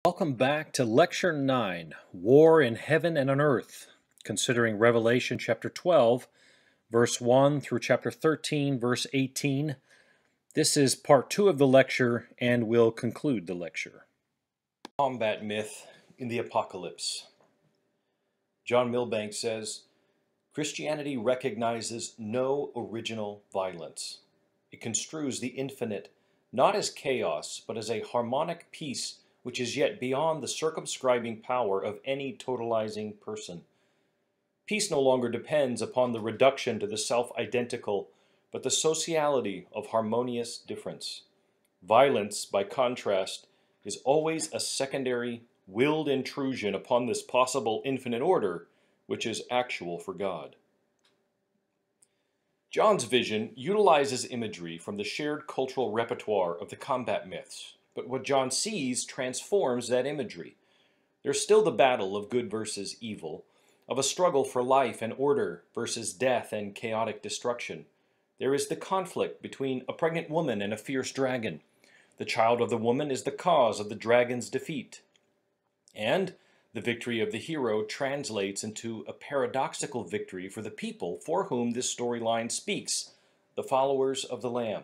Welcome back to Lecture 9, War in Heaven and on Earth, considering Revelation chapter 12, verse 1 through chapter 13, verse 18. This is part 2 of the lecture and will conclude the lecture. Combat myth in the apocalypse. John Milbank says, Christianity recognizes no original violence. It construes the infinite not as chaos, but as a harmonic peace which is yet beyond the circumscribing power of any totalizing person. Peace no longer depends upon the reduction to the self-identical, but the sociality of harmonious difference. Violence, by contrast, is always a secondary, willed intrusion upon this possible infinite order, which is actual for God. John's vision utilizes imagery from the shared cultural repertoire of the combat myths, but what John sees transforms that imagery. There's still the battle of good versus evil, of a struggle for life and order versus death and chaotic destruction. There is the conflict between a pregnant woman and a fierce dragon. The child of the woman is the cause of the dragon's defeat. And the victory of the hero translates into a paradoxical victory for the people for whom this storyline speaks, the followers of the Lamb.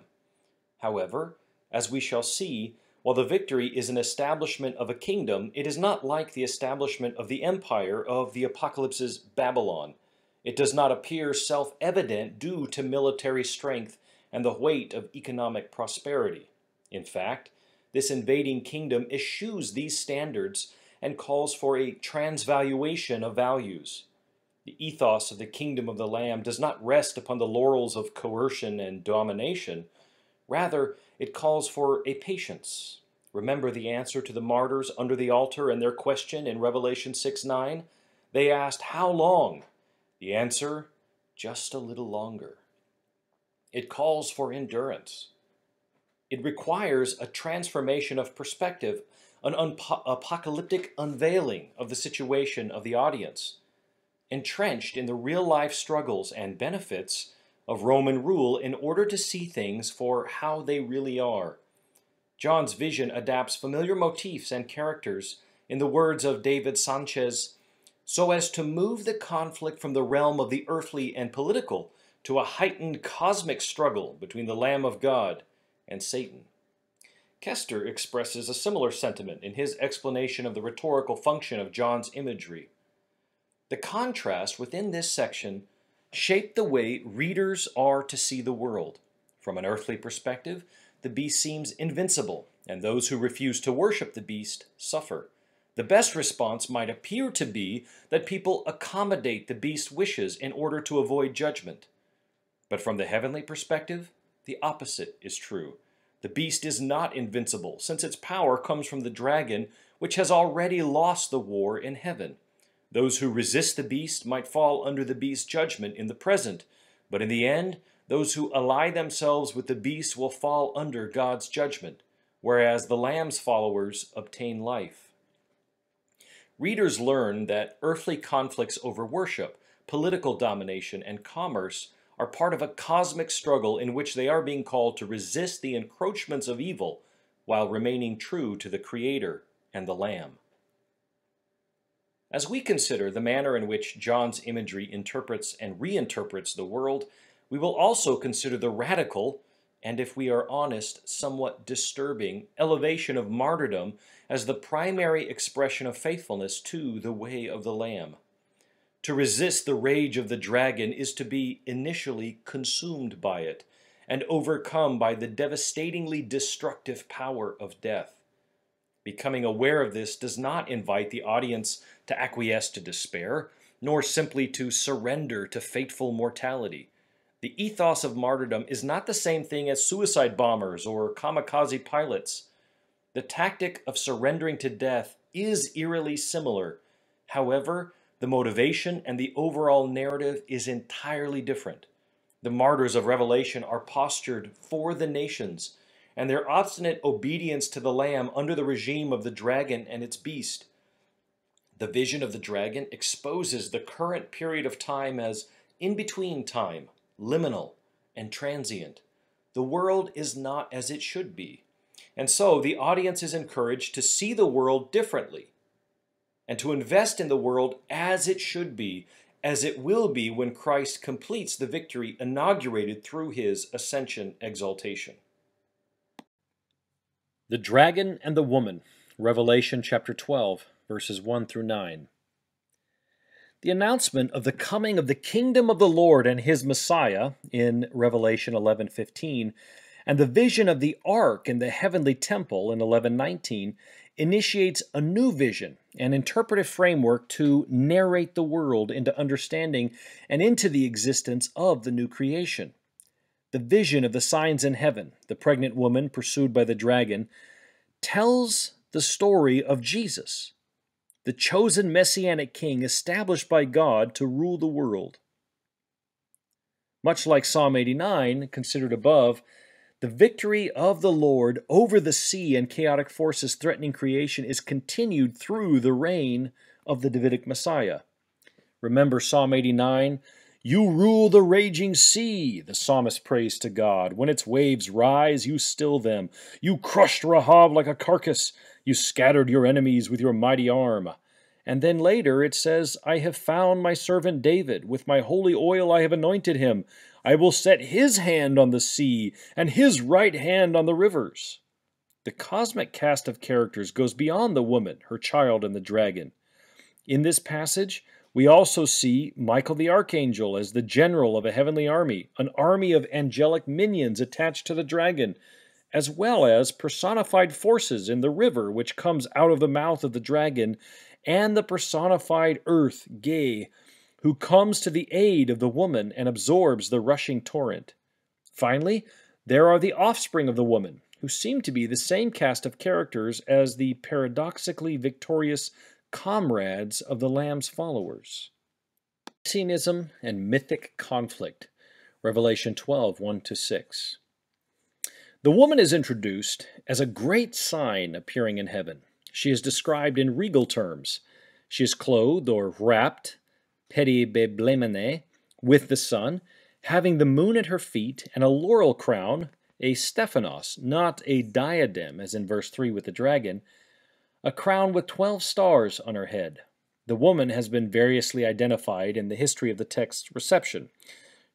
However, as we shall see, while the victory is an establishment of a kingdom, it is not like the establishment of the empire of the apocalypse's Babylon. It does not appear self-evident due to military strength and the weight of economic prosperity. In fact, this invading kingdom eschews these standards and calls for a transvaluation of values. The ethos of the kingdom of the Lamb does not rest upon the laurels of coercion and domination. Rather, it calls for a patience. Remember the answer to the martyrs under the altar and their question in Revelation 6:9? They asked, "How long?" The answer, "Just a little longer." It calls for endurance. It requires a transformation of perspective, an apocalyptic unveiling of the situation of the audience, entrenched in the real-life struggles and benefits of Roman rule in order to see things for how they really are. John's vision adapts familiar motifs and characters, in the words of David Sanchez, so as to move the conflict from the realm of the earthly and political to a heightened cosmic struggle between the Lamb of God and Satan. Kester expresses a similar sentiment in his explanation of the rhetorical function of John's imagery. The contrast within this section shaped the way readers are to see the world. From an earthly perspective, the beast seems invincible, and those who refuse to worship the beast suffer. The best response might appear to be that people accommodate the beast's wishes in order to avoid judgment. But from the heavenly perspective, the opposite is true. The beast is not invincible, since its power comes from the dragon, which has already lost the war in heaven. Those who resist the beast might fall under the beast's judgment in the present, but in the end, those who ally themselves with the beast will fall under God's judgment, whereas the Lamb's followers obtain life. Readers learn that earthly conflicts over worship, political domination, and commerce are part of a cosmic struggle in which they are being called to resist the encroachments of evil while remaining true to the Creator and the Lamb. As we consider the manner in which John's imagery interprets and reinterprets the world, we will also consider the radical, and if we are honest, somewhat disturbing, elevation of martyrdom as the primary expression of faithfulness to the way of the Lamb. To resist the rage of the dragon is to be initially consumed by it and overcome by the devastatingly destructive power of death. Becoming aware of this does not invite the audience to acquiesce to despair, nor simply to surrender to fateful mortality. The ethos of martyrdom is not the same thing as suicide bombers or kamikaze pilots. The tactic of surrendering to death is eerily similar. However, the motivation and the overall narrative is entirely different. The martyrs of Revelation are postured for the nations, and their obstinate obedience to the Lamb under the regime of the dragon and its beast. The vision of the dragon exposes the current period of time as in-between time, liminal, and transient. The world is not as it should be. And so the audience is encouraged to see the world differently and to invest in the world as it should be, as it will be when Christ completes the victory inaugurated through his ascension exaltation. The Dragon and the Woman, Revelation chapter 12, verses 1 through 9. The announcement of the coming of the kingdom of the Lord and his Messiah in Revelation 11:15, and the vision of the ark in the heavenly temple in 11:19 initiates a new vision and interpretive framework to narrate the world into understanding and into the existence of the new creation. The vision of the signs in heaven, the pregnant woman pursued by the dragon, tells the story of Jesus, the chosen messianic king established by God to rule the world. Much like Psalm 89, considered above, the victory of the Lord over the sea and chaotic forces threatening creation is continued through the reign of the Davidic Messiah. Remember Psalm 89, "You rule the raging sea," the psalmist prays to God. "When its waves rise, you still them. You crushed Rahab like a carcass. You scattered your enemies with your mighty arm." And then later it says, "I have found my servant David. With my holy oil I have anointed him. I will set his hand on the sea and his right hand on the rivers." The cosmic cast of characters goes beyond the woman, her child, and the dragon. In this passage, we also see Michael the archangel as the general of a heavenly army, an army of angelic minions attached to the dragon, as well as personified forces in the river which comes out of the mouth of the dragon, and the personified earth, Ge, who comes to the aid of the woman and absorbs the rushing torrent. Finally, there are the offspring of the woman, who seem to be the same cast of characters as the paradoxically victorious comrades of the Lamb's followers. Messianism and mythic conflict, Revelation 12, 1-6. The woman is introduced as a great sign appearing in heaven. She is described in regal terms. She is clothed or wrapped, peribeblemene, with the sun, having the moon at her feet and a laurel crown, a stephanos, not a diadem, as in verse 3 with the dragon, a crown with 12 stars on her head. The woman has been variously identified in the history of the text's reception.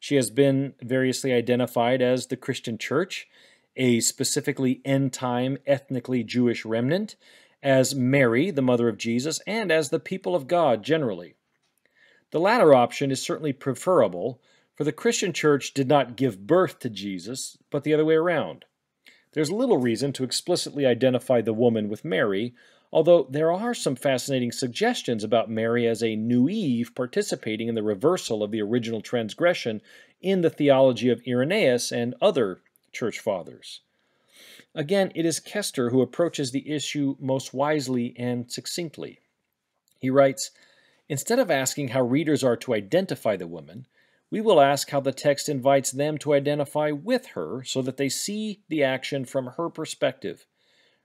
She has been variously identified as the Christian church, a specifically end-time ethnically Jewish remnant, as Mary, the mother of Jesus, and as the people of God generally. The latter option is certainly preferable, for the Christian church did not give birth to Jesus, but the other way around. There's little reason to explicitly identify the woman with Mary, although there are some fascinating suggestions about Mary as a new Eve participating in the reversal of the original transgression in the theology of Irenaeus and other church fathers. Again, it is Kester who approaches the issue most wisely and succinctly. He writes, "Instead of asking how readers are to identify the woman, we will ask how the text invites them to identify with her so that they see the action from her perspective.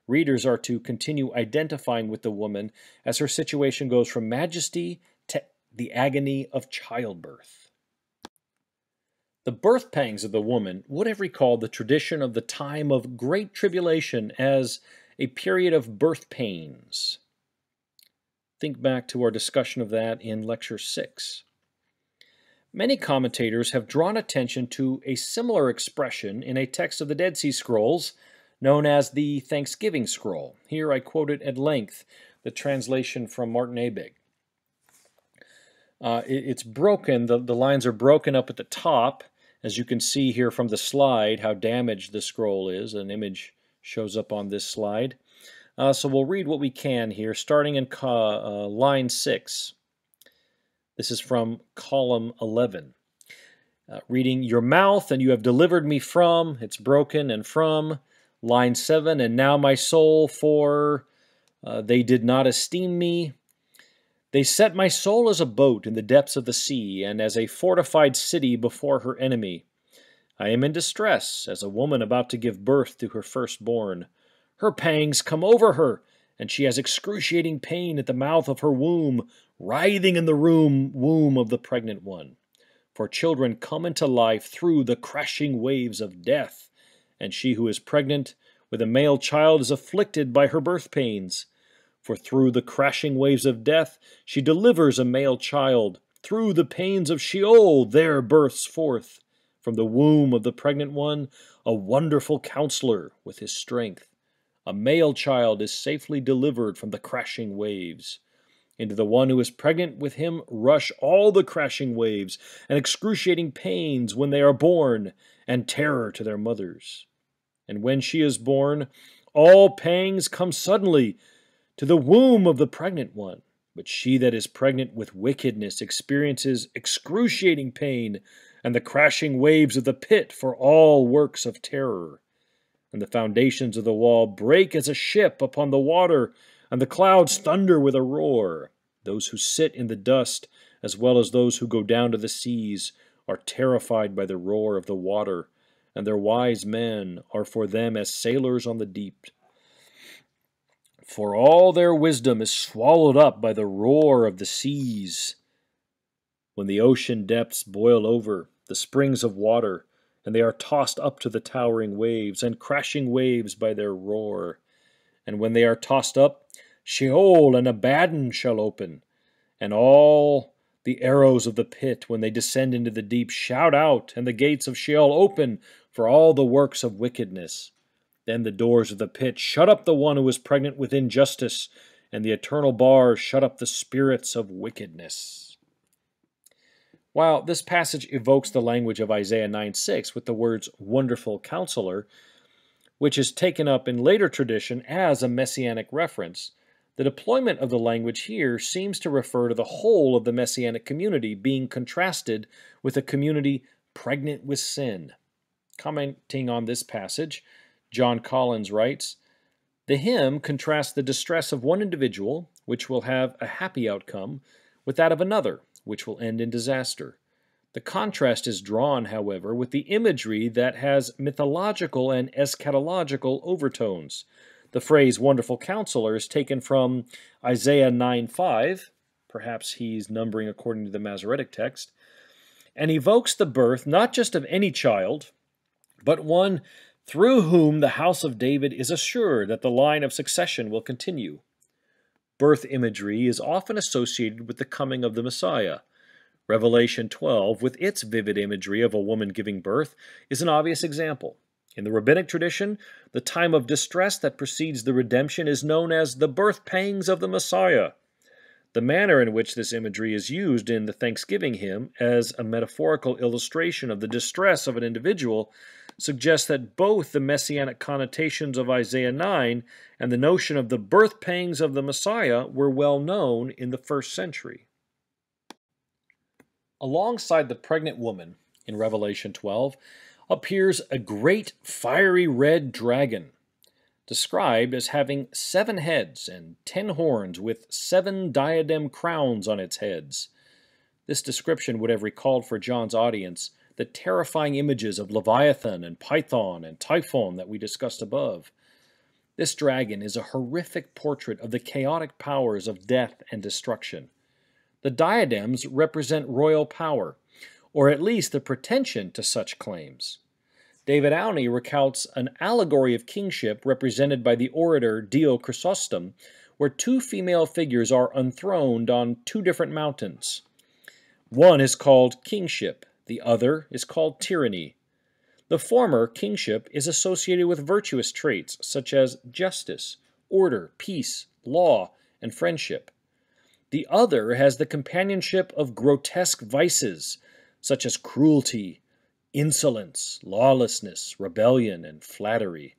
Readers are to continue identifying with the woman as her situation goes from majesty to the agony of childbirth." The birth pangs of the woman would have recalled the tradition of the time of Great Tribulation as a period of birth pains. Think back to our discussion of that in Lecture 6. Many commentators have drawn attention to a similar expression in a text of the Dead Sea Scrolls known as the Thanksgiving Scroll. Here I quoted at length the translation from Martin Abegg. It's broken, the lines are broken up at the top, as you can see here from the slide how damaged the scroll is. An image shows up on this slide. So we'll read what we can here, starting in line 6. This is from column 11. Reading, "Your mouth, and you have delivered me from," it's broken, and from. Line 7, "And now my soul, for they did not esteem me. They set my soul as a boat in the depths of the sea, and as a fortified city before her enemy. I am in distress, as a woman about to give birth to her firstborn. Her pangs come over her, and she has excruciating pain at the mouth of her womb, writhing in the womb of the pregnant one. For children come into life through the crashing waves of death, and she who is pregnant where the male child is afflicted by her birth pains. For through the crashing waves of death she delivers a male child. Through the pains of Sheol there births forth, from the womb of the pregnant one, a wonderful counselor with his strength. A male child is safely delivered from the crashing waves. Into the one who is pregnant with him rush all the crashing waves and excruciating pains when they are born, and terror to their mothers. And when she is born, all pangs come suddenly to the womb of the pregnant one. But she that is pregnant with wickedness experiences excruciating pain and the crashing waves of the pit for all works of terror. And the foundations of the wall break as a ship upon the water, and the clouds thunder with a roar. Those who sit in the dust, as well as those who go down to the seas, are terrified by the roar of the water, and their wise men are for them as sailors on the deep. For all their wisdom is swallowed up by the roar of the seas. When the ocean depths boil over, the springs of water, and they are tossed up to the towering waves, and crashing waves by their roar. And when they are tossed up, Sheol and Abaddon shall open, and all the arrows of the pit, when they descend into the deep, shout out, and the gates of Sheol open for all the works of wickedness. Then the doors of the pit shut up the one who is pregnant with injustice, and the eternal bars shut up the spirits of wickedness. While this passage evokes the language of Isaiah 9:6 with the words wonderful counselor, which is taken up in later tradition as a messianic reference, the deployment of the language here seems to refer to the whole of the messianic community being contrasted with a community pregnant with sin. Commenting on this passage, John Collins writes, "The hymn contrasts the distress of one individual, which will have a happy outcome, with that of another, which will end in disaster. The contrast is drawn, however, with the imagery that has mythological and eschatological overtones. The phrase wonderful counselor is taken from Isaiah 9:5, perhaps he's numbering according to the Masoretic text, and evokes the birth not just of any child, but one through whom the house of David is assured that the line of succession will continue. Birth imagery is often associated with the coming of the Messiah. Revelation 12, with its vivid imagery of a woman giving birth, is an obvious example. In the rabbinic tradition, the time of distress that precedes the redemption is known as the birth pangs of the Messiah. The manner in which this imagery is used in the Thanksgiving hymn as a metaphorical illustration of the distress of an individual suggests that both the messianic connotations of Isaiah 9 and the notion of the birth pangs of the Messiah were well known in the first century. Alongside the pregnant woman in Revelation 12 appears a great fiery red dragon, described as having 7 heads and 10 horns with 7 diadem crowns on its heads. This description would have recalled for John's audience the terrifying images of Leviathan and Python and Typhon that we discussed above. This dragon is a horrific portrait of the chaotic powers of death and destruction. The diadems represent royal power, or at least the pretension to such claims. David Auney recounts an allegory of kingship represented by the orator Dio Chrysostom, where 2 female figures are enthroned on 2 different mountains. One is called kingship, the other is called tyranny. The former, kingship, is associated with virtuous traits such as justice, order, peace, law, and friendship. The other has the companionship of grotesque vices such as cruelty, insolence, lawlessness, rebellion, and flattery.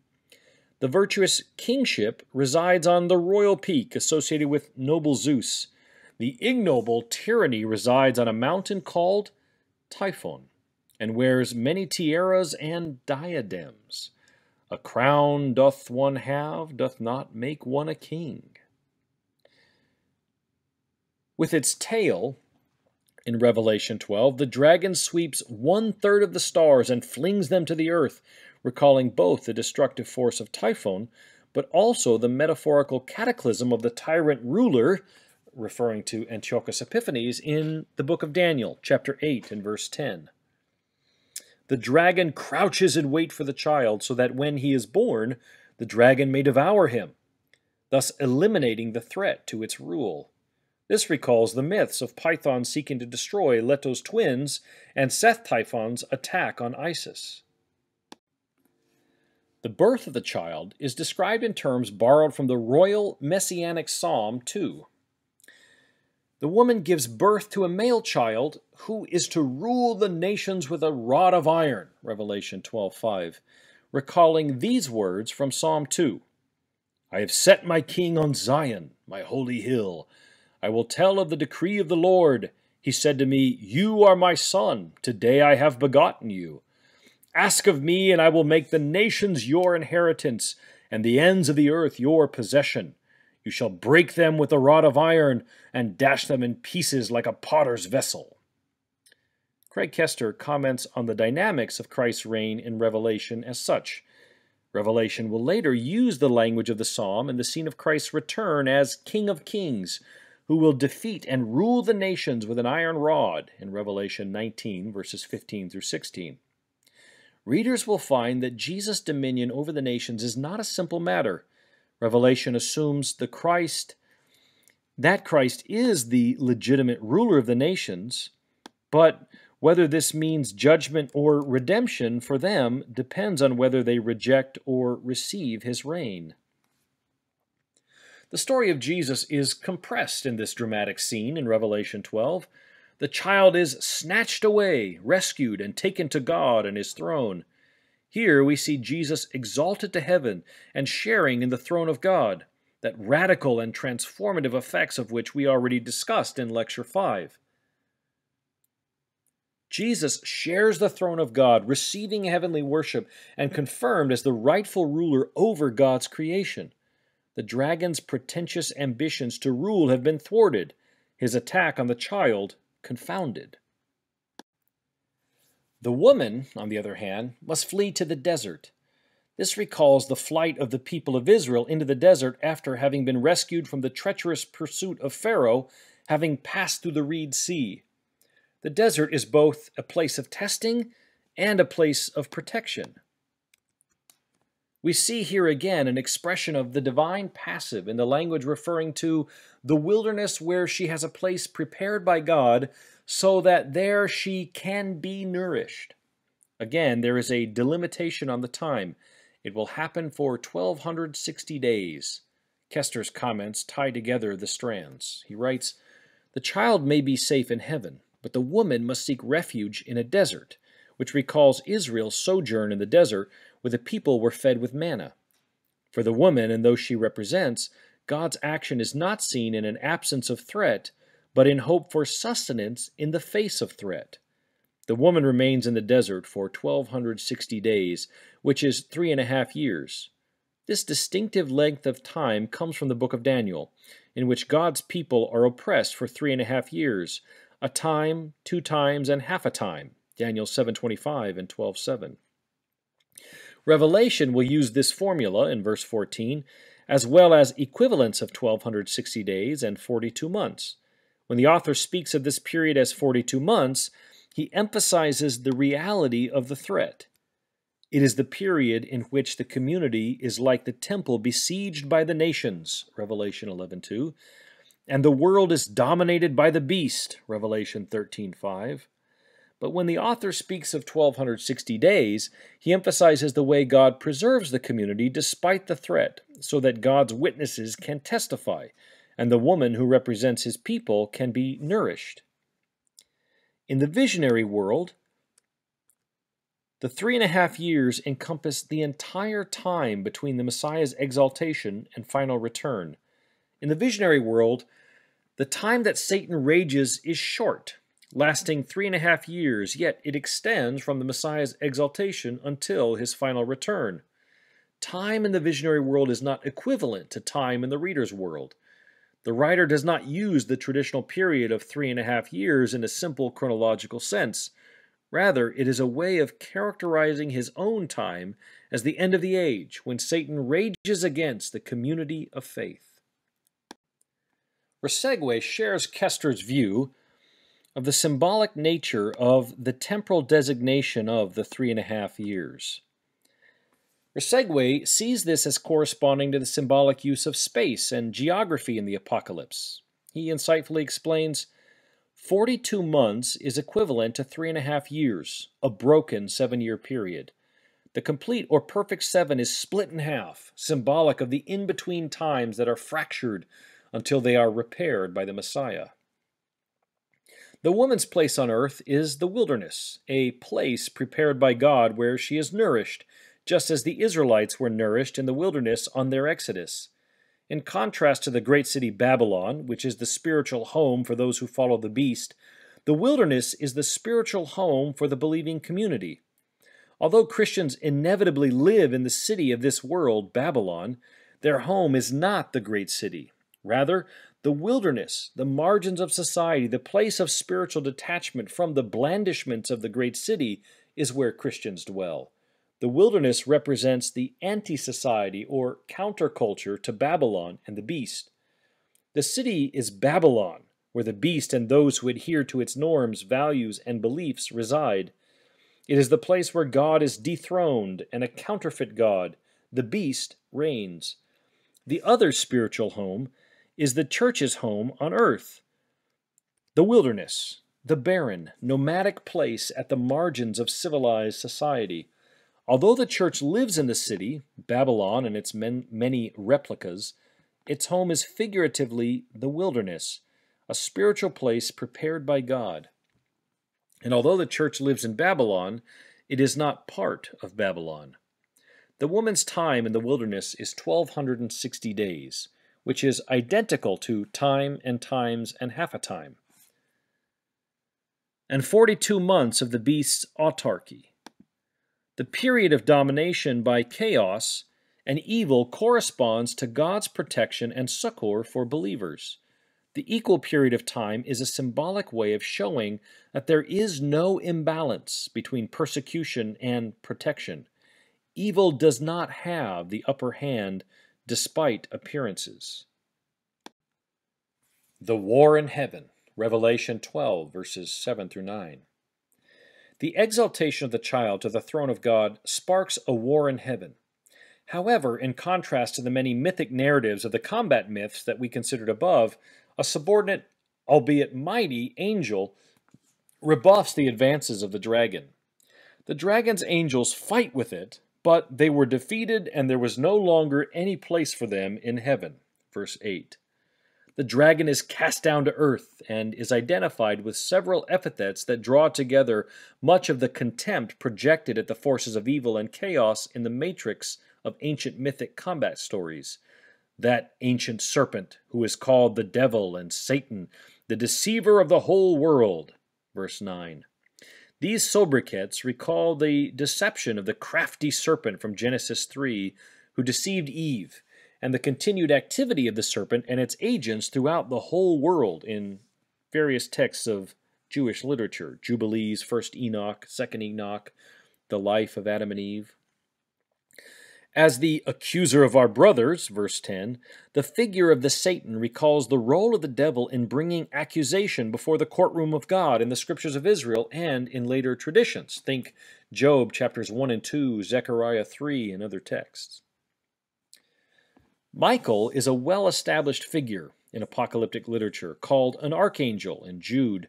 The virtuous kingship resides on the royal peak associated with noble Zeus. The ignoble tyranny resides on a mountain called Typhon, and wears many tiaras and diadems. A crown doth one have, doth not make one a king. With its tail, in Revelation 12, the dragon sweeps 1/3 of the stars and flings them to the earth, recalling both the destructive force of Typhon, but also the metaphorical cataclysm of the tyrant ruler, referring to Antiochus Epiphanes, in the book of Daniel, chapter 8 and verse 10. The dragon crouches in wait for the child, so that when he is born, the dragon may devour him, thus eliminating the threat to its rule. This recalls the myths of Python seeking to destroy Leto's twins and Seth Typhon's attack on Isis. The birth of the child is described in terms borrowed from the royal messianic Psalm 2. The woman gives birth to a male child who is to rule the nations with a rod of iron, Revelation 12:5, recalling these words from Psalm 2. I have set my king on Zion, my holy hill. I will tell of the decree of the Lord. He said to me, You are my son. Today I have begotten you. Ask of me, and I will make the nations your inheritance, and the ends of the earth your possession. You shall break them with a rod of iron, and dash them in pieces like a potter's vessel. Craig Kester comments on the dynamics of Christ's reign in Revelation as such. Revelation will later use the language of the psalm in the scene of Christ's return as King of Kings, who will defeat and rule the nations with an iron rod in Revelation 19, verses 15 through 16. Readers will find that Jesus' dominion over the nations is not a simple matter. Revelation assumes that Christ is the legitimate ruler of the nations, but whether this means judgment or redemption for them depends on whether they reject or receive his reign. The story of Jesus is compressed in this dramatic scene in Revelation 12. The child is snatched away, rescued, and taken to God and his throne. Here we see Jesus exalted to heaven and sharing in the throne of God, that radical and transformative effects of which we already discussed in Lecture 5. Jesus shares the throne of God, receiving heavenly worship and confirmed as the rightful ruler over God's creation. The dragon's pretentious ambitions to rule have been thwarted, his attack on the child confounded. The woman, on the other hand, must flee to the desert. This recalls the flight of the people of Israel into the desert after having been rescued from the treacherous pursuit of Pharaoh, having passed through the Reed Sea. The desert is both a place of testing and a place of protection. We see here again an expression of the divine passive in the language referring to the wilderness where she has a place prepared by God so that there she can be nourished. Again, there is a delimitation on the time. It will happen for 1260 days. Kester's comments tie together the strands. He writes, The child may be safe in heaven, but the woman must seek refuge in a desert, which recalls Israel's sojourn in the desert where the people were fed with manna. For the woman and those she represents, God's action is not seen in an absence of threat, but in hope for sustenance in the face of threat. The woman remains in the desert for 1260 days, which is 3.5 years. This distinctive length of time comes from the book of Daniel, in which God's people are oppressed for 3.5 years, a time, 2 times, and half a time, Daniel 7:25 and 12:7. Revelation will use this formula in verse 14, as well as equivalents of 1260 days and 42 months. When the author speaks of this period as 42 months, he emphasizes the reality of the threat. It is the period in which the community is like the temple besieged by the nations, Revelation 11:2, and the world is dominated by the beast, Revelation 13:5. But when the author speaks of 1260 days, he emphasizes the way God preserves the community despite the threat, so that God's witnesses can testify, and the woman who represents his people can be nourished. In the visionary world, the 3.5 years encompass the entire time between the Messiah's exaltation and final return. In the visionary world, the time that Satan rages is short, lasting 3.5 years, yet it extends from the Messiah's exaltation until his final return. Time in the visionary world is not equivalent to time in the reader's world. The writer does not use the traditional period of 3.5 years in a simple chronological sense. Rather, it is a way of characterizing his own time as the end of the age, when Satan rages against the community of faith. Resegwe shares Kester's view of the symbolic nature of the temporal designation of the 3.5 years. Segway sees this as corresponding to the symbolic use of space and geography in the apocalypse. He insightfully explains 42 months is equivalent to 3.5 years, a broken 7-year period. The complete or perfect 7 is split in half, symbolic of the in-between times that are fractured until they are repaired by the Messiah. The woman's place on earth is the wilderness, a place prepared by God where she is nourished, just as the Israelites were nourished in the wilderness on their exodus. In contrast to the great city Babylon, which is the spiritual home for those who follow the beast, the wilderness is the spiritual home for the believing community. Although Christians inevitably live in the city of this world, Babylon, their home is not the great city. Rather, the wilderness, the margins of society, the place of spiritual detachment from the blandishments of the great city is where Christians dwell. The wilderness represents the anti-society or counterculture to Babylon and the beast. The city is Babylon, where the beast and those who adhere to its norms, values, and beliefs reside. It is the place where God is dethroned and a counterfeit God, the beast, reigns. The other spiritual home is the church's home on earth. The wilderness, the barren, nomadic place at the margins of civilized society. Although the church lives in the city, Babylon and its many replicas, its home is figuratively the wilderness, a spiritual place prepared by God. And although the church lives in Babylon, it is not part of Babylon. The woman's time in the wilderness is 1,260 days, which is identical to time and times and half a time, and 42 months of the beast's autarky. The period of domination by chaos and evil corresponds to God's protection and succor for believers. The equal period of time is a symbolic way of showing that there is no imbalance between persecution and protection. Evil does not have the upper hand despite appearances. The war in heaven, Revelation 12, verses 7 through 9. The exaltation of the child to the throne of God sparks a war in heaven. However, in contrast to the many mythic narratives of the combat myths that we considered above, a subordinate, albeit mighty, angel rebuffs the advances of the dragon. The dragon's angels fight with it, but they were defeated and there was no longer any place for them in heaven. Verse 8. The dragon is cast down to earth and is identified with several epithets that draw together much of the contempt projected at the forces of evil and chaos in the matrix of ancient mythic combat stories. That ancient serpent who is called the devil and Satan, the deceiver of the whole world. Verse 9. These sobriquets recall the deception of the crafty serpent from Genesis 3 who deceived Eve, and the continued activity of the serpent and its agents throughout the whole world in various texts of Jewish literature, Jubilees, 1st Enoch, 2nd Enoch, the life of Adam and Eve. As the accuser of our brothers, verse 10, the figure of the Satan recalls the role of the devil in bringing accusation before the courtroom of God in the scriptures of Israel and in later traditions. Think Job chapters 1 and 2, Zechariah 3, and other texts. Michael is a well-established figure in apocalyptic literature, called an archangel in Jude,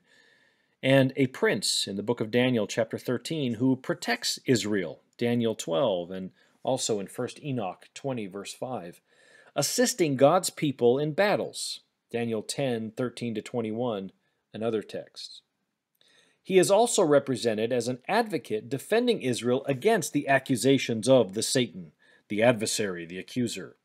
and a prince in the book of Daniel chapter 13 who protects Israel, Daniel 12, and also in 1st Enoch 20, verse 5, assisting God's people in battles, Daniel 10, 13 to 21, and other texts. He is also represented as an advocate defending Israel against the accusations of the Satan, the adversary, the accuser.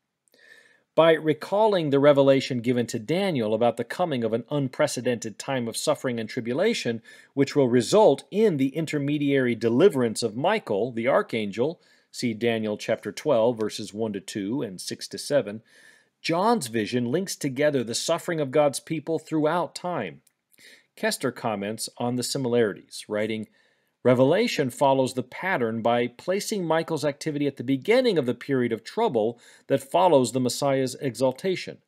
By recalling the revelation given to Daniel about the coming of an unprecedented time of suffering and tribulation, which will result in the intermediary deliverance of Michael, the archangel, see Daniel chapter 12, verses 1 to 2 and 6 to 7, John's vision links together the suffering of God's people throughout time. Kester comments on the similarities, writing, Revelation follows the pattern by placing Michael's activity at the beginning of the period of trouble that follows the Messiah's exaltation.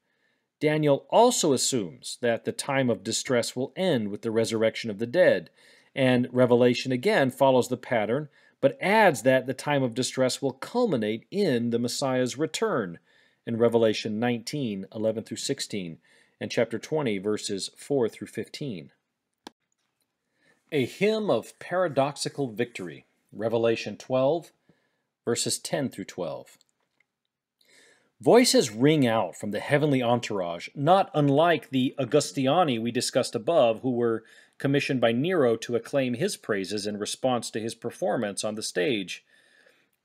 Daniel also assumes that the time of distress will end with the resurrection of the dead, and Revelation again follows the pattern but adds that the time of distress will culminate in the Messiah's return in Revelation 19:11 through 16, and chapter 20, verses 4 through 15. A hymn of paradoxical victory, Revelation 12, verses 10 through 12. Voices ring out from the heavenly entourage, not unlike the Augustiani we discussed above, who were commissioned by Nero to acclaim his praises in response to his performance on the stage.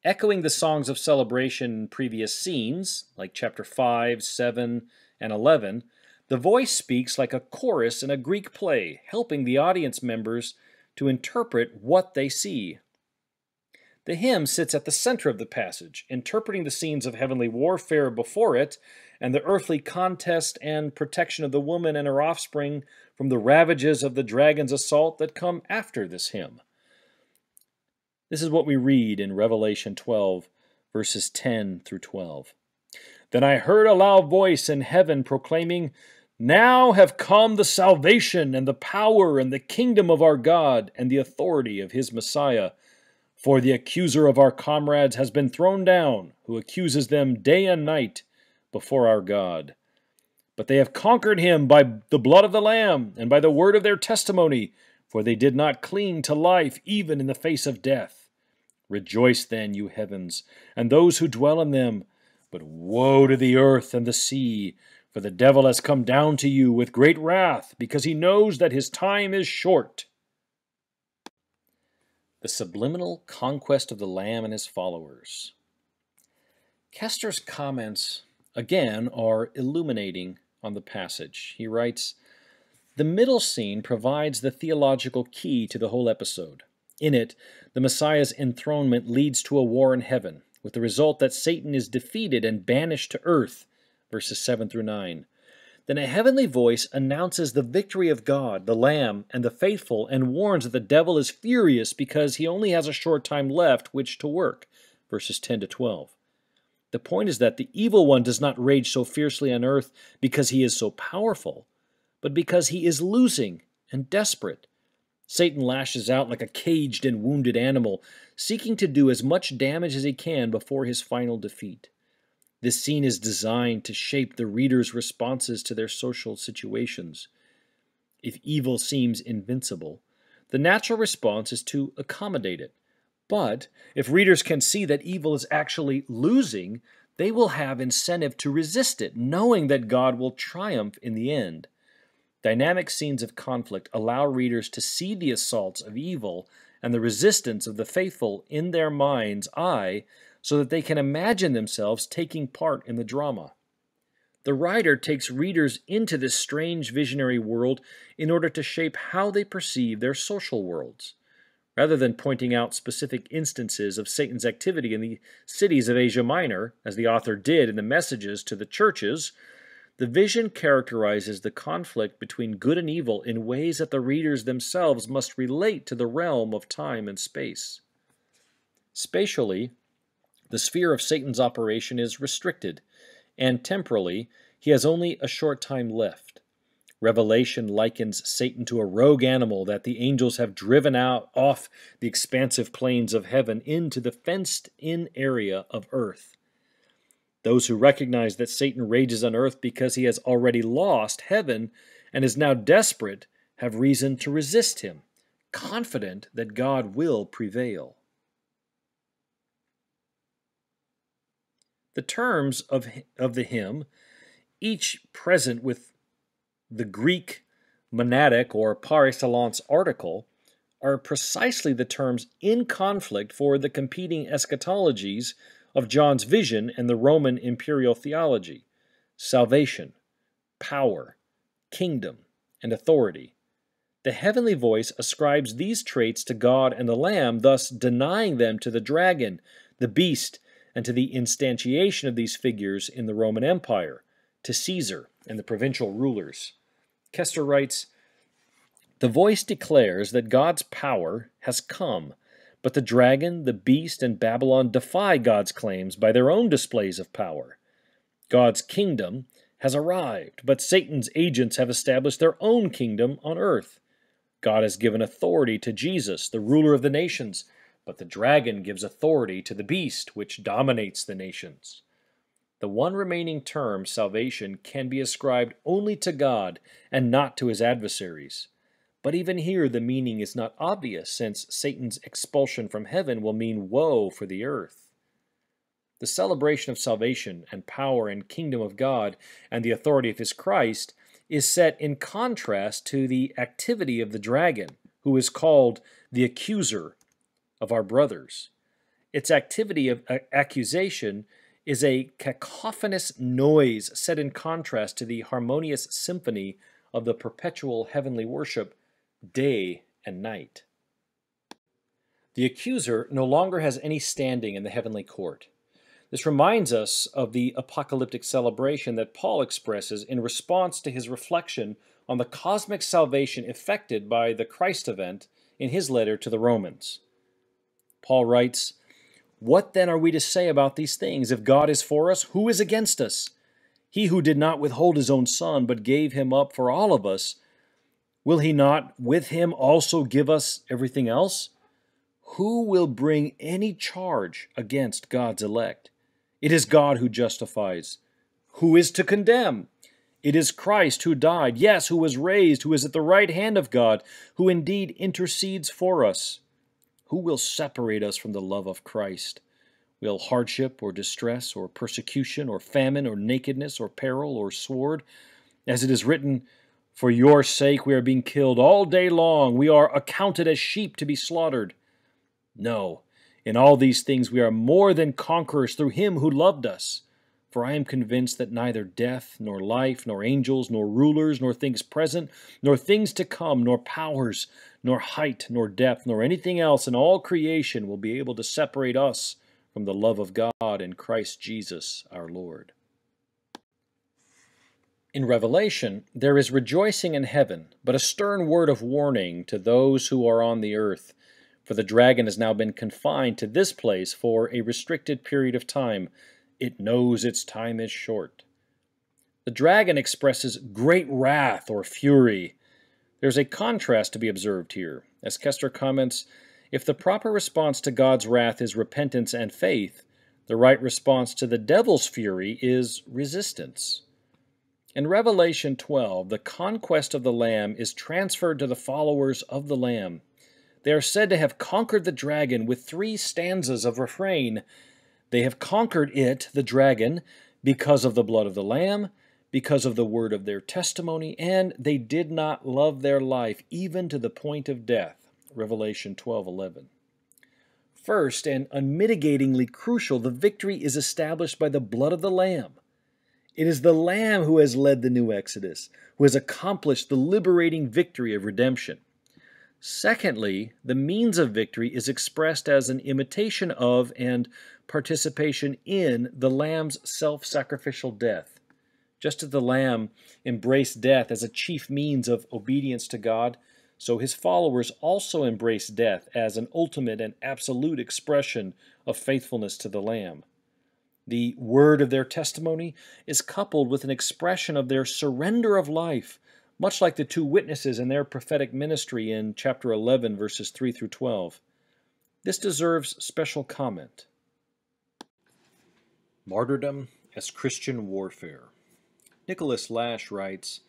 Echoing the songs of celebration in previous scenes, like chapter 5, 7, and 11, the voice speaks like a chorus in a Greek play, helping the audience members to interpret what they see. The hymn sits at the center of the passage, interpreting the scenes of heavenly warfare before it and the earthly contest and protection of the woman and her offspring from the ravages of the dragon's assault that come after this hymn. This is what we read in Revelation 12, verses 10 through 12. Then I heard a loud voice in heaven proclaiming, "Now have come the salvation and the power and the kingdom of our God and the authority of his Messiah. For the accuser of our comrades has been thrown down, who accuses them day and night before our God. But they have conquered him by the blood of the Lamb and by the word of their testimony, for they did not cling to life even in the face of death. Rejoice then, you heavens, and those who dwell in them. But woe to the earth and the sea, for the devil has come down to you with great wrath, because he knows that his time is short." The subliminal conquest of the Lamb and his followers. Kester's comments, again, are illuminating on the passage. He writes, "The middle scene provides the theological key to the whole episode. In it, the Messiah's enthronement leads to a war in heaven, with the result that Satan is defeated and banished to earth, verses 7 through 9. Then a heavenly voice announces the victory of God, the Lamb, and the faithful, and warns that the devil is furious because he only has a short time left which to work, verses 10 to 12. The point is that the evil one does not rage so fiercely on earth because he is so powerful, but because he is losing and desperate. Satan lashes out like a caged and wounded animal, seeking to do as much damage as he can before his final defeat. This scene is designed to shape the reader's responses to their social situations. If evil seems invincible, the natural response is to accommodate it. But if readers can see that evil is actually losing, they will have incentive to resist it, knowing that God will triumph in the end. Dynamic scenes of conflict allow readers to see the assaults of evil and the resistance of the faithful in their mind's eye, so that they can imagine themselves taking part in the drama. The writer takes readers into this strange visionary world in order to shape how they perceive their social worlds. Rather than pointing out specific instances of Satan's activity in the cities of Asia Minor, as the author did in the messages to the churches, the vision characterizes the conflict between good and evil in ways that the readers themselves must relate to the realm of time and space. Spatially, the sphere of Satan's operation is restricted, and temporally, he has only a short time left. Revelation likens Satan to a rogue animal that the angels have driven out off the expansive plains of heaven into the fenced-in area of earth. Those who recognize that Satan rages on earth because he has already lost heaven and is now desperate have reason to resist him, confident that God will prevail. The terms of the hymn, each present with the Greek monadic or par excellence article, are precisely the terms in conflict for the competing eschatologies of John's vision and the Roman imperial theology: salvation, power, kingdom, and authority. The heavenly voice ascribes these traits to God and the Lamb, thus denying them to the dragon, the beast, and to the instantiation of these figures in the Roman Empire, to Caesar and the provincial rulers. Kester writes, "The voice declares that God's power has come, but the dragon, the beast, and Babylon defy God's claims by their own displays of power. God's kingdom has arrived, but Satan's agents have established their own kingdom on earth. God has given authority to Jesus, the ruler of the nations, but the dragon gives authority to the beast, which dominates the nations. The one remaining term, salvation, can be ascribed only to God and not to his adversaries. But even here the meaning is not obvious, since Satan's expulsion from heaven will mean woe for the earth. The celebration of salvation and power and kingdom of God and the authority of his Christ is set in contrast to the activity of the dragon, who is called the accuser of our brothers. Its activity of accusation is a cacophonous noise set in contrast to the harmonious symphony of the perpetual heavenly worship, day and night. The accuser no longer has any standing in the heavenly court. This reminds us of the apocalyptic celebration that Paul expresses in response to his reflection on the cosmic salvation effected by the Christ event in his letter to the Romans. Paul writes, "What then are we to say about these things? If God is for us, who is against us? He who did not withhold his own Son, but gave him up for all of us, will he not with him also give us everything else? Who will bring any charge against God's elect? It is God who justifies. Who is to condemn? It is Christ who died, yes, who was raised, who is at the right hand of God, who indeed intercedes for us. Who will separate us from the love of Christ? Will hardship or distress or persecution or famine or nakedness or peril or sword? As it is written, for your sake we are being killed all day long. We are accounted as sheep to be slaughtered. No, in all these things we are more than conquerors through him who loved us. For I am convinced that neither death, nor life, nor angels, nor rulers, nor things present, nor things to come, nor powers, nor height, nor depth, nor anything else in all creation will be able to separate us from the love of God in Christ Jesus our Lord." In Revelation, there is rejoicing in heaven, but a stern word of warning to those who are on the earth, for the dragon has now been confined to this place for a restricted period of time. It knows its time is short. The dragon expresses great wrath or fury. There's a contrast to be observed here. As Kester comments, if the proper response to God's wrath is repentance and faith, the right response to the devil's fury is resistance. In Revelation 12, the conquest of the Lamb is transferred to the followers of the Lamb. They are said to have conquered the dragon with 3 stanzas of refrain. They have conquered it, the dragon, because of the blood of the Lamb, because of the word of their testimony, and they did not love their life even to the point of death. Revelation 12:11. First, and unmitigatingly crucial, the victory is established by the blood of the Lamb. It is the Lamb who has led the new Exodus, who has accomplished the liberating victory of redemption. Secondly, the means of victory is expressed as an imitation of and participation in the Lamb's self-sacrificial death. Just as the Lamb embraced death as a chief means of obedience to God, so his followers also embrace death as an ultimate and absolute expression of faithfulness to the Lamb. The word of their testimony is coupled with an expression of their surrender of life, much like the 2 witnesses in their prophetic ministry in chapter 11, verses 3 through 12. This deserves special comment. Martyrdom as Christian warfare. Nicholas Lash writes,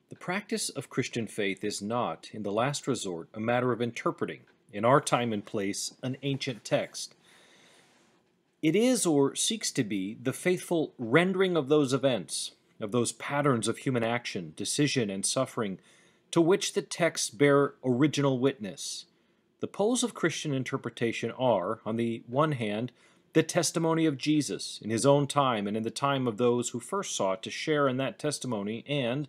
"The practice of Christian faith is not, in the last resort, a matter of interpreting, in our time and place, an ancient text. It is, or seeks to be, the faithful rendering of those events, of those patterns of human action, decision, and suffering, to which the texts bear original witness. The poles of Christian interpretation are, on the one hand, the testimony of Jesus in his own time and in the time of those who first sought to share in that testimony, and,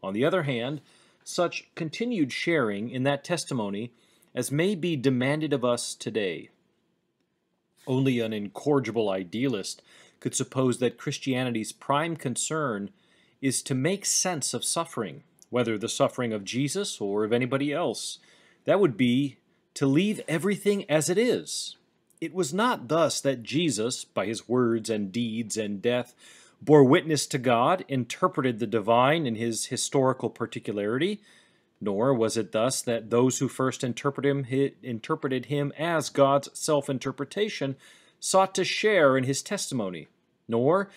on the other hand, such continued sharing in that testimony as may be demanded of us today. Only an incorrigible idealist could suppose that Christianity's prime concern is to make sense of suffering, whether the suffering of Jesus or of anybody else. That would be to leave everything as it is. It was not thus that Jesus, by his words and deeds and death, bore witness to God, interpreted the divine in his historical particularity. Nor was it thus that those who first interpreted him as God's self-interpretation sought to share in his testimony. Nor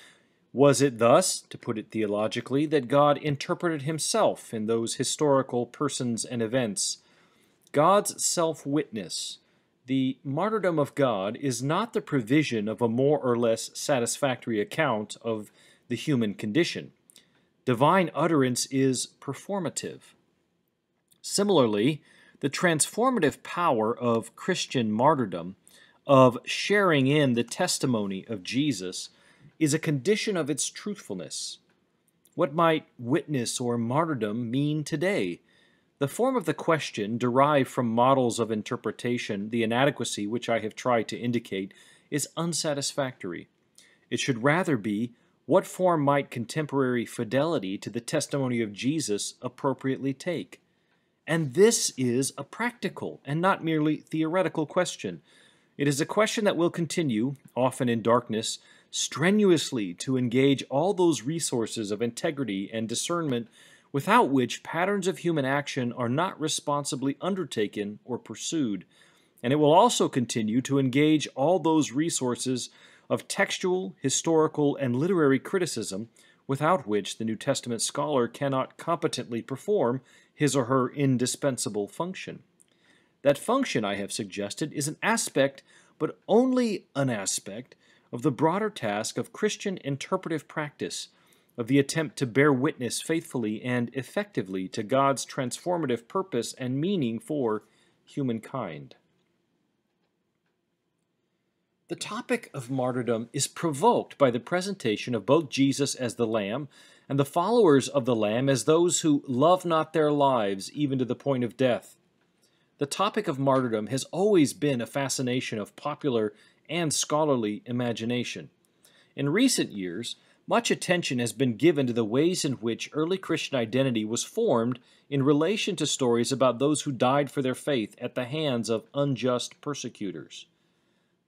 was it thus, to put it theologically, that God interpreted himself in those historical persons and events. God's self-witness, the martyrdom of God, is not the provision of a more or less satisfactory account of the human condition. Divine utterance is performative. Similarly, the transformative power of Christian martyrdom, of sharing in the testimony of Jesus, is a condition of its truthfulness. What might witness or martyrdom mean today? The form of the question, derived from models of interpretation, the inadequacy which I have tried to indicate, is unsatisfactory. It should rather be, what form might contemporary fidelity to the testimony of Jesus appropriately take? And this is a practical and not merely theoretical question. It is a question that will continue, often in darkness, strenuously to engage all those resources of integrity and discernment without which patterns of human action are not responsibly undertaken or pursued. And it will also continue to engage all those resources of textual, historical, and literary criticism without which the New Testament scholar cannot competently perform his or her indispensable function. That function, I have suggested, is an aspect, but only an aspect, of the broader task of Christian interpretive practice, of the attempt to bear witness faithfully and effectively to God's transformative purpose and meaning for humankind. The topic of martyrdom is provoked by the presentation of both Jesus as the Lamb and the followers of the Lamb as those who love not their lives even to the point of death. The topic of martyrdom has always been a fascination of popular and scholarly imagination. In recent years, much attention has been given to the ways in which early Christian identity was formed in relation to stories about those who died for their faith at the hands of unjust persecutors.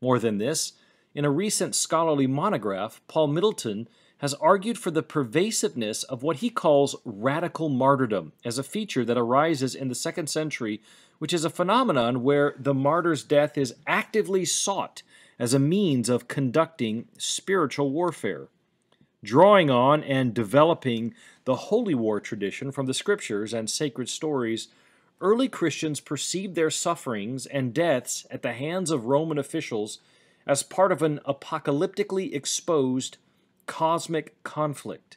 More than this, in a recent scholarly monograph, Paul Middleton has argued for the pervasiveness of what he calls radical martyrdom as a feature that arises in the 2nd century, which is a phenomenon where the martyr's death is actively sought as a means of conducting spiritual warfare. Drawing on and developing the holy war tradition from the scriptures and sacred stories, early Christians perceived their sufferings and deaths at the hands of Roman officials as part of an apocalyptically exposed cosmic conflict.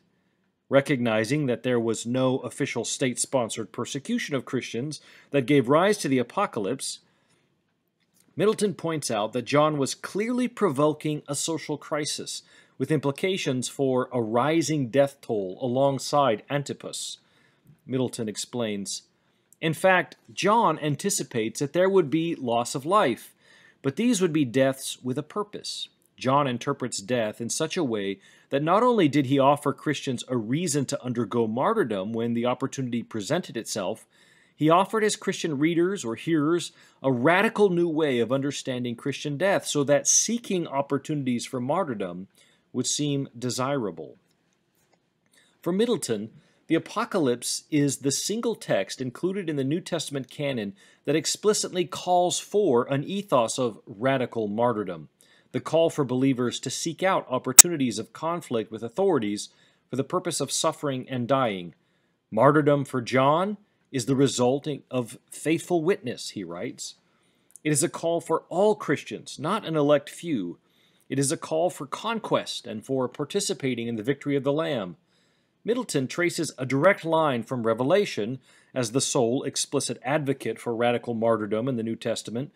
Recognizing that there was no official state-sponsored persecution of Christians that gave rise to the apocalypse, Middleton points out that John was clearly provoking a social crisis with implications for a rising death toll alongside Antipas. Middleton explains, in fact, John anticipates that there would be loss of life, but these would be deaths with a purpose. John interprets death in such a way that not only did he offer Christians a reason to undergo martyrdom when the opportunity presented itself, he offered his Christian readers or hearers a radical new way of understanding Christian death so that seeking opportunities for martyrdom would seem desirable. For Middleton, the Apocalypse is the single text included in the New Testament canon that explicitly calls for an ethos of radical martyrdom, the call for believers to seek out opportunities of conflict with authorities for the purpose of suffering and dying. Martyrdom for John is the result of faithful witness, he writes. It is a call for all Christians, not an elect few. It is a call for conquest and for participating in the victory of the Lamb. Middleton traces a direct line from Revelation, as the sole explicit advocate for radical martyrdom in the New Testament,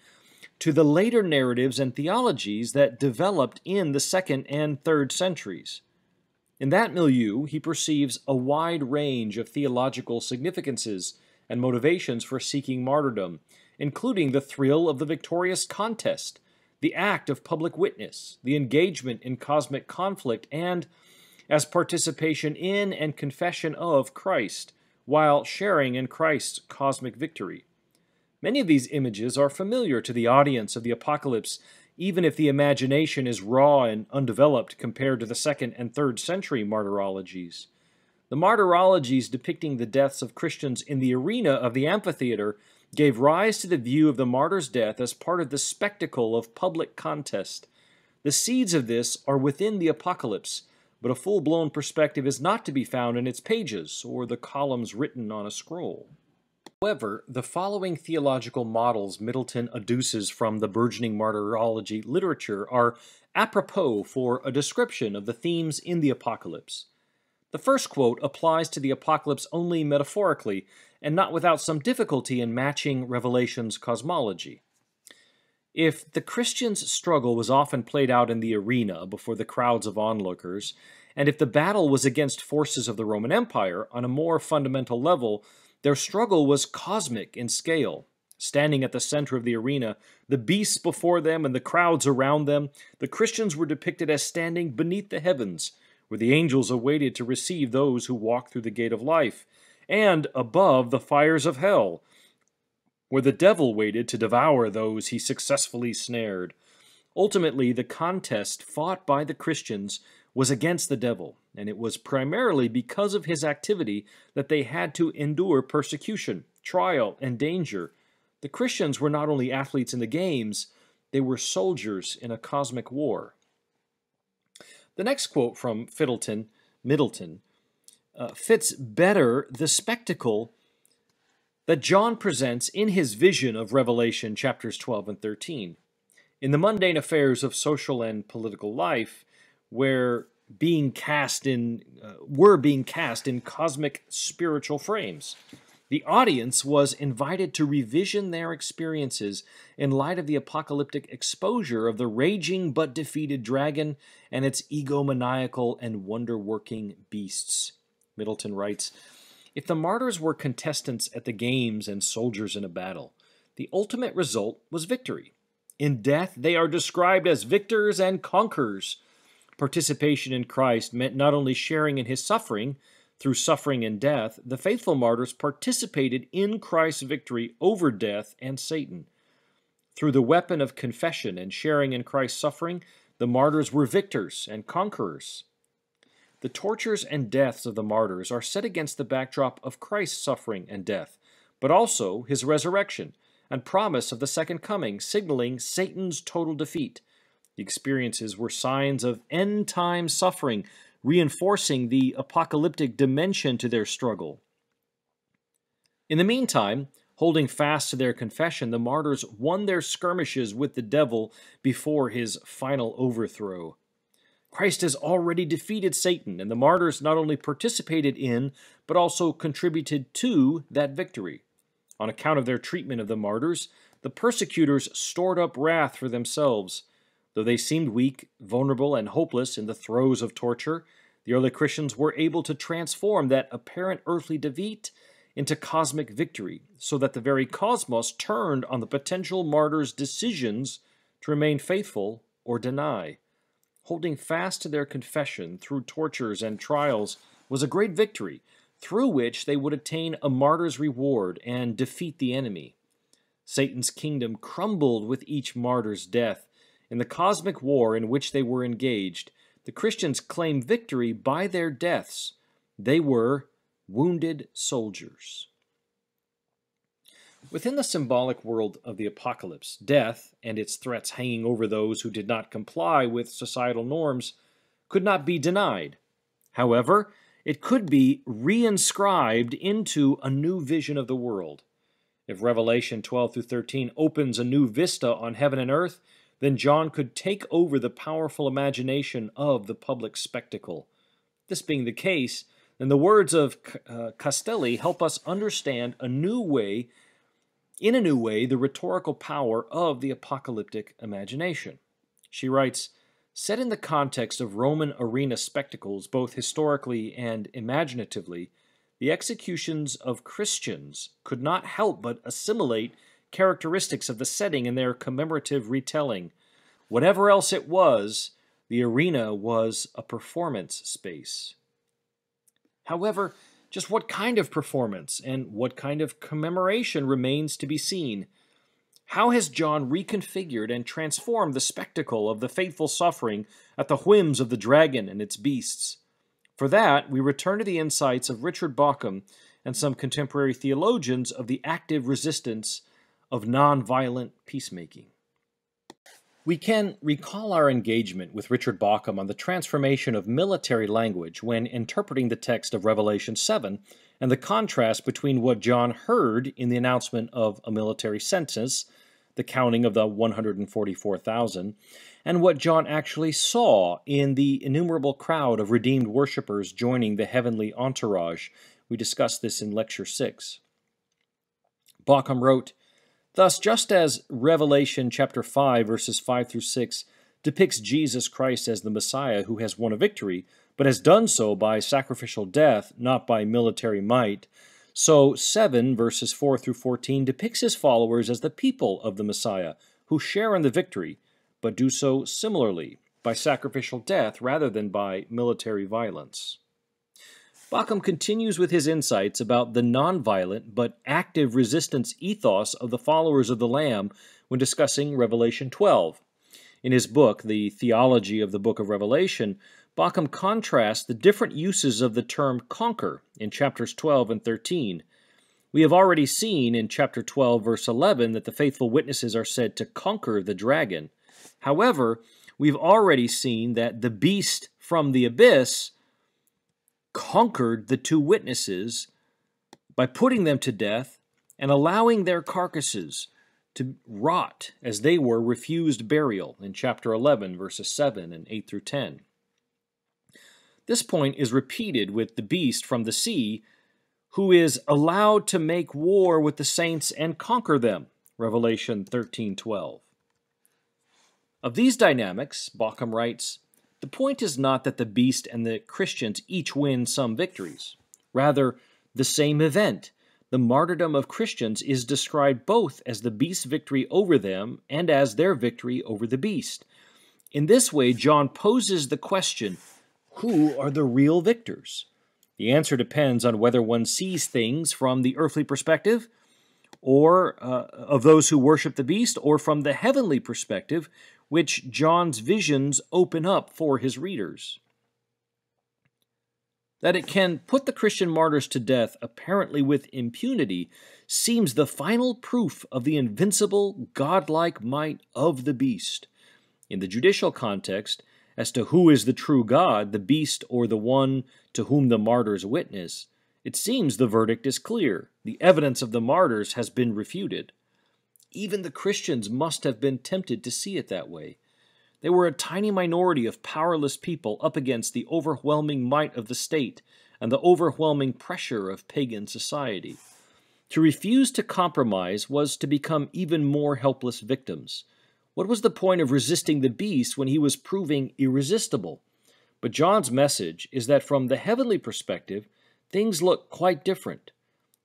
to the later narratives and theologies that developed in the 2nd and 3rd centuries. In that milieu, he perceives a wide range of theological significances and motivations for seeking martyrdom, including the thrill of the victorious contest, the act of public witness, the engagement in cosmic conflict, and as participation in and confession of Christ, while sharing in Christ's cosmic victory. Many of these images are familiar to the audience of the Apocalypse, even if the imagination is raw and undeveloped compared to the 2nd and 3rd century martyrologies. The martyrologies depicting the deaths of Christians in the arena of the amphitheater gave rise to the view of the martyr's death as part of the spectacle of public contest. The seeds of this are within the Apocalypse, but a full-blown perspective is not to be found in its pages or the columns written on a scroll. However, the following theological models Middleton adduces from the burgeoning martyrology literature are apropos for a description of the themes in the Apocalypse. The first quote applies to the Apocalypse only metaphorically, and not without some difficulty in matching Revelation's cosmology. If the Christians' struggle was often played out in the arena before the crowds of onlookers, and if the battle was against forces of the Roman Empire on a more fundamental level, their struggle was cosmic in scale. Standing at the center of the arena, the beasts before them and the crowds around them, the Christians were depicted as standing beneath the heavens, where the angels awaited to receive those who walk through the gate of life, and above the fires of hell, where the devil waited to devour those he successfully snared. Ultimately, the contest fought by the Christians was against the devil, and it was primarily because of his activity that they had to endure persecution, trial, and danger. The Christians were not only athletes in the games, they were soldiers in a cosmic war. The next quote from Middleton fits better the spectacle that John presents in his vision of Revelation chapters 12 and 13. In the mundane affairs of social and political life, were being cast in cosmic spiritual frames. The audience was invited to revision their experiences in light of the apocalyptic exposure of the raging but defeated dragon and its egomaniacal and wonder-working beasts. Middleton writes, "If the martyrs were contestants at the games and soldiers in a battle, the ultimate result was victory. In death, they are described as victors and conquerors. Participation in Christ meant not only sharing in his suffering, through suffering and death, the faithful martyrs participated in Christ's victory over death and Satan. Through the weapon of confession and sharing in Christ's suffering, the martyrs were victors and conquerors. The tortures and deaths of the martyrs are set against the backdrop of Christ's suffering and death, but also his resurrection and promise of the second coming, signaling Satan's total defeat. The experiences were signs of end-time suffering, reinforcing the apocalyptic dimension to their struggle. In the meantime, holding fast to their confession, the martyrs won their skirmishes with the devil before his final overthrow. Christ has already defeated Satan, and the martyrs not only participated in, but also contributed to that victory. On account of their treatment of the martyrs, the persecutors stored up wrath for themselves. Though they seemed weak, vulnerable, and hopeless in the throes of torture, the early Christians were able to transform that apparent earthly defeat into cosmic victory, so that the very cosmos turned on the potential martyrs' decisions to remain faithful or deny. Holding fast to their confession through tortures and trials was a great victory, through which they would attain a martyr's reward and defeat the enemy. Satan's kingdom crumbled with each martyr's death. In the cosmic war in which they were engaged, the Christians claimed victory by their deaths. They were wounded soldiers. Within the symbolic world of the apocalypse, death, and its threats hanging over those who did not comply with societal norms, could not be denied. However, it could be reinscribed into a new vision of the world. If Revelation 12 through 13 opens a new vista on heaven and earth, then John could take over the powerful imagination of the public spectacle. This being the case, then the words of Castelli help us understand in a new way, the rhetorical power of the apocalyptic imagination. She writes, "Set in the context of Roman arena spectacles, both historically and imaginatively, the executions of Christians could not help but assimilate characteristics of the setting in their commemorative retelling. Whatever else it was, the arena was a performance space." However, just what kind of performance and what kind of commemoration remains to be seen? How has John reconfigured and transformed the spectacle of the faithful suffering at the whims of the dragon and its beasts? For that, we return to the insights of Richard Bauckham and some contemporary theologians of the active resistance of nonviolent peacemaking. We can recall our engagement with Richard Bauckham on the transformation of military language when interpreting the text of Revelation 7 and the contrast between what John heard in the announcement of a military census, the counting of the 144,000, and what John actually saw in the innumerable crowd of redeemed worshippers joining the heavenly entourage. We discussed this in Lecture 6. Bauckham wrote, "Thus, just as Revelation chapter 5, verses 5 through 6 depicts Jesus Christ as the Messiah who has won a victory, but has done so by sacrificial death, not by military might, so 7, verses 4 through 14 depicts his followers as the people of the Messiah, who share in the victory, but do so similarly, by sacrificial death rather than by military violence." Bauckham continues with his insights about the nonviolent but active resistance ethos of the followers of the Lamb when discussing Revelation 12. In his book, The Theology of the Book of Revelation, Bauckham contrasts the different uses of the term conquer in chapters 12 and 13. We have already seen in chapter 12, verse 11, that the faithful witnesses are said to conquer the dragon. However, we've already seen that the beast from the abyss conquered the two witnesses by putting them to death and allowing their carcasses to rot as they were refused burial in chapter 11, verses 7 and 8 through 10. This point is repeated with the beast from the sea, who is allowed to make war with the saints and conquer them, Revelation 13:12. Of these dynamics, Bauckham writes, "The point is not that the beast and the Christians each win some victories. Rather, the same event, the martyrdom of Christians, is described both as the beast's victory over them and as their victory over the beast. In this way, John poses the question, who are the real victors? The answer depends on whether one sees things from the earthly perspective, or of those who worship the beast, or from the heavenly perspective, which John's visions open up for his readers. That it can put the Christian martyrs to death apparently with impunity seems the final proof of the invincible, godlike might of the beast. In the judicial context, as to who is the true God, the beast or the one to whom the martyrs witness, it seems the verdict is clear. The evidence of the martyrs has been refuted. Even the Christians must have been tempted to see it that way. They were a tiny minority of powerless people up against the overwhelming might of the state and the overwhelming pressure of pagan society. To refuse to compromise was to become even more helpless victims. What was the point of resisting the beast when he was proving irresistible? But John's message is that from the heavenly perspective, things look quite different.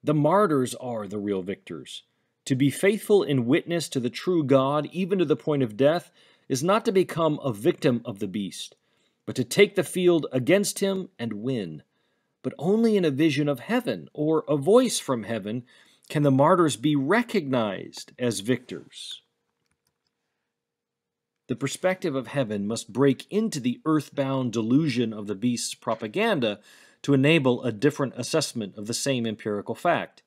The martyrs are the real victors. To be faithful in witness to the true God, even to the point of death, is not to become a victim of the beast, but to take the field against him and win. But only in a vision of heaven or a voice from heaven can the martyrs be recognized as victors. The perspective of heaven must break into the earthbound delusion of the beast's propaganda to enable a different assessment of the same empirical fact.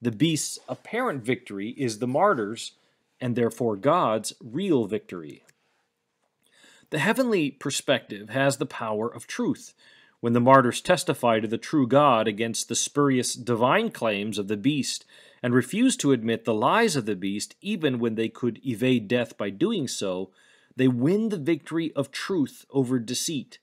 The beast's apparent victory is the martyrs, and therefore God's real victory. The heavenly perspective has the power of truth. When the martyrs testify to the true God against the spurious divine claims of the beast and refuse to admit the lies of the beast, even when they could evade death by doing so, they win the victory of truth over deceit.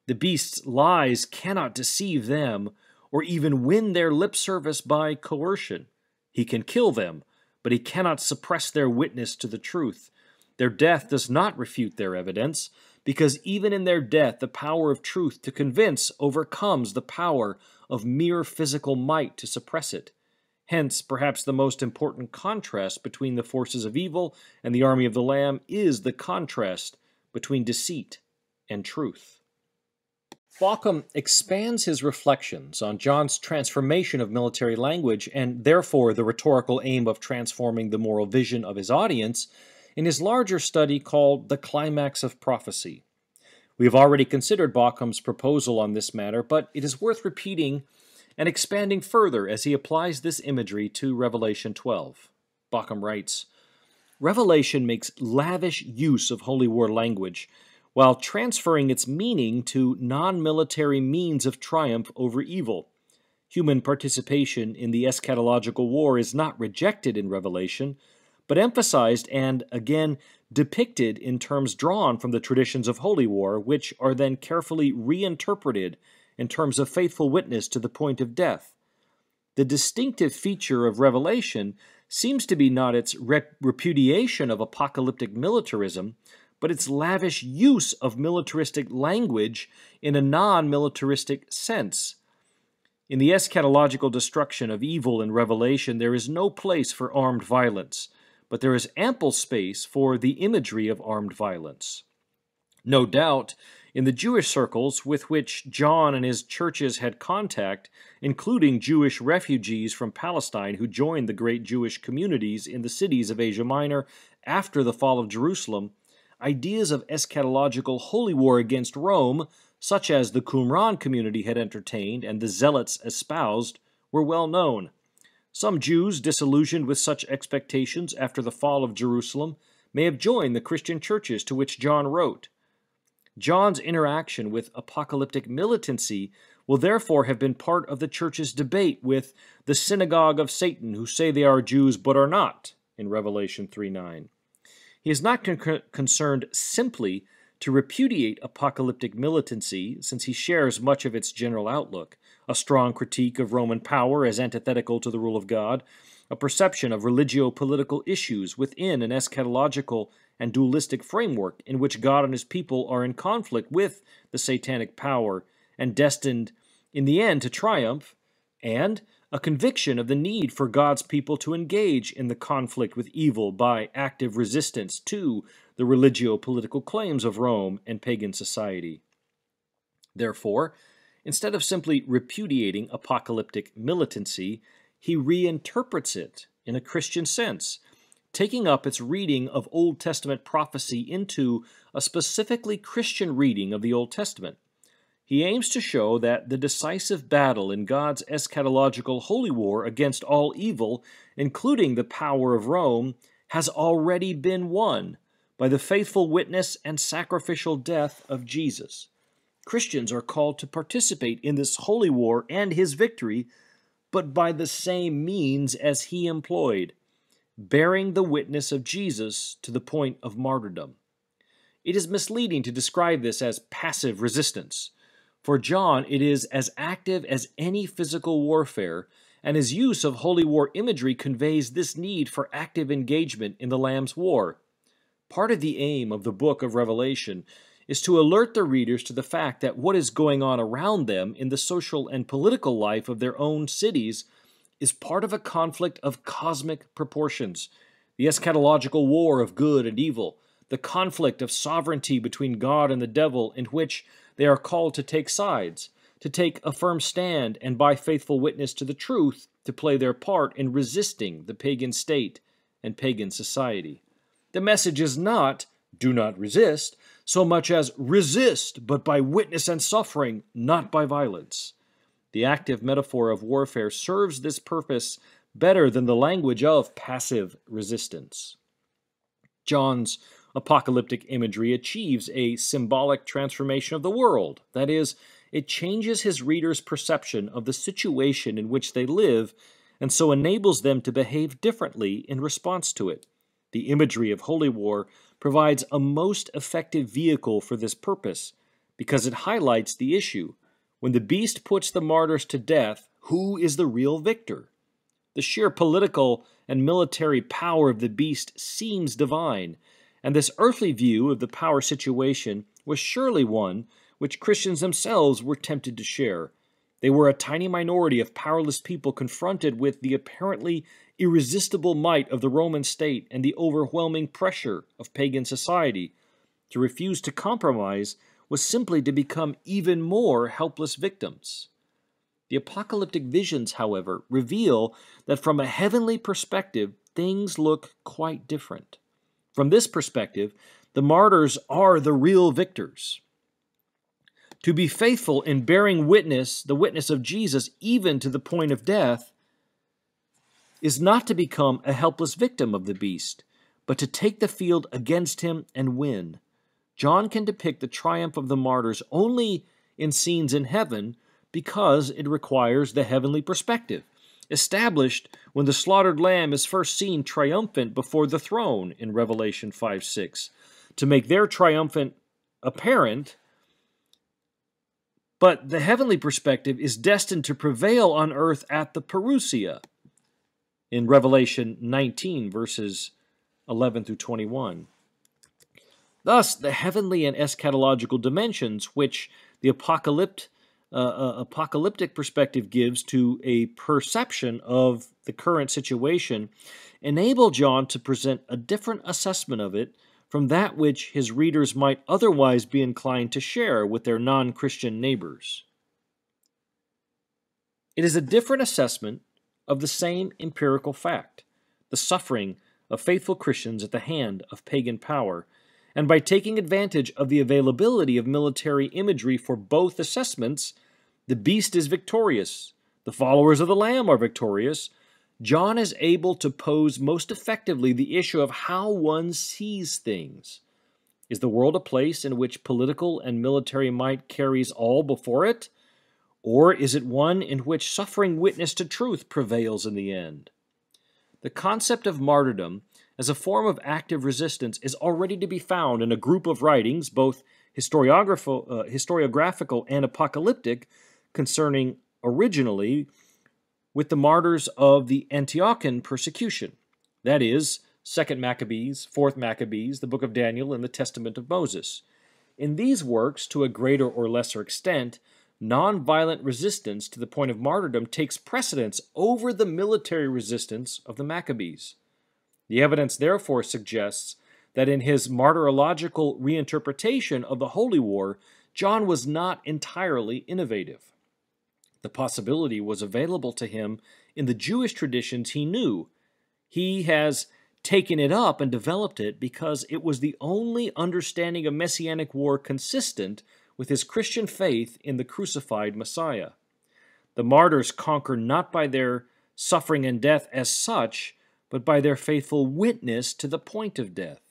The beast's lies cannot deceive them or even win their lip service by coercion. He can kill them, but he cannot suppress their witness to the truth. Their death does not refute their evidence, because even in their death the power of truth to convince overcomes the power of mere physical might to suppress it. Hence, perhaps the most important contrast between the forces of evil and the army of the Lamb is the contrast between deceit and truth. Bauckham expands his reflections on John's transformation of military language and therefore the rhetorical aim of transforming the moral vision of his audience in his larger study called The Climax of Prophecy. We have already considered Bockham's proposal on this matter, but it is worth repeating and expanding further as he applies this imagery to Revelation 12. Bockham writes, Revelation makes lavish use of holy war language while transferring its meaning to non-military means of triumph over evil. Human participation in the eschatological war is not rejected in Revelation, but emphasized and, again, depicted in terms drawn from the traditions of holy war, which are then carefully reinterpreted in terms of faithful witness to the point of death. The distinctive feature of Revelation seems to be not its repudiation of apocalyptic militarism, but its lavish use of militaristic language in a non-militaristic sense. In the eschatological destruction of evil in Revelation, there is no place for armed violence, but there is ample space for the imagery of armed violence. No doubt, in the Jewish circles with which John and his churches had contact, including Jewish refugees from Palestine who joined the great Jewish communities in the cities of Asia Minor after the fall of Jerusalem, ideas of eschatological holy war against Rome, such as the Qumran community had entertained and the Zealots espoused, were well known. Some Jews, disillusioned with such expectations after the fall of Jerusalem, may have joined the Christian churches to which John wrote. John's interaction with apocalyptic militancy will therefore have been part of the church's debate with the synagogue of Satan, who say they are Jews but are not, in Revelation 3:9. He is not concerned simply to repudiate apocalyptic militancy, since he shares much of its general outlook, a strong critique of Roman power as antithetical to the rule of God, a perception of religio-political issues within an eschatological and dualistic framework in which God and his people are in conflict with the satanic power and destined in the end to triumph, and a conviction of the need for God's people to engage in the conflict with evil by active resistance to the religio-political claims of Rome and pagan society. Therefore, instead of simply repudiating apocalyptic militancy, he reinterprets it in a Christian sense, taking up its reading of Old Testament prophecy into a specifically Christian reading of the Old Testament. He aims to show that the decisive battle in God's eschatological holy war against all evil, including the power of Rome, has already been won by the faithful witness and sacrificial death of Jesus. Christians are called to participate in this holy war and his victory, but by the same means as he employed, bearing the witness of Jesus to the point of martyrdom. It is misleading to describe this as passive resistance. For John, it is as active as any physical warfare, and his use of holy war imagery conveys this need for active engagement in the Lamb's war. Part of the aim of the book of Revelation is to alert the readers to the fact that what is going on around them in the social and political life of their own cities is part of a conflict of cosmic proportions, the eschatological war of good and evil, the conflict of sovereignty between God and the devil, in which they are called to take sides, to take a firm stand, and by faithful witness to the truth, to play their part in resisting the pagan state and pagan society. The message is not, do not resist, so much as resist, but by witness and suffering, not by violence. The active metaphor of warfare serves this purpose better than the language of passive resistance. John's apocalyptic imagery achieves a symbolic transformation of the world. That is, it changes his readers' perception of the situation in which they live, and so enables them to behave differently in response to it. The imagery of holy war provides a most effective vehicle for this purpose, because it highlights the issue. When the beast puts the martyrs to death, who is the real victor? The sheer political and military power of the beast seems divine, and this earthly view of the power situation was surely one which Christians themselves were tempted to share. They were a tiny minority of powerless people confronted with the apparently irresistible might of the Roman state and the overwhelming pressure of pagan society. To refuse to compromise was simply to become even more helpless victims. The apocalyptic visions, however, reveal that from a heavenly perspective, things look quite different. From this perspective, the martyrs are the real victors. To be faithful in bearing witness, the witness of Jesus, even to the point of death, is not to become a helpless victim of the beast, but to take the field against him and win. John can depict the triumph of the martyrs only in scenes in heaven because it requires the heavenly perspective, established when the slaughtered lamb is first seen triumphant before the throne in Revelation 5:6, to make their triumphant apparent. But the heavenly perspective is destined to prevail on earth at the parousia in Revelation 19, verses 11 through 21. Thus, the heavenly and eschatological dimensions which the apocalyptic perspective gives to a perception of the current situation enable John to present a different assessment of it from that which his readers might otherwise be inclined to share with their non-Christian neighbors. It is a different assessment of the same empirical fact, the suffering of faithful Christians at the hand of pagan power, and by taking advantage of the availability of military imagery for both assessments, the beast is victorious, the followers of the Lamb are victorious. John is able to pose most effectively the issue of how one sees things. Is the world a place in which political and military might carries all before it? Or is it one in which suffering witness to truth prevails in the end? The concept of martyrdom as a form of active resistance is already to be found in a group of writings, both historiographical and apocalyptic, concerning originally with the martyrs of the Antiochian persecution. That is, 2nd Maccabees, 4th Maccabees, the Book of Daniel, and the Testament of Moses. In these works, to a greater or lesser extent, nonviolent resistance to the point of martyrdom takes precedence over the military resistance of the Maccabees. The evidence therefore suggests that in his martyrological reinterpretation of the Holy War, John was not entirely innovative. The possibility was available to him in the Jewish traditions he knew. He has taken it up and developed it because it was the only understanding of Messianic war consistent with his Christian faith in the crucified Messiah. The martyrs conquer not by their suffering and death as such, but by their faithful witness to the point of death.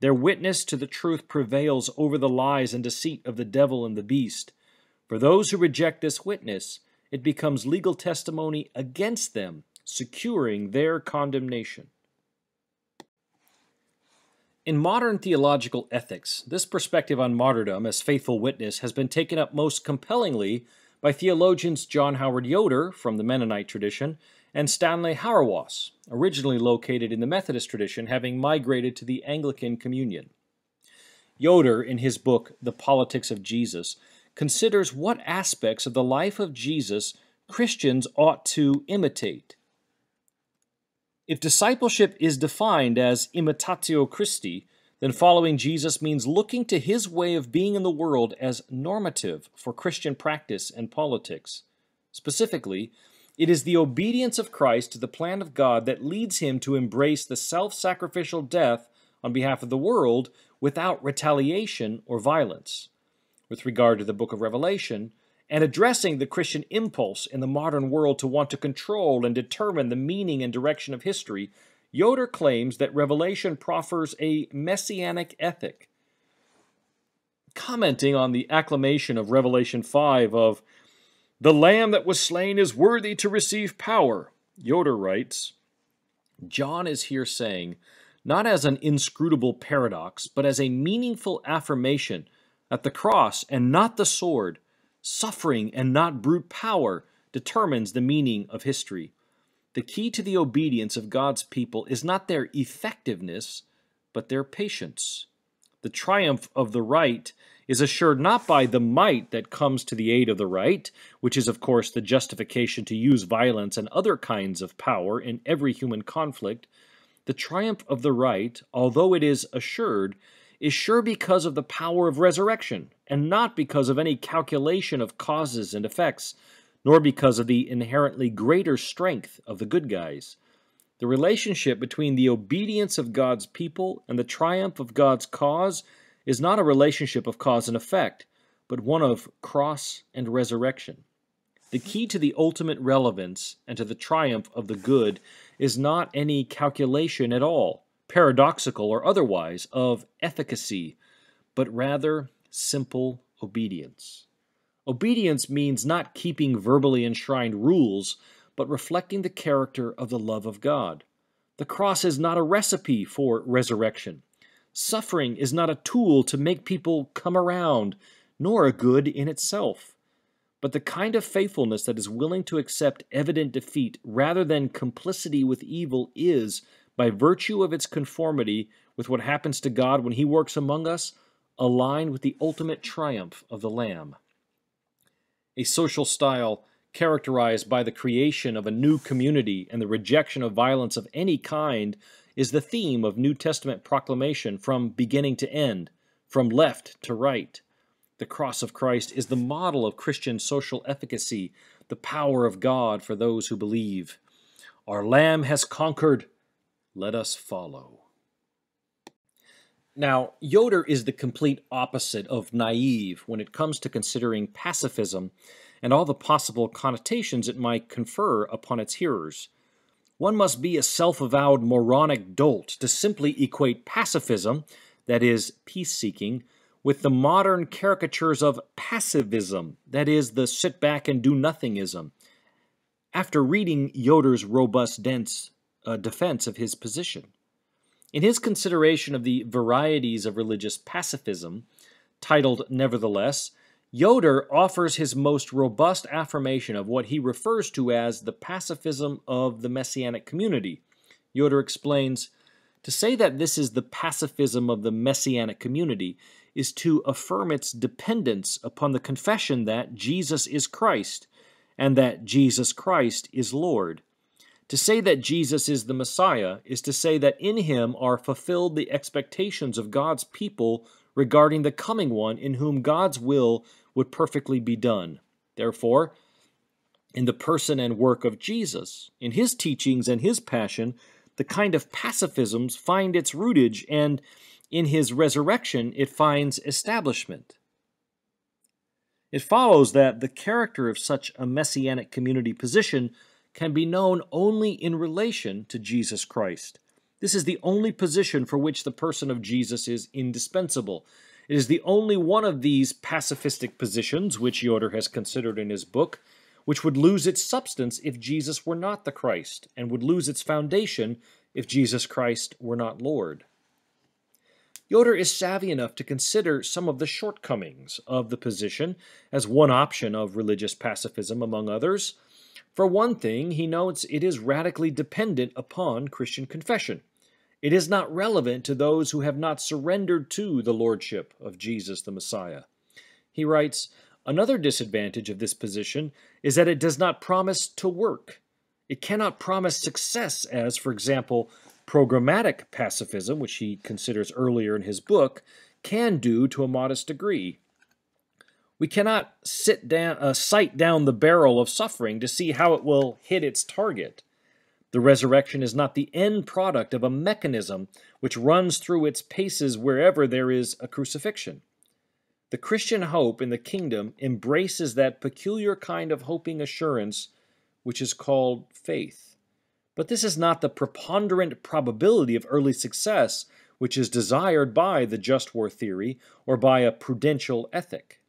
Their witness to the truth prevails over the lies and deceit of the devil and the beast. For those who reject this witness, it becomes legal testimony against them, securing their condemnation. In modern theological ethics, this perspective on martyrdom as faithful witness has been taken up most compellingly by theologians John Howard Yoder from the Mennonite tradition and Stanley Hauerwas, originally located in the Methodist tradition, having migrated to the Anglican Communion. Yoder, in his book The Politics of Jesus, considers what aspects of the life of Jesus Christians ought to imitate. If discipleship is defined as imitatio Christi, then following Jesus means looking to his way of being in the world as normative for Christian practice and politics. Specifically, it is the obedience of Christ to the plan of God that leads him to embrace the self-sacrificial death on behalf of the world without retaliation or violence. With regard to the book of Revelation, and addressing the Christian impulse in the modern world to want to control and determine the meaning and direction of history, Yoder claims that Revelation proffers a messianic ethic. Commenting on the acclamation of Revelation 5 of, "The Lamb that was slain is worthy to receive power," Yoder writes, John is here saying, not as an inscrutable paradox, but as a meaningful affirmation that the cross and not the sword, suffering and not brute power, determines the meaning of history. The key to the obedience of God's people is not their effectiveness, but their patience. The triumph of the right is assured not by the might that comes to the aid of the right, which is of course the justification to use violence and other kinds of power in every human conflict. The triumph of the right, although it is assured, is sure because of the power of resurrection, and not because of any calculation of causes and effects, nor because of the inherently greater strength of the good guys. The relationship between the obedience of God's people and the triumph of God's cause is not a relationship of cause and effect, but one of cross and resurrection. The key to the ultimate relevance and to the triumph of the good is not any calculation at all, paradoxical or otherwise, of efficacy, but rather simple obedience. Obedience means not keeping verbally enshrined rules, but reflecting the character of the love of God. The cross is not a recipe for resurrection. Suffering is not a tool to make people come around, nor a good in itself. But the kind of faithfulness that is willing to accept evident defeat rather than complicity with evil is, by virtue of its conformity with what happens to God when He works among us, aligned with the ultimate triumph of the Lamb. A social style characterized by the creation of a new community and the rejection of violence of any kind is the theme of New Testament proclamation from beginning to end, from left to right. The cross of Christ is the model of Christian social efficacy, the power of God for those who believe. Our Lamb has conquered. Let us follow. Now, Yoder is the complete opposite of naive when it comes to considering pacifism and all the possible connotations it might confer upon its hearers. One must be a self-avowed moronic dolt to simply equate pacifism, that is, peace-seeking, with the modern caricatures of passivism, that is, the sit-back-and-do-nothingism. After reading Yoder's robust, dense defense of his position, in his consideration of the varieties of religious pacifism, titled Nevertheless, Yoder offers his most robust affirmation of what he refers to as the pacifism of the Messianic community. Yoder explains, "To say that this is the pacifism of the Messianic community is to affirm its dependence upon the confession that Jesus is Christ, and that Jesus Christ is Lord. To say that Jesus is the Messiah is to say that in Him are fulfilled the expectations of God's people regarding the coming one in whom God's will would perfectly be done. Therefore, in the person and work of Jesus, in His teachings and His passion, the kind of pacifisms find its rootage, and in His resurrection it finds establishment." It follows that the character of such a Messianic community position can be known only in relation to Jesus Christ. This is the only position for which the person of Jesus is indispensable. It is the only one of these pacifistic positions, which Yoder has considered in his book, which would lose its substance if Jesus were not the Christ, and would lose its foundation if Jesus Christ were not Lord. Yoder is savvy enough to consider some of the shortcomings of the position as one option of religious pacifism among others. For one thing, he notes it is radically dependent upon Christian confession. It is not relevant to those who have not surrendered to the lordship of Jesus the Messiah. He writes, "Another disadvantage of this position is that it does not promise to work. It cannot promise success as, for example, programmatic pacifism, which he considers earlier in his book, can do to a modest degree. We cannot sight down the barrel of suffering to see how it will hit its target. The resurrection is not the end product of a mechanism which runs through its paces wherever there is a crucifixion. The Christian hope in the kingdom embraces that peculiar kind of hoping assurance which is called faith. But this is not the preponderant probability of early success which is desired by the just war theory or by a prudential ethic.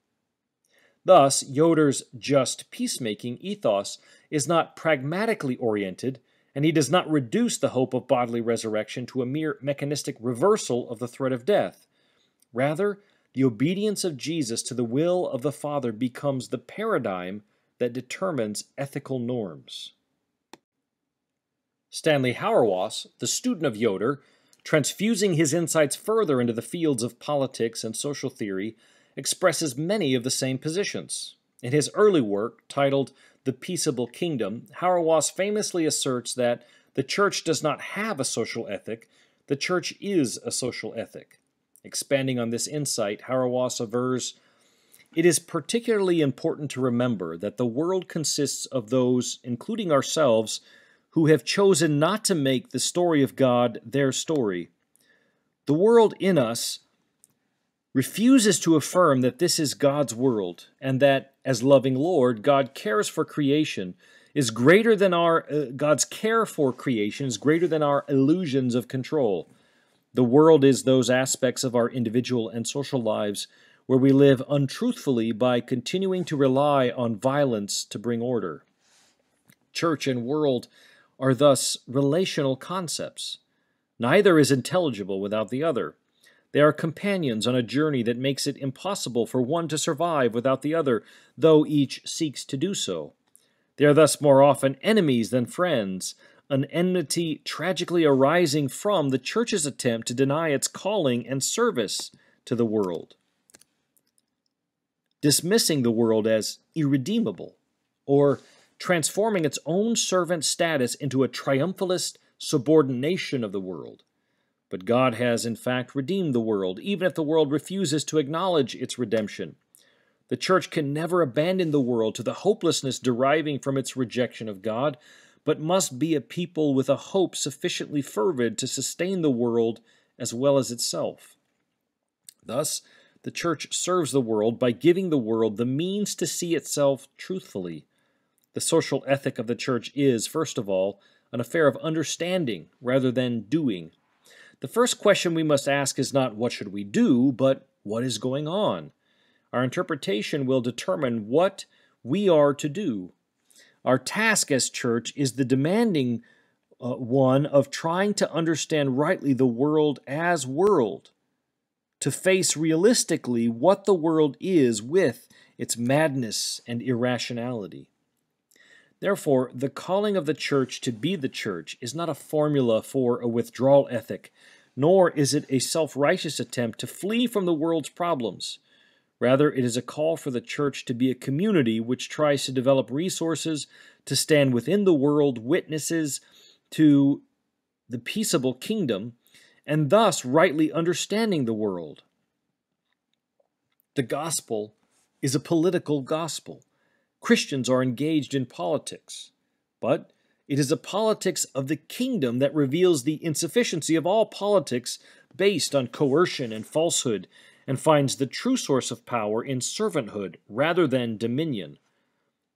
Thus, Yoder's just peacemaking ethos is not pragmatically oriented, and he does not reduce the hope of bodily resurrection to a mere mechanistic reversal of the threat of death. Rather, the obedience of Jesus to the will of the Father becomes the paradigm that determines ethical norms. Stanley Hauerwas, the student of Yoder, transfusing his insights further into the fields of politics and social theory, expresses many of the same positions. In his early work, titled The Peaceable Kingdom, Hauerwas famously asserts that the church does not have a social ethic, the church is a social ethic. Expanding on this insight, Hauerwas avers, "It is particularly important to remember that the world consists of those, including ourselves, who have chosen not to make the story of God their story. The world in us refuses to affirm that this is God's world and that, as loving Lord, God cares for creation is greater than God's care for creation is greater than our illusions of control. The world is those aspects of our individual and social lives where we live untruthfully by continuing to rely on violence to bring order. Church and world are thus relational concepts. Neither is intelligible without the other. They are companions on a journey that makes it impossible for one to survive without the other, though each seeks to do so. They are thus more often enemies than friends, an enmity tragically arising from the church's attempt to deny its calling and service to the world, dismissing the world as irredeemable, or transforming its own servant status into a triumphalist subordination of the world. But God has in fact redeemed the world, even if the world refuses to acknowledge its redemption. The church can never abandon the world to the hopelessness deriving from its rejection of God, but must be a people with a hope sufficiently fervid to sustain the world as well as itself. Thus, the church serves the world by giving the world the means to see itself truthfully. The social ethic of the church is, first of all, an affair of understanding rather than doing. The first question we must ask is not what should we do, but what is going on? Our interpretation will determine what we are to do. Our task as church is the demanding one of trying to understand rightly the world as world, to face realistically what the world is with its madness and irrationality. Therefore, the calling of the church to be the church is not a formula for a withdrawal ethic, nor is it a self-righteous attempt to flee from the world's problems. Rather, it is a call for the church to be a community which tries to develop resources to stand within the world, witnesses to the peaceable kingdom, and thus rightly understanding the world. The gospel is a political gospel. Christians are engaged in politics, but it is a politics of the kingdom that reveals the insufficiency of all politics based on coercion and falsehood, and finds the true source of power in servanthood rather than dominion.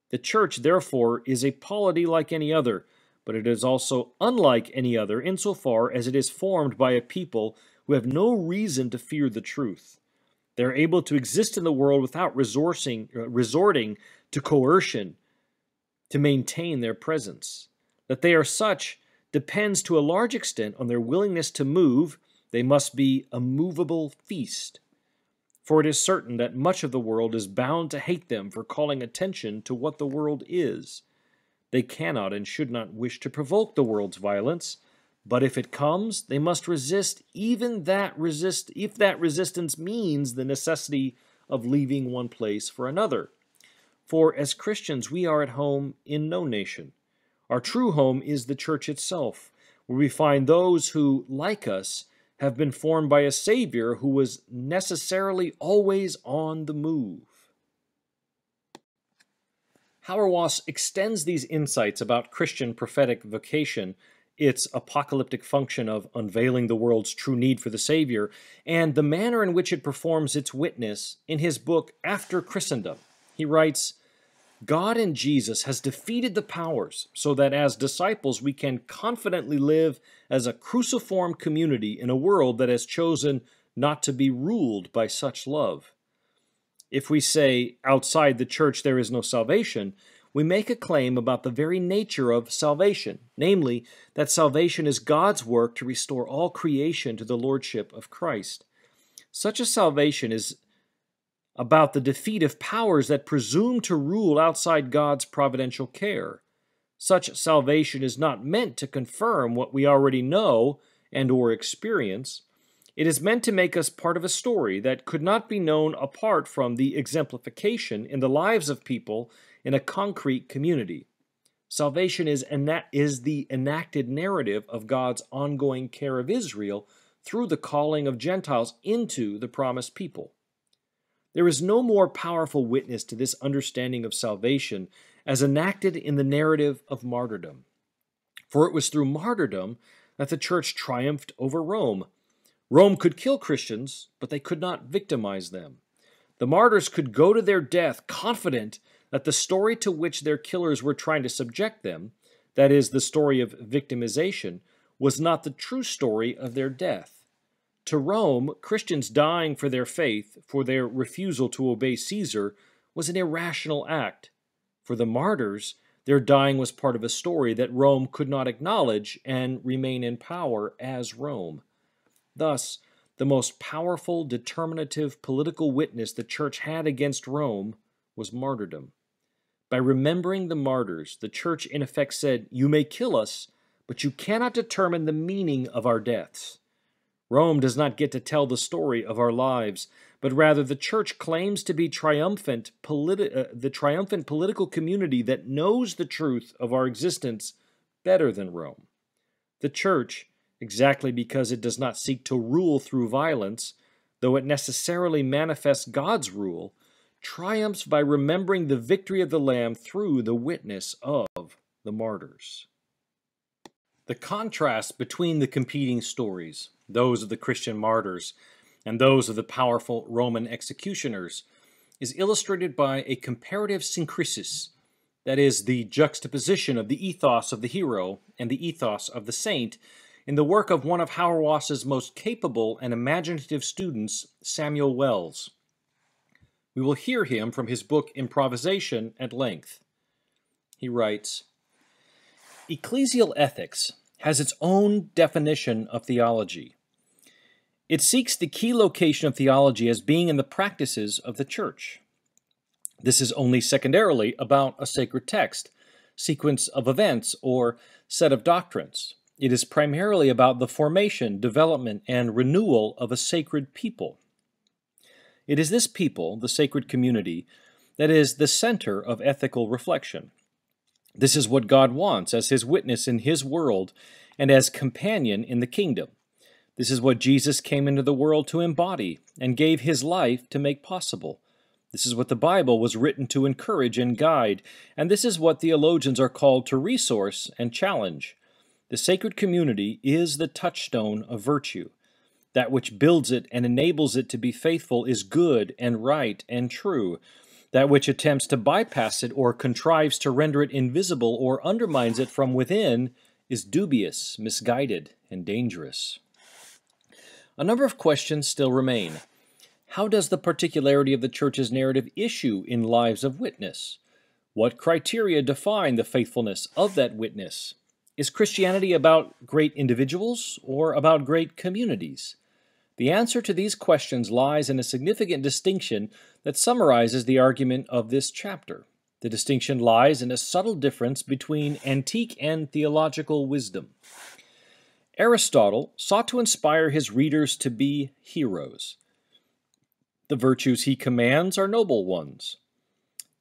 The church, therefore, is a polity like any other, but it is also unlike any other insofar as it is formed by a people who have no reason to fear the truth. They are able to exist in the world without resorting to coercion to maintain their presence. That they are such depends to a large extent on their willingness to move. They must be a movable feast. For it is certain that much of the world is bound to hate them for calling attention to what the world is. They cannot and should not wish to provoke the world's violence, but if it comes, they must resist if that resistance means the necessity of leaving one place for another. For as Christians, we are at home in no nation. Our true home is the church itself, where we find those who, like us, have been formed by a Savior who was necessarily always on the move. Hauerwas extends these insights about Christian prophetic vocation, its apocalyptic function of unveiling the world's true need for the Savior, and the manner in which it performs its witness in his book After Christendom. He writes, God in Jesus has defeated the powers so that as disciples we can confidently live as a cruciform community in a world that has chosen not to be ruled by such love. If we say outside the church there is no salvation, we make a claim about the very nature of salvation, namely that salvation is God's work to restore all creation to the lordship of Christ. Such a salvation is about the defeat of powers that presume to rule outside God's providential care. Such salvation is not meant to confirm what we already know and or experience. It is meant to make us part of a story that could not be known apart from the exemplification in the lives of people in a concrete community. Salvation is the enacted narrative of God's ongoing care of Israel through the calling of Gentiles into the promised people. There is no more powerful witness to this understanding of salvation as enacted in the narrative of martyrdom. For it was through martyrdom that the church triumphed over Rome. Rome could kill Christians, but they could not victimize them. The martyrs could go to their death confident that the story to which their killers were trying to subject them, that is, the story of victimization, was not the true story of their death. To Rome, Christians dying for their faith, for their refusal to obey Caesar, was an irrational act. For the martyrs, their dying was part of a story that Rome could not acknowledge and remain in power as Rome. Thus, the most powerful, determinative political witness the Church had against Rome was martyrdom. By remembering the martyrs, the Church in effect said, "You may kill us, but you cannot determine the meaning of our deaths. Rome does not get to tell the story of our lives, but rather the Church claims to be the triumphant political community that knows the truth of our existence better than Rome. The Church, exactly because it does not seek to rule through violence, though it necessarily manifests God's rule, triumphs by remembering the victory of the Lamb through the witness of the martyrs." The contrast between the competing stories, those of the Christian martyrs and those of the powerful Roman executioners, is illustrated by a comparative synkrisis, that is, the juxtaposition of the ethos of the hero and the ethos of the saint, in the work of one of Hauerwas's most capable and imaginative students, Samuel Wells. We will hear him from his book Improvisation at length. He writes, "Ecclesial ethics has its own definition of theology. It seeks the key location of theology as being in the practices of the Church. This is only secondarily about a sacred text, sequence of events, or set of doctrines. It is primarily about the formation, development, and renewal of a sacred people. It is this people, the sacred community, that is the center of ethical reflection. This is what God wants as His witness in His world and as companion in the kingdom. This is what Jesus came into the world to embody and gave His life to make possible. This is what the Bible was written to encourage and guide, and this is what theologians are called to resource and challenge. The sacred community is the touchstone of virtue. That which builds it and enables it to be faithful is good and right and true. That which attempts to bypass it or contrives to render it invisible or undermines it from within is dubious, misguided, and dangerous." A number of questions still remain. How does the particularity of the Church's narrative issue in lives of witness? What criteria define the faithfulness of that witness? Is Christianity about great individuals or about great communities? The answer to these questions lies in a significant distinction that summarizes the argument of this chapter. The distinction lies in a subtle difference between antique and theological wisdom. Aristotle sought to inspire his readers to be heroes. The virtues he commands are noble ones,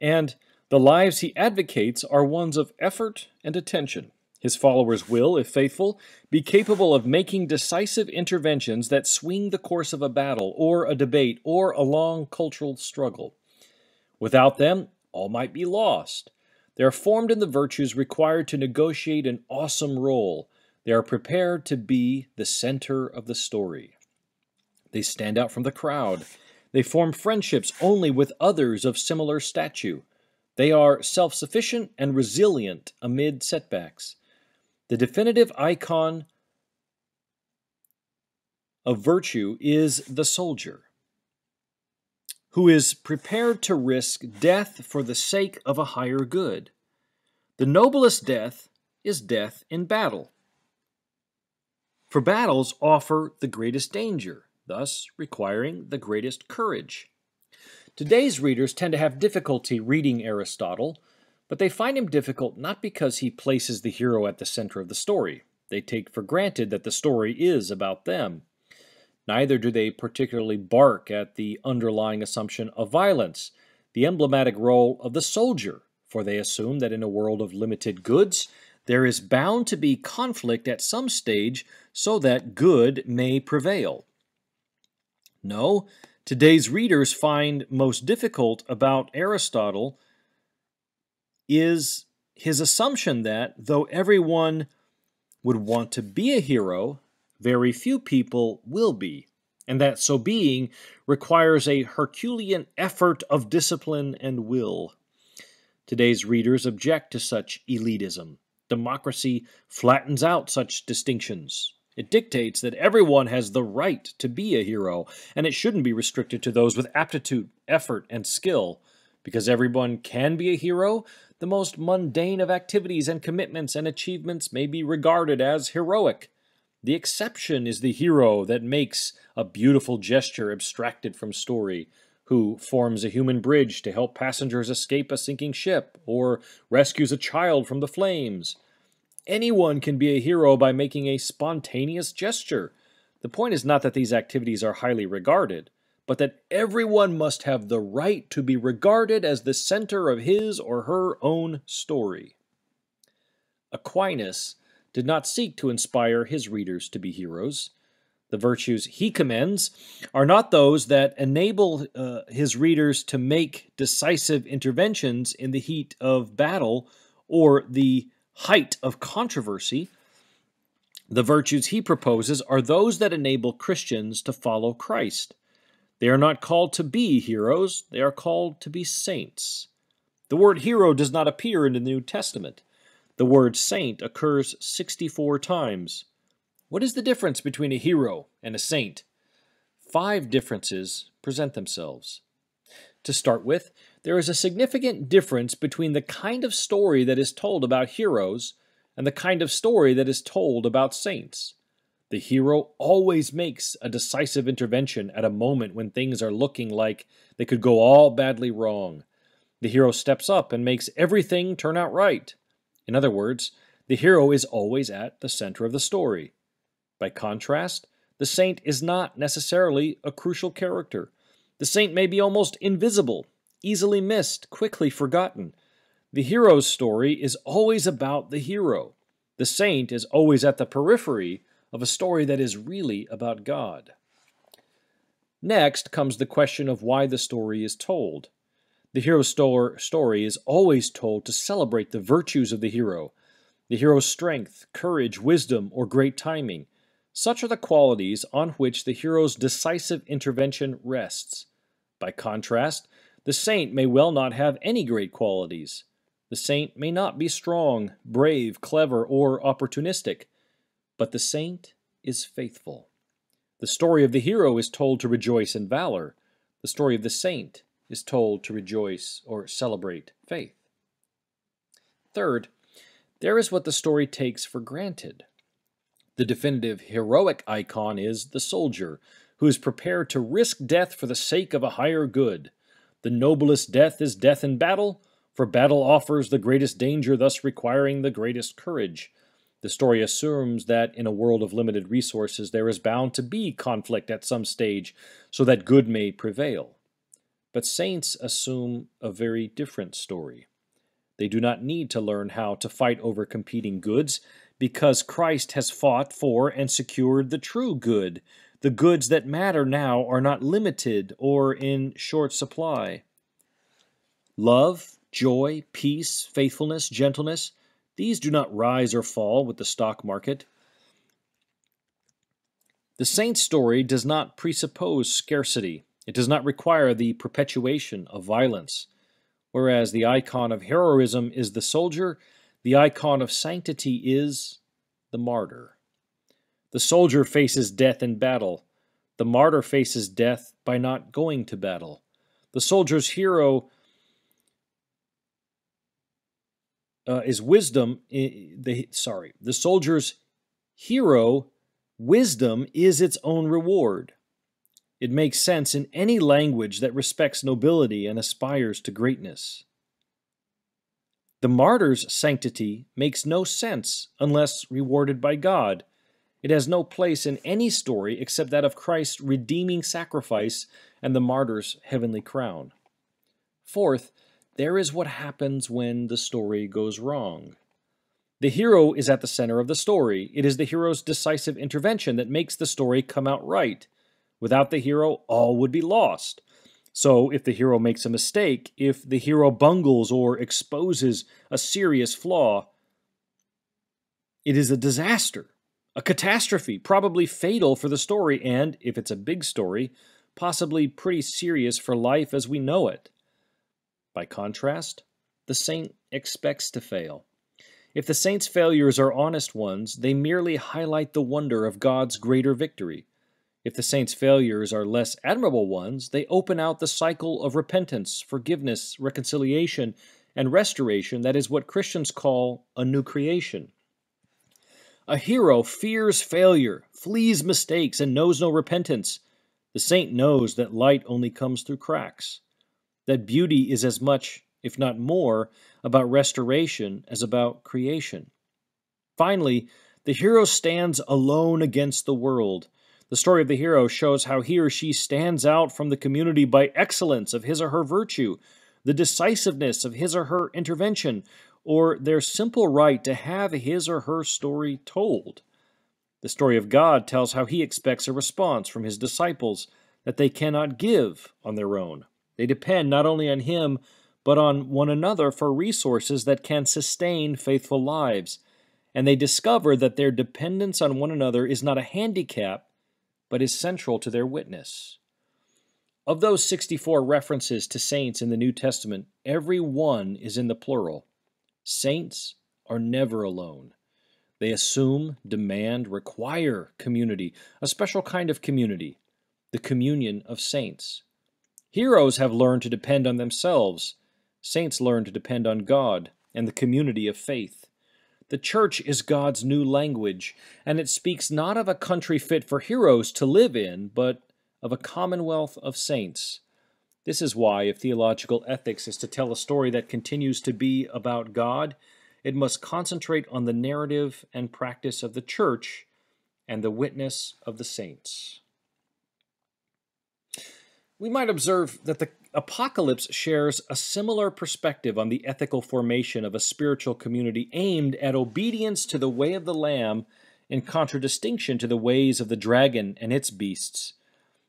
and the lives he advocates are ones of effort and attention. His followers will, if faithful, be capable of making decisive interventions that swing the course of a battle or a debate or a long cultural struggle. Without them, all might be lost. They are formed in the virtues required to negotiate an awesome role. They are prepared to be the center of the story. They stand out from the crowd. They form friendships only with others of similar stature. They are self-sufficient and resilient amid setbacks. The definitive icon of virtue is the soldier, who is prepared to risk death for the sake of a higher good. The noblest death is death in battle. For battles offer the greatest danger, thus requiring the greatest courage. Today's readers tend to have difficulty reading Aristotle, but they find him difficult not because he places the hero at the center of the story. They take for granted that the story is about them. Neither do they particularly bark at the underlying assumption of violence, the emblematic role of the soldier, for they assume that in a world of limited goods, there is bound to be conflict at some stage so that good may prevail. No, today's readers find most difficult about Aristotle is his assumption that, though everyone would want to be a hero, very few people will be, and that so being requires a Herculean effort of discipline and will. Today's readers object to such elitism. Democracy flattens out such distinctions. It dictates that everyone has the right to be a hero, and it shouldn't be restricted to those with aptitude, effort, and skill. Because everyone can be a hero, the most mundane of activities and commitments and achievements may be regarded as heroic. The exception is the hero that makes a beautiful gesture abstracted from story, who forms a human bridge to help passengers escape a sinking ship, or rescues a child from the flames. Anyone can be a hero by making a spontaneous gesture. The point is not that these activities are highly regarded, but that everyone must have the right to be regarded as the center of his or her own story. Aquinas did not seek to inspire his readers to be heroes. The virtues he commends are not those that enable his readers to make decisive interventions in the heat of battle or the height of controversy. The virtues he proposes are those that enable Christians to follow Christ. They are not called to be heroes, they are called to be saints. The word hero does not appear in the New Testament. The word saint occurs 64 times. What is the difference between a hero and a saint? 5 differences present themselves. To start with, there is a significant difference between the kind of story that is told about heroes and the kind of story that is told about saints. The hero always makes a decisive intervention at a moment when things are looking like they could go all badly wrong. The hero steps up and makes everything turn out right. In other words, the hero is always at the center of the story. By contrast, the saint is not necessarily a crucial character. The saint may be almost invisible, easily missed, quickly forgotten. The hero's story is always about the hero. The saint is always at the periphery of a story that is really about God. Next comes the question of why the story is told. The hero's story is always told to celebrate the virtues of the hero's strength, courage, wisdom, or great timing. Such are the qualities on which the hero's decisive intervention rests. By contrast, the saint may well not have any great qualities. The saint may not be strong, brave, clever, or opportunistic, but the saint is faithful. The story of the hero is told to rejoice in valor. The story of the saint is told to rejoice or celebrate faith. Third, there is what the story takes for granted. The definitive heroic icon is the soldier, who is prepared to risk death for the sake of a higher good. The noblest death is death in battle, for battle offers the greatest danger, thus requiring the greatest courage. The story assumes that in a world of limited resources there is bound to be conflict at some stage, so that good may prevail. But saints assume a very different story. They do not need to learn how to fight over competing goods, because Christ has fought for and secured the true good. The goods that matter now are not limited or in short supply. Love, joy, peace, faithfulness, gentleness, these do not rise or fall with the stock market. The saint's story does not presuppose scarcity. It does not require the perpetuation of violence. Whereas the icon of heroism is the soldier, the icon of sanctity is the martyr. The soldier faces death in battle. The martyr faces death by not going to battle. The soldier's hero is wisdom. The soldier's hero, wisdom, is its own reward. It makes sense in any language that respects nobility and aspires to greatness. The martyr's sanctity makes no sense unless rewarded by God. It has no place in any story except that of Christ's redeeming sacrifice and the martyr's heavenly crown. Fourth, there is what happens when the story goes wrong. The hero is at the center of the story. It is the hero's decisive intervention that makes the story come out right. Without the hero, all would be lost. So, if the hero makes a mistake, if the hero bungles or exposes a serious flaw, it is a disaster. A catastrophe, probably fatal for the story, and, if it's a big story, possibly pretty serious for life as we know it. By contrast, the saint expects to fail. If the saint's failures are honest ones, they merely highlight the wonder of God's greater victory. If the saint's failures are less admirable ones, they open out the cycle of repentance, forgiveness, reconciliation, and restoration that is what Christians call a new creation. A hero fears failure, flees mistakes, and knows no repentance. The saint knows that light only comes through cracks, that beauty is as much, if not more, about restoration as about creation. Finally, the hero stands alone against the world. The story of the hero shows how he or she stands out from the community by excellence of his or her virtue, the decisiveness of his or her intervention, or their simple right to have his or her story told. The story of God tells how he expects a response from his disciples that they cannot give on their own. They depend not only on him, but on one another for resources that can sustain faithful lives. And they discover that their dependence on one another is not a handicap, but is central to their witness. Of those 64 references to saints in the New Testament, every one is in the plural. Saints are never alone. They assume, demand, require community, a special kind of community, the communion of saints. Heroes have learned to depend on themselves. Saints learn to depend on God and the community of faith. The church is God's new language, and it speaks not of a country fit for heroes to live in, but of a commonwealth of saints. This is why, if theological ethics is to tell a story that continues to be about God, it must concentrate on the narrative and practice of the church and the witness of the saints. We might observe that the Apocalypse shares a similar perspective on the ethical formation of a spiritual community aimed at obedience to the way of the Lamb in contradistinction to the ways of the dragon and its beasts.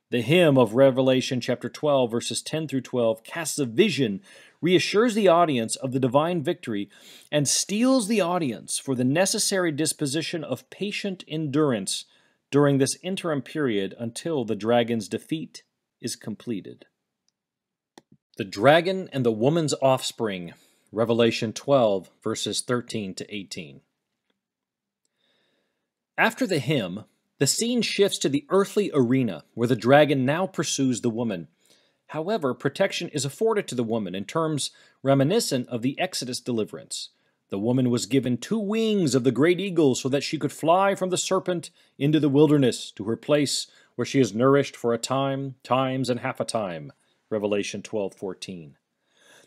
The hymn of Revelation chapter 12, verses 10 through 12, casts a vision, reassures the audience of the divine victory, and steels the audience for the necessary disposition of patient endurance during this interim period until the dragon's defeat is completed. The dragon and the woman's offspring, Revelation 12, verses 13 to 18. After the hymn, the scene shifts to the earthly arena, where the dragon now pursues the woman. However, protection is afforded to the woman in terms reminiscent of the Exodus deliverance. The woman was given 2 wings of the great eagle so that she could fly from the serpent into the wilderness to her place where she is nourished for a time, times, and half a time. Revelation 12:14.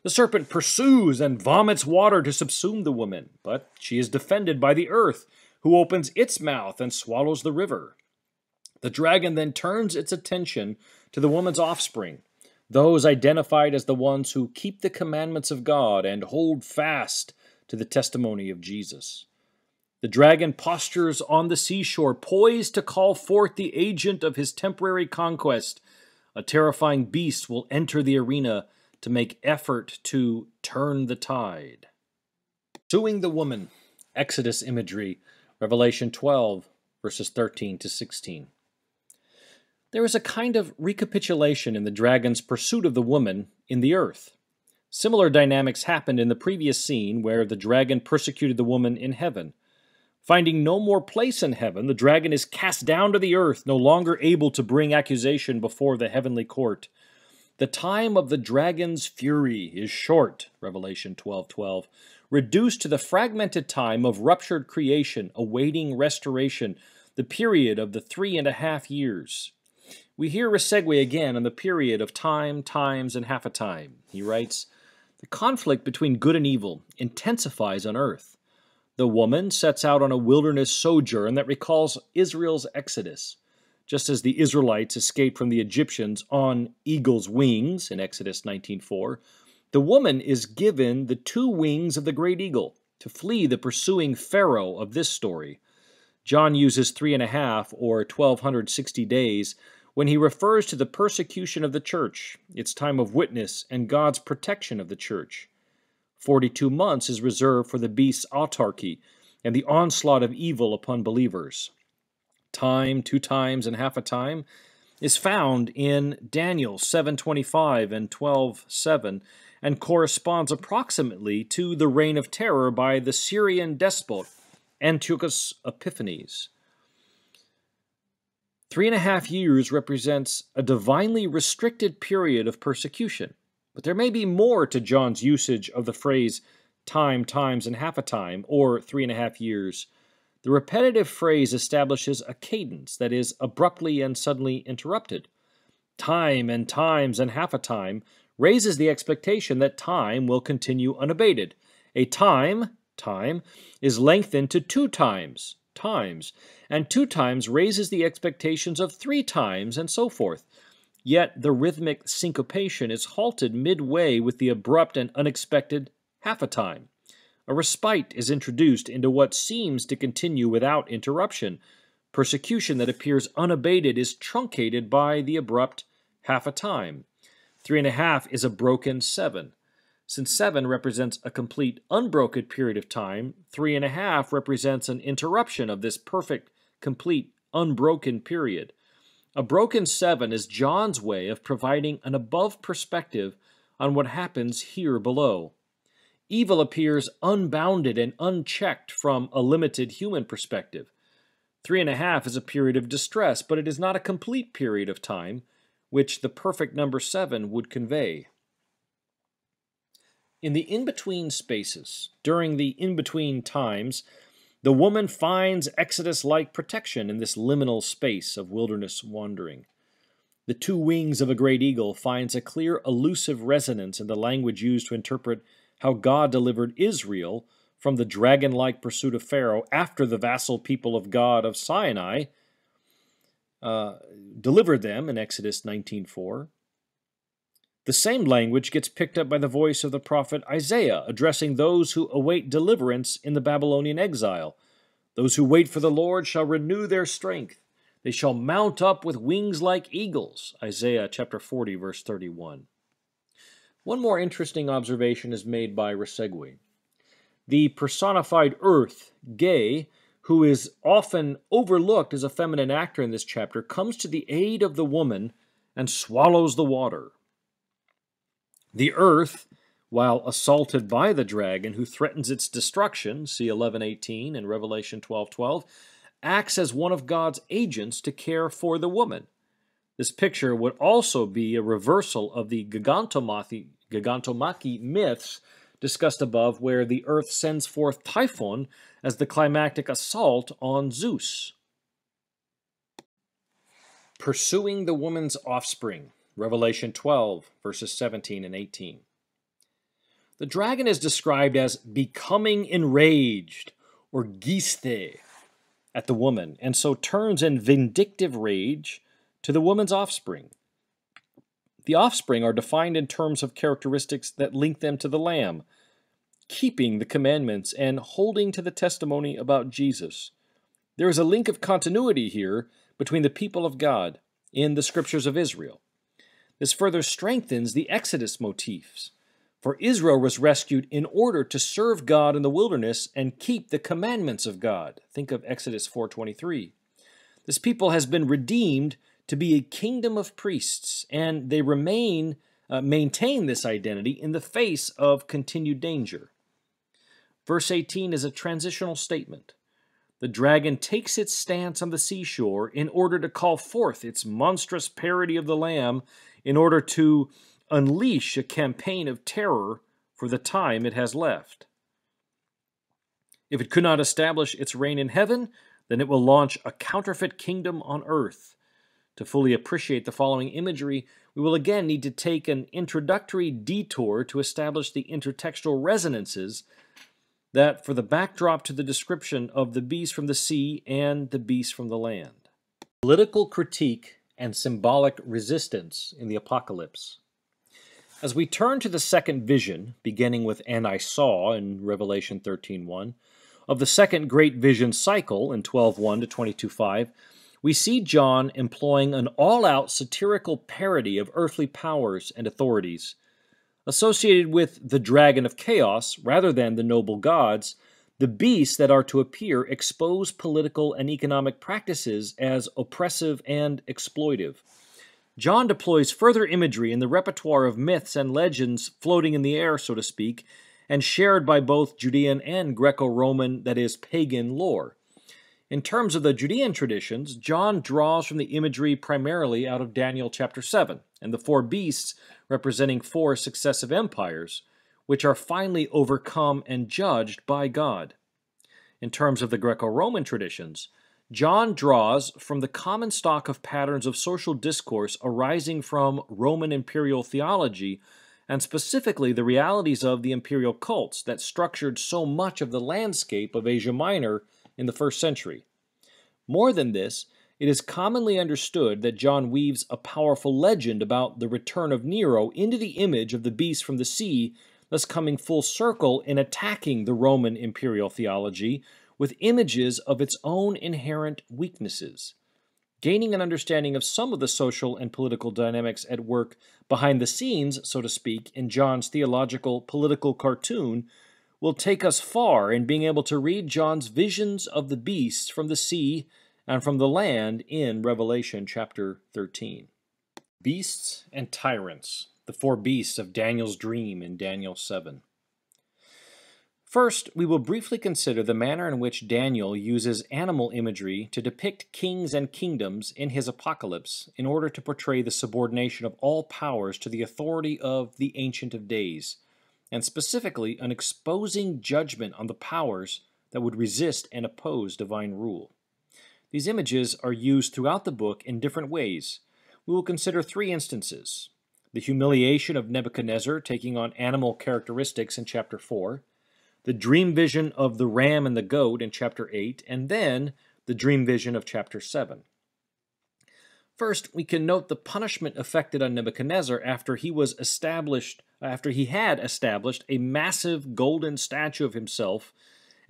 The serpent pursues and vomits water to subsume the woman, but she is defended by the earth, who opens its mouth and swallows the river. The dragon then turns its attention to the woman's offspring, those identified as the ones who keep the commandments of God and hold fast to the testimony of Jesus. The dragon postures on the seashore, poised to call forth the agent of his temporary conquest. A terrifying beast will enter the arena to make effort to turn the tide. Pursuing the woman, Exodus imagery, Revelation 12, verses 13 to 16. There is a kind of recapitulation in the dragon's pursuit of the woman in the earth. Similar dynamics happened in the previous scene where the dragon persecuted the woman in heaven. Finding no more place in heaven, the dragon is cast down to the earth, no longer able to bring accusation before the heavenly court. The time of the dragon's fury is short, Revelation 12:12, reduced to the fragmented time of ruptured creation awaiting restoration, the period of the 3.5 years. We hear Resegui again on the period of time, times, and half a time. He writes, "The conflict between good and evil intensifies on earth. The woman sets out on a wilderness sojourn that recalls Israel's exodus. Just as the Israelites escaped from the Egyptians on eagle's wings in Exodus 19:4, the woman is given the 2 wings of the great eagle to flee the pursuing Pharaoh of this story. John uses 3.5 or 1260 days when he refers to the persecution of the church, its time of witness, and God's protection of the church. 42 months is reserved for the beast's autarky and the onslaught of evil upon believers. time, two times, and half a time, is found in Daniel 7:25 and 12:7, and corresponds approximately to the reign of terror by the Syrian despot Antiochus Epiphanes. 3.5 years represents a divinely restricted period of persecution, but there may be more to John's usage of the phrase time, times, and half a time, or 3.5 years. The repetitive phrase establishes a cadence that is abruptly and suddenly interrupted. Time and times and half a time raises the expectation that time will continue unabated. A time is lengthened to two times, and two times raises the expectations of three times, and so forth. Yet the rhythmic syncopation is halted midway with the abrupt and unexpected half a time. A respite is introduced into what seems to continue without interruption. Persecution that appears unabated is truncated by the abrupt half a time. 3.5 is a broken 7. Since 7 represents a complete unbroken period of time, 3.5 represents an interruption of this perfect, complete, unbroken period. A broken 7 is John's way of providing an above perspective on what happens here below. Evil appears unbounded and unchecked from a limited human perspective. 3.5 is a period of distress, but it is not a complete period of time, which the perfect number 7 would convey. In the in-between spaces, during the in-between times, the woman finds Exodus-like protection in this liminal space of wilderness wandering. The two wings of a great eagle finds a clear elusive resonance in the language used to interpret how God delivered Israel from the dragon-like pursuit of Pharaoh after the vassal people of God of Sinai delivered them in Exodus 19:4. The same language gets picked up by the voice of the prophet Isaiah, addressing those who await deliverance in the Babylonian exile. Those who wait for the Lord shall renew their strength. They shall mount up with wings like eagles. Isaiah chapter 40, verse 31. One more interesting observation is made by Resegui. The personified earth, Ge, who is often overlooked as a feminine actor in this chapter, comes to the aid of the woman and swallows the water. The earth, while assaulted by the dragon who threatens its destruction, see 11:18 and Revelation 12:12, acts as one of God's agents to care for the woman. This picture would also be a reversal of the Gigantomachy myths discussed above, where the earth sends forth Typhon as the climactic assault on Zeus. Pursuing the woman's offspring, Revelation 12, verses 17 and 18. The dragon is described as becoming enraged, or giste, at the woman, and so turns in vindictive rage to the woman's offspring. The offspring are defined in terms of characteristics that link them to the Lamb, keeping the commandments and holding to the testimony about Jesus. There is a link of continuity here between the people of God in the scriptures of Israel. This further strengthens the Exodus motifs, for Israel was rescued in order to serve God in the wilderness and keep the commandments of God. Think of Exodus 4:23. This people has been redeemed to be a kingdom of priests, and they maintain this identity in the face of continued danger. Verse 18 is a transitional statement. The dragon takes its stance on the seashore in order to call forth its monstrous parody of the Lamb in order to unleash a campaign of terror for the time it has left. If it could not establish its reign in heaven, then it will launch a counterfeit kingdom on earth. To fully appreciate the following imagery, we will again need to take an introductory detour to establish the intertextual resonances that for the backdrop to the description of the beast from the sea and the beast from the land. Political critique and symbolic resistance in the Apocalypse. As we turn to the second vision, beginning with "and I saw" in Revelation 13:1, of the second great vision cycle in 12:1 to 22:5, we see John employing an all-out satirical parody of earthly powers and authorities. Associated with the dragon of chaos, rather than the noble gods, The beasts that are to appear expose political and economic practices as oppressive and exploitive. John deploys further imagery in the repertoire of myths and legends floating in the air, so to speak, and shared by both Judean and Greco-Roman, that is, pagan lore. In terms of the Judean traditions, John draws from the imagery primarily out of Daniel chapter 7 and the four beasts representing four successive empires, which are finally overcome and judged by God. In terms of the Greco-Roman traditions, John draws from the common stock of patterns of social discourse arising from Roman imperial theology, and specifically the realities of the imperial cults that structured so much of the landscape of Asia Minor in the first century. More than this, it is commonly understood that John weaves a powerful legend about the return of Nero into the image of the beast from the sea, thus coming full circle in attacking the Roman imperial theology with images of its own inherent weaknesses. Gaining an understanding of some of the social and political dynamics at work behind the scenes, so to speak, in John's theological political cartoon will take us far in being able to read John's visions of the beasts from the sea and from the land in Revelation chapter 13. Beasts and tyrants, the four beasts of Daniel's dream in Daniel 7. First, we will briefly consider the manner in which Daniel uses animal imagery to depict kings and kingdoms in his apocalypse in order to portray the subordination of all powers to the authority of the Ancient of Days, and specifically an exposing judgment on the powers that would resist and oppose divine rule. These images are used throughout the book in different ways. We will consider three instances: the humiliation of Nebuchadnezzar taking on animal characteristics in chapter 4, the dream vision of the ram and the goat in chapter 8, and then the dream vision of chapter 7. First, we can note the punishment affected on Nebuchadnezzar after he had established a massive golden statue of himself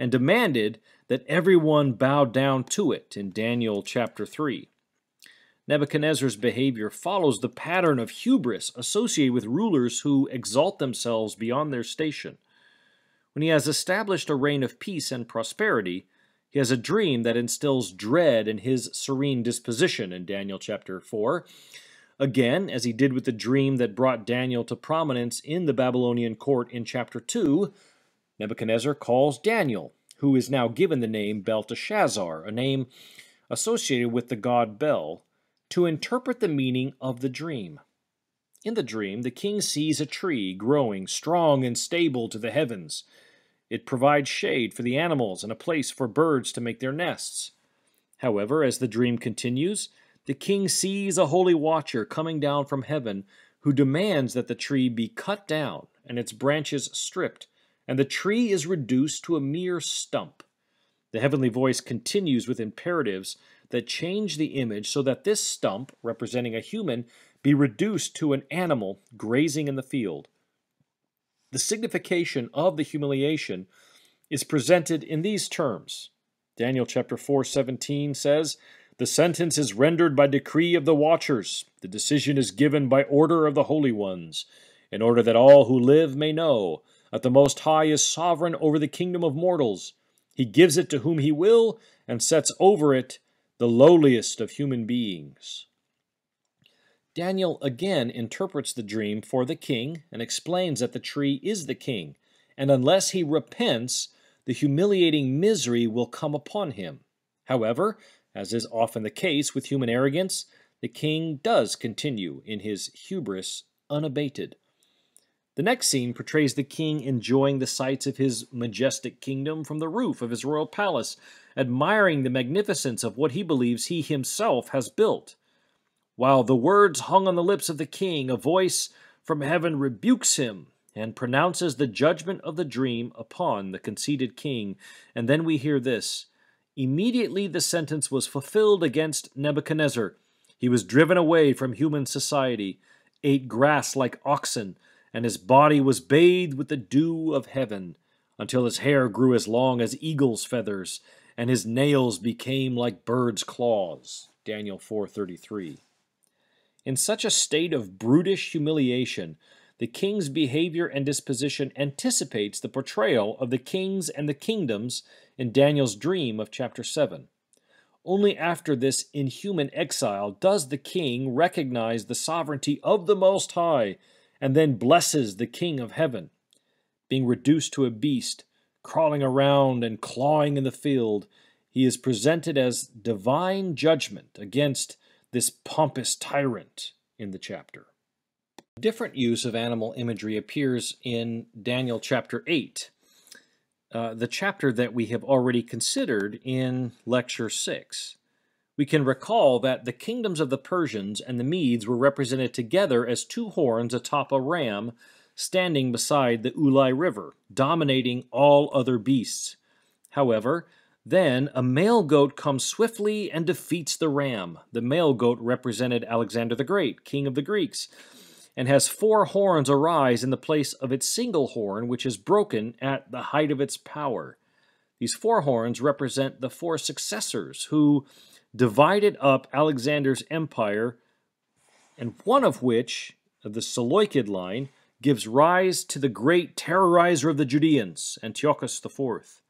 and demanded that everyone bow down to it in Daniel chapter 3. Nebuchadnezzar's behavior follows the pattern of hubris associated with rulers who exalt themselves beyond their station. When he has established a reign of peace and prosperity, he has a dream that instills dread in his serene disposition in Daniel chapter 4. Again, as he did with the dream that brought Daniel to prominence in the Babylonian court in chapter 2, Nebuchadnezzar calls Daniel, who is now given the name Belteshazzar, a name associated with the god Bel, to interpret the meaning of the dream. In the dream, the king sees a tree growing strong and stable to the heavens. It provides shade for the animals and a place for birds to make their nests. However, as the dream continues, the king sees a holy watcher coming down from heaven who demands that the tree be cut down and its branches stripped, and the tree is reduced to a mere stump. The heavenly voice continues with imperatives that change the image so that this stump, representing a human, be reduced to an animal grazing in the field. The signification of the humiliation is presented in these terms. Daniel chapter 4:17 says, "The sentence is rendered by decree of the watchers. The decision is given by order of the holy ones, in order that all who live may know that the Most High is sovereign over the kingdom of mortals. He gives it to whom he will and sets over it the lowliest of human beings." Daniel again interprets the dream for the king and explains that the tree is the king, and unless he repents, the humiliating misery will come upon him. However, as is often the case with human arrogance, the king does continue in his hubris unabated. The next scene portrays the king enjoying the sights of his majestic kingdom from the roof of his royal palace, admiring the magnificence of what he believes he himself has built. While the words hung on the lips of the king, a voice from heaven rebukes him and pronounces the judgment of the dream upon the conceited king. And then we hear this: "Immediately the sentence was fulfilled against Nebuchadnezzar. He was driven away from human society, ate grass like oxen, and his body was bathed with the dew of heaven, until his hair grew as long as eagle's feathers, and his nails became like birds' claws." Daniel 4:33. In such a state of brutish humiliation, The king's behavior and disposition anticipates the portrayal of the kings and the kingdoms in Daniel's dream of chapter 7. Only after this inhuman exile does the king recognize the sovereignty of the Most High and then blesses the King of Heaven. Being reduced to a beast, crawling around and clawing in the field, he is presented as divine judgment against this pompous tyrant in the chapter. Different use of animal imagery appears in Daniel chapter 8, the chapter that we have already considered in Lecture 6. We can recall that the kingdoms of the Persians and the Medes were represented together as two horns atop a ram standing beside the Ulai River, dominating all other beasts. However, then a male goat comes swiftly and defeats the ram. The male goat represented Alexander the Great, king of the Greeks, and has 4 horns arise in the place of its single horn, which is broken at the height of its power. These 4 horns represent the 4 successors who divided up Alexander's empire, and one of which, the Seleucid line, gives rise to the great terrorizer of the Judeans, Antiochus IV.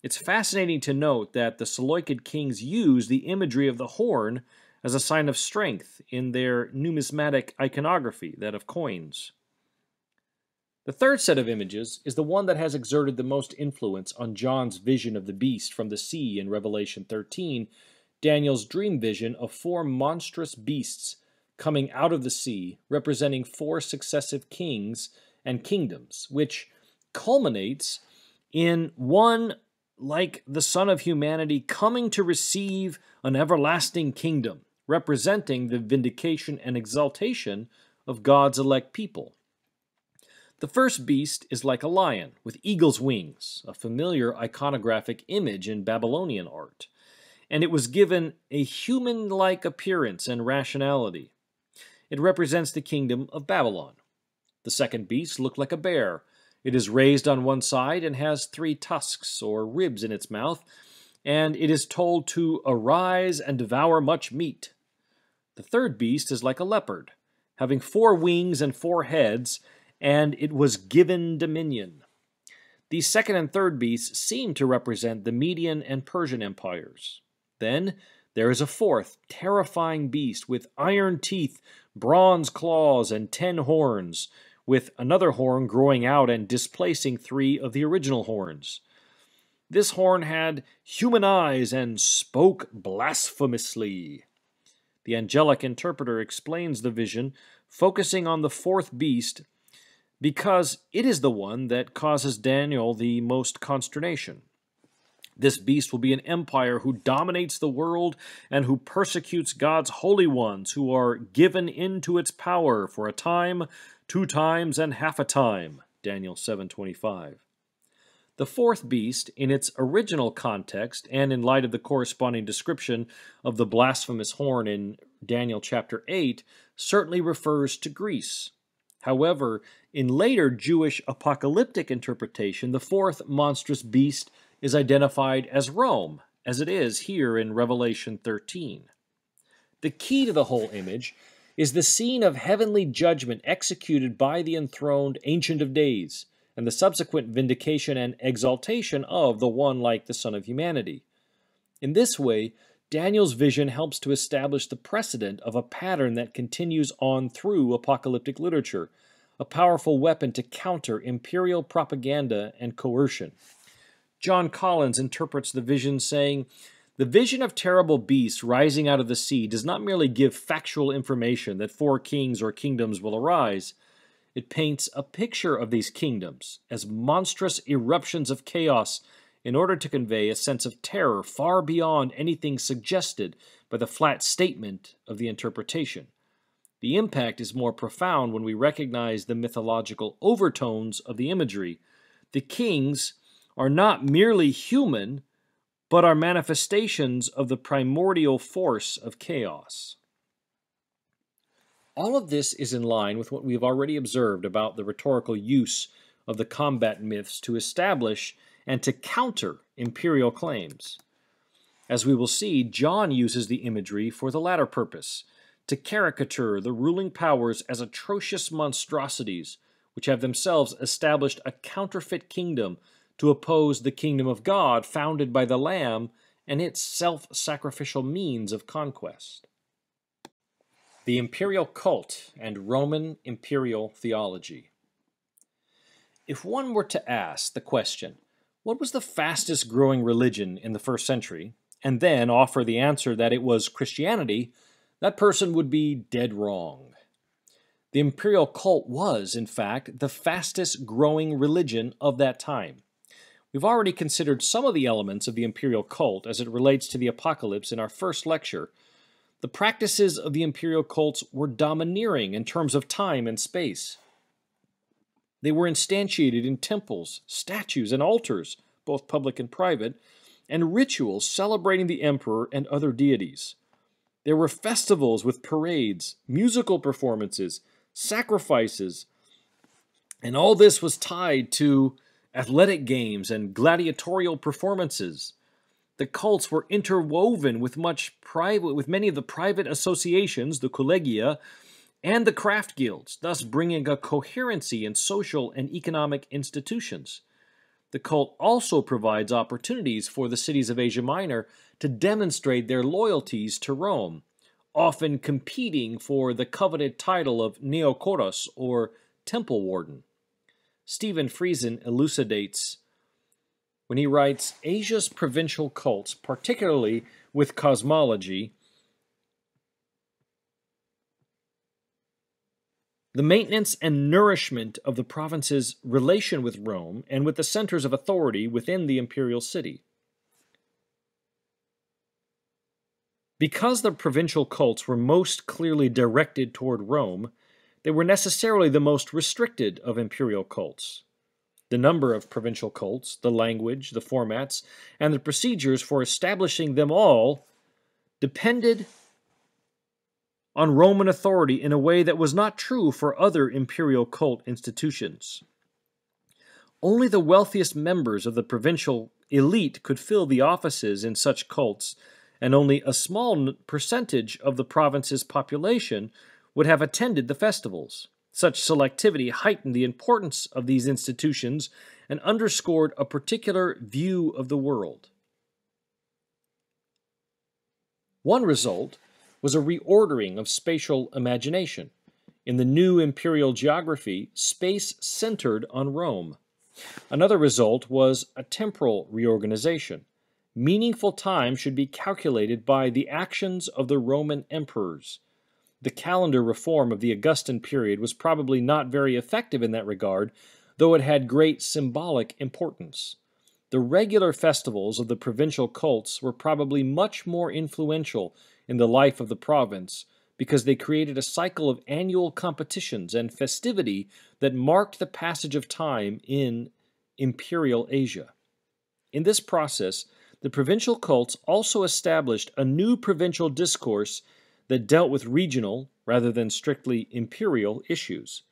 It's fascinating to note that the Seleucid kings used the imagery of the horn as a sign of strength in their numismatic iconography, that of coins. The third set of images is the one that has exerted the most influence on John's vision of the beast from the sea in Revelation 13, Daniel's dream vision of 4 monstrous beasts coming out of the sea, representing 4 successive kings and kingdoms, which culminates in one like the Son of Humanity coming to receive an everlasting kingdom, representing the vindication and exaltation of God's elect people. The first beast is like a lion with eagle's wings, a familiar iconographic image in Babylonian art, and it was given a human-like appearance and rationality. It represents the kingdom of Babylon. The second beast looked like a bear. It is raised on one side and has 3 tusks or ribs in its mouth, and it is told to arise and devour much meat. The third beast is like a leopard, having 4 wings and 4 heads, and it was given dominion. These second and third beasts seem to represent the Median and Persian empires. Then there is a fourth, terrifying beast with iron teeth, bronze claws, and 10 horns, with another horn growing out and displacing 3 of the original horns. This horn had human eyes and spoke blasphemously. The angelic interpreter explains the vision, focusing on the 4th beast, because it is the one that causes Daniel the most consternation. This beast will be an empire who dominates the world and who persecutes God's holy ones who are given into its power for a time, 2 times, and half a time. Daniel 7:25. The 4th beast, in its original context and in light of the corresponding description of the blasphemous horn in Daniel chapter 8, certainly refers to Greece. However, in later Jewish apocalyptic interpretation, the 4th monstrous beast is identified as Rome, as it is here in Revelation 13. The key to the whole image is the scene of heavenly judgment executed by the enthroned Ancient of Days, and the subsequent vindication and exaltation of the one like the Son of Humanity. In this way, Daniel's vision helps to establish the precedent of a pattern that continues on through apocalyptic literature, a powerful weapon to counter imperial propaganda and coercion. John Collins interprets the vision saying, "The vision of terrible beasts rising out of the sea does not merely give factual information that 4 kings or kingdoms will arise. It paints a picture of these kingdoms as monstrous eruptions of chaos in order to convey a sense of terror far beyond anything suggested by the flat statement of the interpretation. The impact is more profound when we recognize the mythological overtones of the imagery. The kings are not merely human, but are manifestations of the primordial force of chaos." All of this is in line with what we have already observed about the rhetorical use of the combat myths to establish and to counter imperial claims. As we will see, John uses the imagery for the latter purpose, to caricature the ruling powers as atrocious monstrosities, which have themselves established a counterfeit kingdom to oppose the kingdom of God founded by the Lamb and its self-sacrificial means of conquest. The imperial cult and Roman imperial theology. If one were to ask the question, what was the fastest growing religion in the first century, and then offer the answer that it was Christianity, that person would be dead wrong. The imperial cult was, in fact, the fastest growing religion of that time. We've already considered some of the elements of the imperial cult as it relates to the apocalypse in our first lecture. The practices of the imperial cults were domineering in terms of time and space. They were instantiated in temples, statues, and altars, both public and private, and rituals celebrating the emperor and other deities. There were festivals with parades, musical performances, sacrifices, and all this was tied to athletic games and gladiatorial performances. The cults were interwoven with many of the private associations, the collegia, and the craft guilds, thus bringing a coherency in social and economic institutions. The cult also provides opportunities for the cities of Asia Minor to demonstrate their loyalties to Rome, often competing for the coveted title of Neokoros, or Temple Warden. Stephen Friesen elucidates when he writes, Asia's provincial cults, particularly with cosmology, the maintenance and nourishment of the province's relation with Rome and with the centers of authority within the imperial city. Because the provincial cults were most clearly directed toward Rome, they were necessarily the most restricted of imperial cults. The number of provincial cults, the language, the formats, and the procedures for establishing them all depended on Roman authority in a way that was not true for other imperial cult institutions. Only the wealthiest members of the provincial elite could fill the offices in such cults, and only a small percentage of the province's population would have attended the festivals. Such selectivity heightened the importance of these institutions and underscored a particular view of the world. One result was a reordering of spatial imagination. In the new imperial geography, space centered on Rome. Another result was a temporal reorganization. Meaningful time should be calculated by the actions of the Roman emperors. The calendar reform of the Augustan period was probably not very effective in that regard, though it had great symbolic importance. The regular festivals of the provincial cults were probably much more influential in the life of the province because they created a cycle of annual competitions and festivity that marked the passage of time in imperial Asia. In this process, the provincial cults also established a new provincial discourse that dealt with regional, rather than strictly imperial, issues.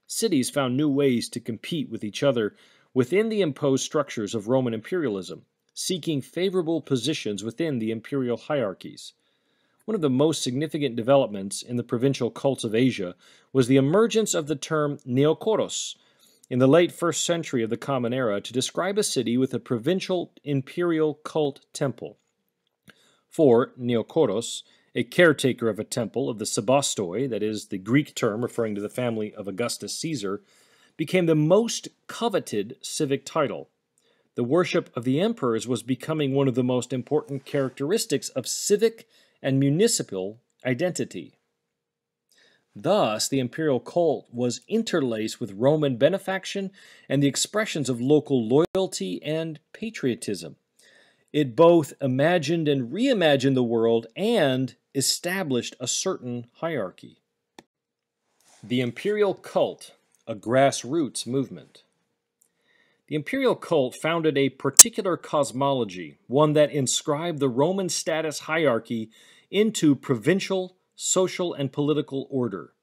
Cities found new ways to compete with each other within the imposed structures of Roman imperialism, seeking favorable positions within the imperial hierarchies. One of the most significant developments in the provincial cults of Asia was the emergence of the term Neokoros in the late 1st century of the Common Era to describe a city with a provincial imperial cult temple. For Neokoros, a caretaker of a temple of the Sebastoi, that is, the Greek term referring to the family of Augustus Caesar, became the most coveted civic title. The worship of the emperors was becoming one of the most important characteristics of civic and municipal identity. Thus, the imperial cult was interlaced with Roman benefaction and the expressions of local loyalty and patriotism. It both imagined and reimagined the world and established a certain hierarchy. The imperial cult, a grassroots movement. The imperial cult founded a particular cosmology, one that inscribed the Roman status hierarchy into provincial, social, and political order.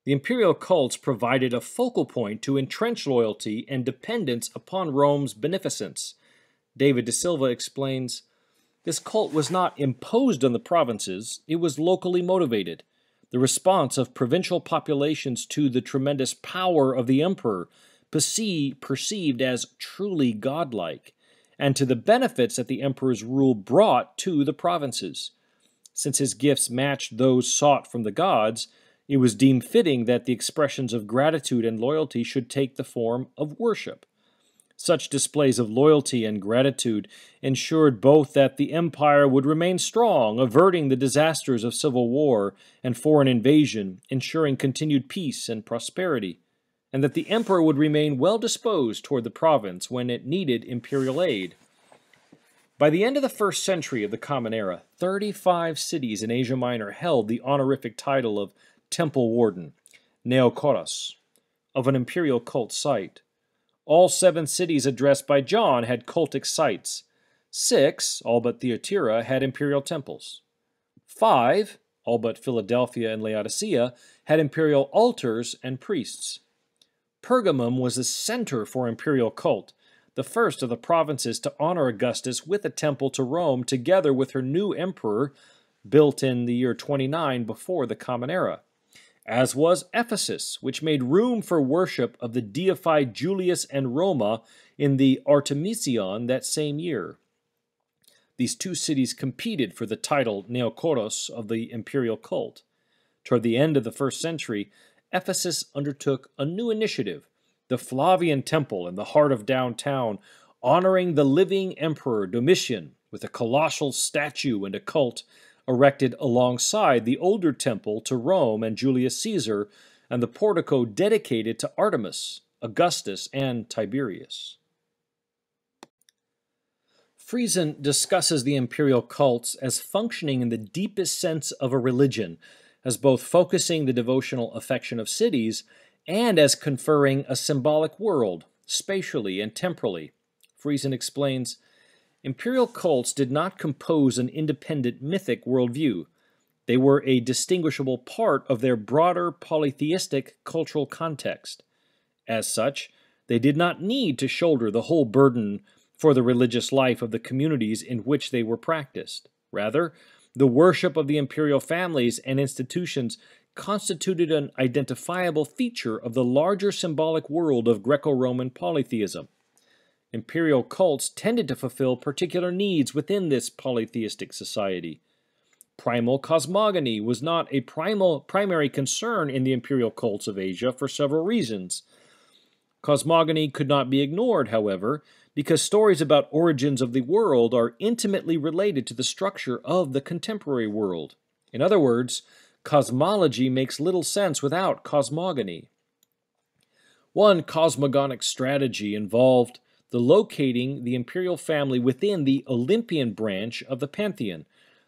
The imperial cults provided a focal point to entrench loyalty and dependence upon Rome's beneficence. David de Silva explains, This cult was not imposed on the provinces, it was locally motivated. The response of provincial populations to the tremendous power of the emperor, perceived as truly godlike, and to the benefits that the emperor's rule brought to the provinces. Since his gifts matched those sought from the gods, it was deemed fitting that the expressions of gratitude and loyalty should take the form of worship. Such displays of loyalty and gratitude ensured both that the empire would remain strong, averting the disasters of civil war and foreign invasion, ensuring continued peace and prosperity, and that the emperor would remain well disposed toward the province when it needed imperial aid. By the end of the 1st century of the Common Era, 35 cities in Asia Minor held the honorific title of Temple Warden, Neokoros, of an imperial cult site. All 7 cities addressed by John had cultic sites. 6, all but Thyatira, had imperial temples. 5, all but Philadelphia and Laodicea, had imperial altars and priests. Pergamum was the center for imperial cult, the first of the provinces to honor Augustus with a temple to Rome together with her new emperor, built in the year 29 before the Common Era, as was Ephesus, which made room for worship of the deified Julius and Roma in the Artemision that same year. These 2 cities competed for the title Neokoros of the imperial cult. Toward the end of the 1st century, Ephesus undertook a new initiative, the Flavian Temple in the heart of downtown, honoring the living emperor Domitian with a colossal statue and a cult erected alongside the older temple to Rome and Julius Caesar, and the portico dedicated to Artemis, Augustus, and Tiberius. Friesen discusses the imperial cults as functioning in the deepest sense of a religion, as both focusing the devotional affection of cities and as conferring a symbolic world, spatially and temporally. Friesen explains, imperial cults did not compose an independent mythic worldview. They were a distinguishable part of their broader polytheistic cultural context. As such, they did not need to shoulder the whole burden for the religious life of the communities in which they were practiced. Rather, the worship of the imperial families and institutions constituted an identifiable feature of the larger symbolic world of Greco-Roman polytheism. Imperial cults tended to fulfill particular needs within this polytheistic society. Primal cosmogony was not a primary concern in the imperial cults of Asia for several reasons. Cosmogony could not be ignored, however, because stories about origins of the world are intimately related to the structure of the contemporary world. In other words, cosmology makes little sense without cosmogony. One cosmogonic strategy involved the locating the imperial family within the Olympian branch of the pantheon,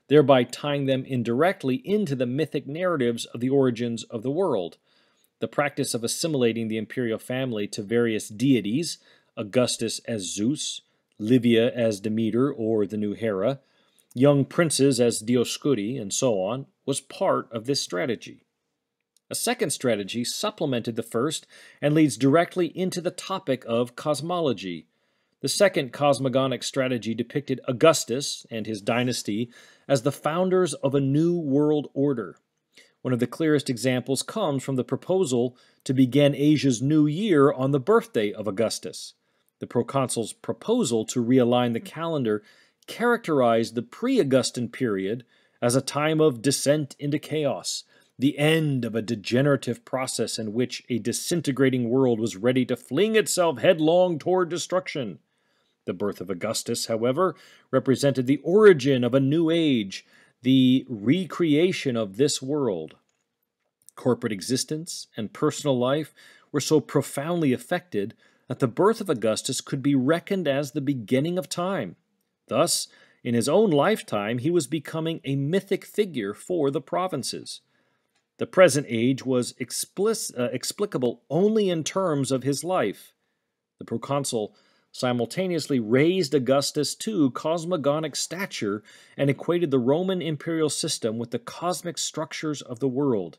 thereby tying them indirectly into the mythic narratives of the origins of the world. The practice of assimilating the imperial family to various deities, Augustus as Zeus, Livia as Demeter or the new Hera, young princes as Dioscuri, and so on, was part of this strategy. A second strategy supplemented the first and leads directly into the topic of cosmology. The second cosmogonic strategy depicted Augustus and his dynasty as the founders of a new world order. One of the clearest examples comes from the proposal to begin Asia's new year on the birthday of Augustus. The proconsul's proposal to realign the calendar characterized the pre-Augustan period as a time of descent into chaos, the end of a degenerative process in which a disintegrating world was ready to fling itself headlong toward destruction. The birth of Augustus, however, represented the origin of a new age, the recreation of this world. Corporate existence and personal life were so profoundly affected that the birth of Augustus could be reckoned as the beginning of time. Thus, in his own lifetime, he was becoming a mythic figure for the provinces. The present age was explicable only in terms of his life. The proconsul simultaneously raised Augustus to cosmogonic stature and equated the Roman imperial system with the cosmic structures of the world.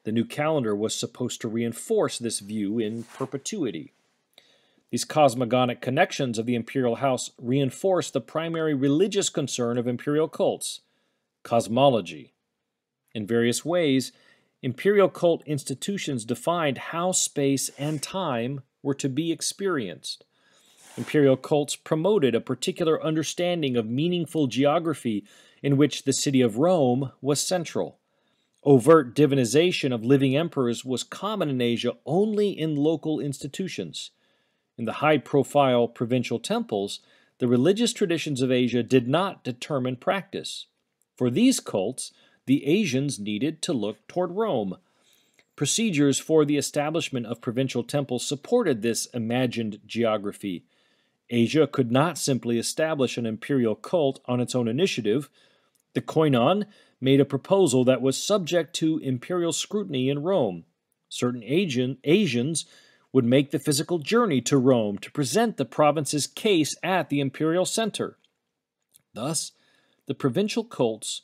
The new calendar was supposed to reinforce this view in perpetuity. These cosmogonic connections of the imperial house reinforce the primary religious concern of imperial cults: cosmology. In various ways, imperial cult institutions defined how space and time were to be experienced. Imperial cults promoted a particular understanding of meaningful geography in which the city of Rome was central. Overt divinization of living emperors was common in Asia only in local institutions. In the high-profile provincial temples, the religious traditions of Asia did not determine practice. For these cults, the Asians needed to look toward Rome. Procedures for the establishment of provincial temples supported this imagined geography. Asia could not simply establish an imperial cult on its own initiative. The koinon made a proposal that was subject to imperial scrutiny in Rome. Certain Asians would make the physical journey to Rome to present the province's case at the imperial center. Thus, the provincial cults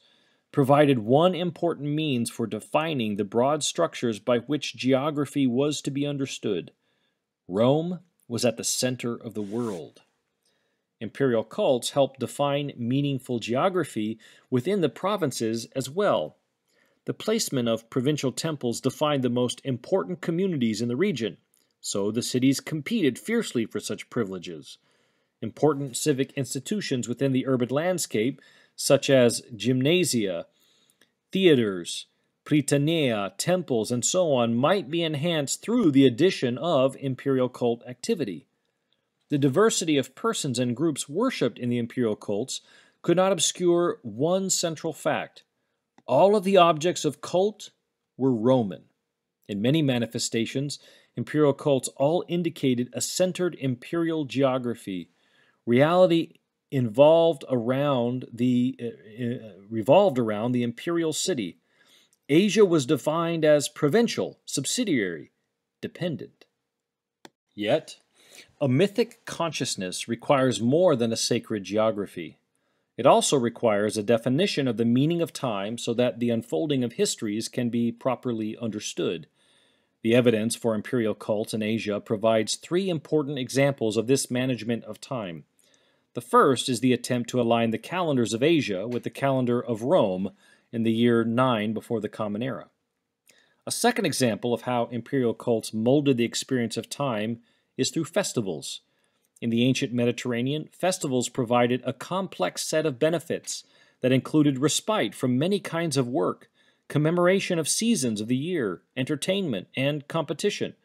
provided one important means for defining the broad structures by which geography was to be understood. Rome was at the center of the world. Imperial cults helped define meaningful geography within the provinces as well. The placement of provincial temples defined the most important communities in the region, so the cities competed fiercely for such privileges. Important civic institutions within the urban landscape, such as gymnasia, theaters, prytanea, temples, and so on, might be enhanced through the addition of imperial cult activity. The diversity of persons and groups worshipped in the imperial cults could not obscure one central fact: all of the objects of cult were Roman. In many manifestations, imperial cults all indicated a centered imperial geography. Reality revolved around the imperial city. Asia was defined as provincial, subsidiary, dependent. Yet, a mythic consciousness requires more than a sacred geography. It also requires a definition of the meaning of time so that the unfolding of histories can be properly understood. The evidence for imperial cults in Asia provides three important examples of this management of time. The first is the attempt to align the calendars of Asia with the calendar of Rome in the year 9 before the Common Era. A second example of how imperial cults molded the experience of time is through festivals. In the ancient Mediterranean, festivals provided a complex set of benefits that included respite from many kinds of work, commemoration of seasons of the year, entertainment, and competition.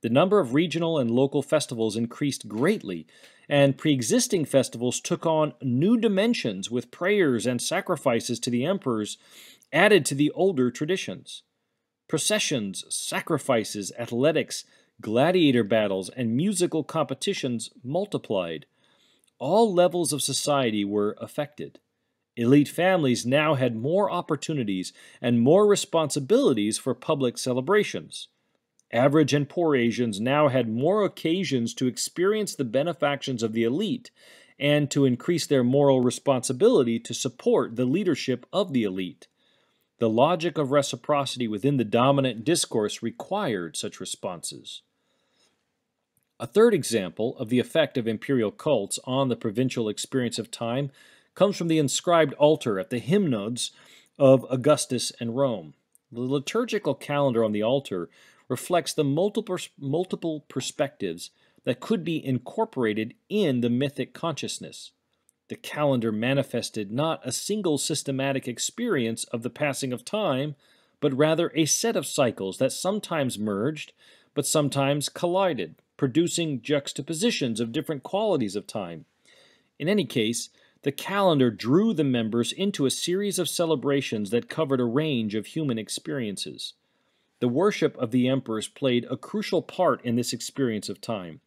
The number of regional and local festivals increased greatly, and pre-existing festivals took on new dimensions with prayers and sacrifices to the emperors added to the older traditions. Processions, sacrifices, athletics, gladiator battles, and musical competitions multiplied. All levels of society were affected. Elite families now had more opportunities and more responsibilities for public celebrations. Average and poor Asians now had more occasions to experience the benefactions of the elite and to increase their moral responsibility to support the leadership of the elite. The logic of reciprocity within the dominant discourse required such responses. A third example of the effect of imperial cults on the provincial experience of time comes from the inscribed altar at the hymnodes of Augustus and Rome. The liturgical calendar on the altar reflects the multiple perspectives that could be incorporated in the mythic consciousness. The calendar manifested not a single systematic experience of the passing of time, but rather a set of cycles that sometimes merged, but sometimes collided, producing juxtapositions of different qualities of time. In any case, the calendar drew the members into a series of celebrations that covered a range of human experiences. The worship of the emperors played a crucial part in this experience of time.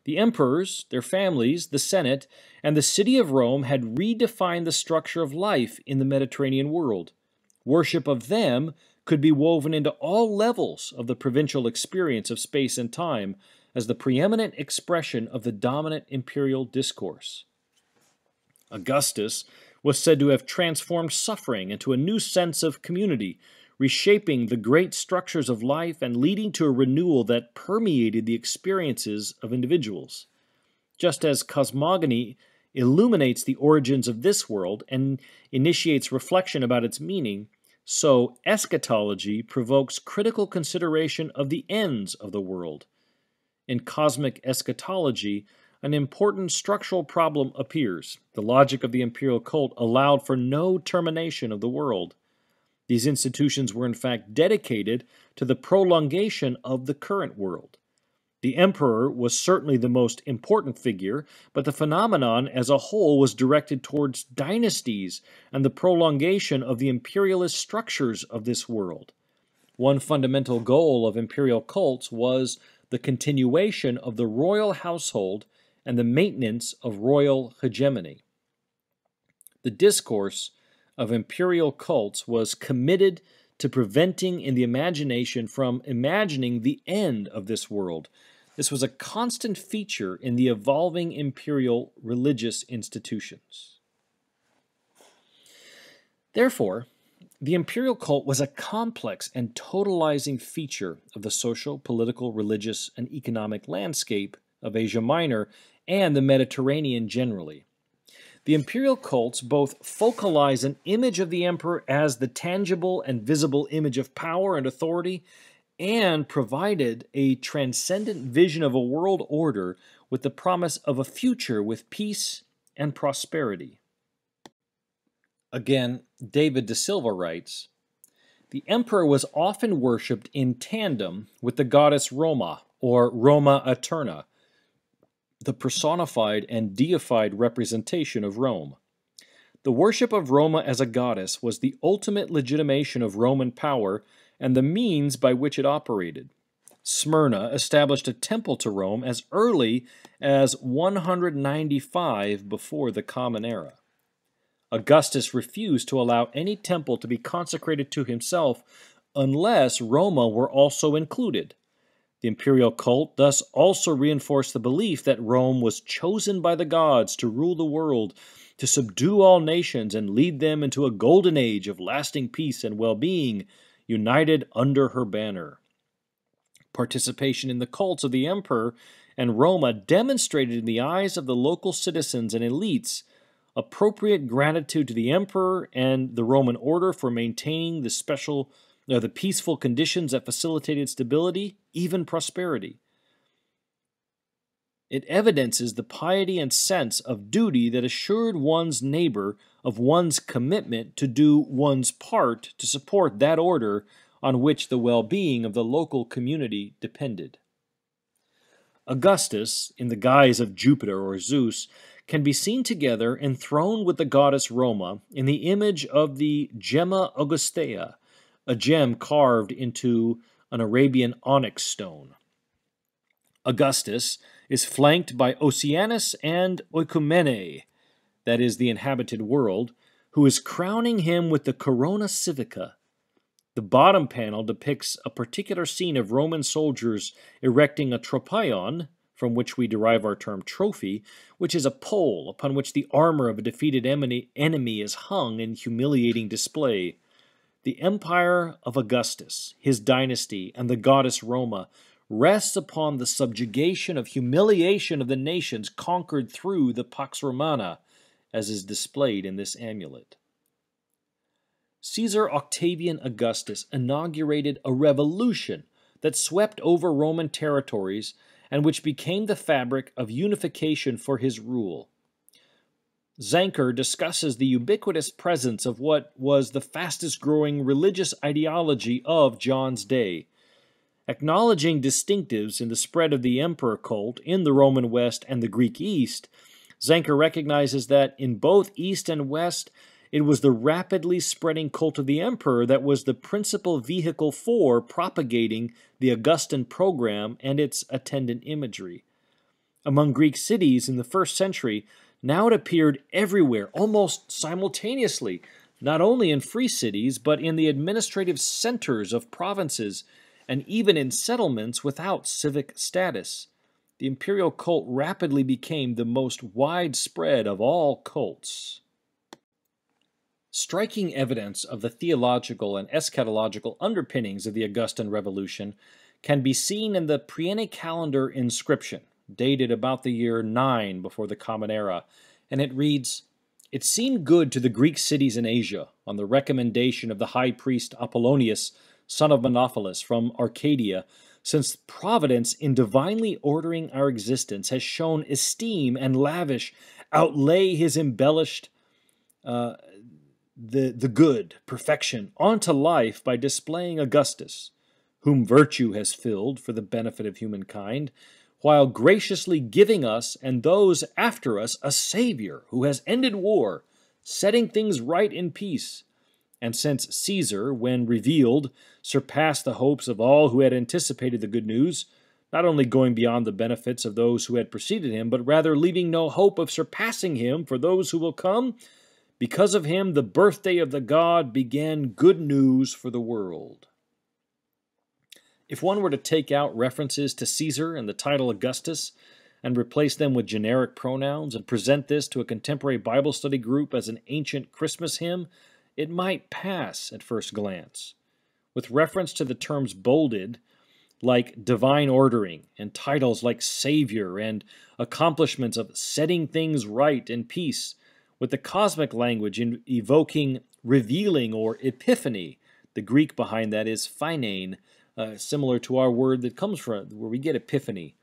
The emperors, their families, the Senate, and the city of Rome had redefined the structure of life in the Mediterranean world. Worship of them could be woven into all levels of the provincial experience of space and time as the preeminent expression of the dominant imperial discourse. Augustus was said to have transformed suffering into a new sense of community, reshaping the great structures of life and leading to a renewal that permeated the experiences of individuals. Just as cosmogony illuminates the origins of this world and initiates reflection about its meaning, so eschatology provokes critical consideration of the ends of the world. In cosmic eschatology, an important structural problem appears. The logic of the imperial cult allowed for no termination of the world. These institutions were in fact dedicated to the prolongation of the current world. The emperor was certainly the most important figure, but the phenomenon as a whole was directed towards dynasties and the prolongation of the imperialist structures of this world. One fundamental goal of imperial cults was the continuation of the royal household and the maintenance of royal hegemony. The discourse of imperial cults was committed to preventing in the imagination from imagining the end of this world. This was a constant feature in the evolving imperial religious institutions. Therefore, the imperial cult was a complex and totalizing feature of the social, political, religious, and economic landscape of Asia Minor and the Mediterranean generally. The imperial cults both focalize an image of the emperor as the tangible and visible image of power and authority, and provided a transcendent vision of a world order with the promise of a future with peace and prosperity. Again, David de Silva writes, "The emperor was often worshipped in tandem with the goddess Roma, or Roma Eterna, the personified and deified representation of Rome. The worship of Roma as a goddess was the ultimate legitimation of Roman power and the means by which it operated. Smyrna established a temple to Rome as early as 195 before the Common Era. Augustus refused to allow any temple to be consecrated to himself unless Roma were also included. The imperial cult thus also reinforced the belief that Rome was chosen by the gods to rule the world, to subdue all nations and lead them into a golden age of lasting peace and well-being, united under her banner. Participation in the cults of the emperor and Roma demonstrated in the eyes of the local citizens and elites appropriate gratitude to the emperor and the Roman order for maintaining the peaceful conditions that facilitated stability, even prosperity. It evidences the piety and sense of duty that assured one's neighbor of one's commitment to do one's part to support that order on which the well-being of the local community depended." Augustus, in the guise of Jupiter or Zeus, can be seen together enthroned with the goddess Roma in the image of the Gemma Augustea, a gem carved into an Arabian onyx stone. Augustus is flanked by Oceanus and Oikumene, that is, the inhabited world, who is crowning him with the corona civica. The bottom panel depicts a particular scene of Roman soldiers erecting a tropaion, from which we derive our term trophy, which is a pole upon which the armor of a defeated enemy is hung in humiliating display. The empire of Augustus, his dynasty, and the goddess Roma rests upon the subjugation of humiliation of the nations conquered through the Pax Romana, as is displayed in this amulet. Caesar Octavian Augustus inaugurated a revolution that swept over Roman territories and which became the fabric of unification for his rule. Zanker discusses the ubiquitous presence of what was the fastest-growing religious ideology of John's day. Acknowledging distinctives in the spread of the emperor cult in the Roman West and the Greek East, Zanker recognizes that in both East and West, it was the rapidly spreading cult of the emperor that was the principal vehicle for propagating the Augustan program and its attendant imagery. Among Greek cities in the 1st century, now it appeared everywhere, almost simultaneously, not only in free cities, but in the administrative centers of provinces, and even in settlements without civic status. The imperial cult rapidly became the most widespread of all cults. Striking evidence of the theological and eschatological underpinnings of the Augustan Revolution can be seen in the Priene calendar inscription, dated about the year 9 before the Common Era, and it reads, "It seemed good to the Greek cities in Asia, on the recommendation of the high priest Apollonius, son of Monophilus, from Arcadia, since Providence in divinely ordering our existence has shown esteem and lavish outlay his embellished the good, perfection, onto life by displaying Augustus, whom virtue has filled for the benefit of humankind, while graciously giving us and those after us a Savior who has ended war, setting things right in peace. And since Caesar, when revealed, surpassed the hopes of all who had anticipated the good news, not only going beyond the benefits of those who had preceded him, but rather leaving no hope of surpassing him for those who will come, because of him the birthday of the God began good news for the world." If one were to take out references to Caesar and the title Augustus and replace them with generic pronouns and present this to a contemporary Bible study group as an ancient Christmas hymn, it might pass at first glance. With reference to the terms bolded, like divine ordering, and titles like Savior and accomplishments of setting things right in peace, with the cosmic language evoking revealing or epiphany, the Greek behind that is phainein, similar to our word that comes from where we get epiphany.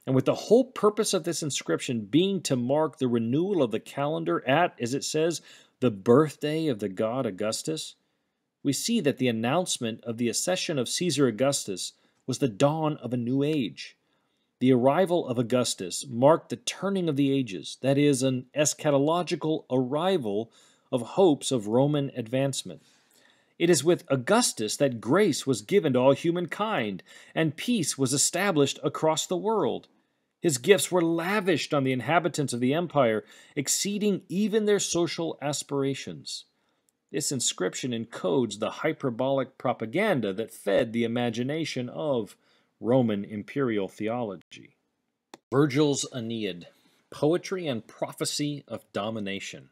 And with the whole purpose of this inscription being to mark the renewal of the calendar at, as it says, the birthday of the god Augustus, we see that the announcement of the accession of Caesar Augustus was the dawn of a new age. The arrival of Augustus marked the turning of the ages, that is, an eschatological arrival of hopes of Roman advancement. It is with Augustus that grace was given to all humankind, and peace was established across the world. His gifts were lavished on the inhabitants of the empire, exceeding even their social aspirations. This inscription encodes the hyperbolic propaganda that fed the imagination of Roman imperial theology. Virgil's Aeneid, Poetry and Prophecy of Domination.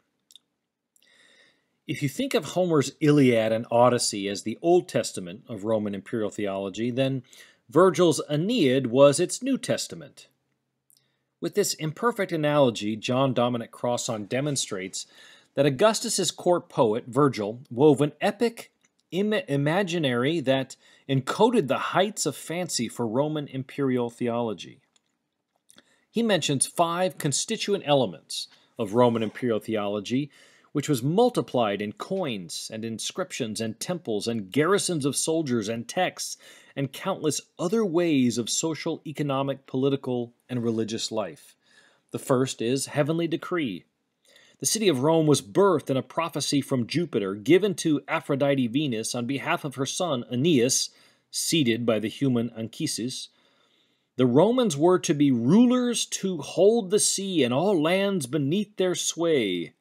If you think of Homer's Iliad and Odyssey as the Old Testament of Roman imperial theology, then Virgil's Aeneid was its New Testament. With this imperfect analogy, John Dominic Crossan demonstrates that Augustus's court poet, Virgil, wove an epic imaginary that encoded the heights of fancy for Roman imperial theology. He mentions 5 constituent elements of Roman imperial theology, which was multiplied in coins and inscriptions and temples and garrisons of soldiers and texts and countless other ways of social, economic, political, and religious life. The first is heavenly decree. The city of Rome was birthed in a prophecy from Jupiter given to Aphrodite Venus on behalf of her son Aeneas, seated by the human Anchises. The Romans were to be rulers to hold the sea and all lands beneath their sway,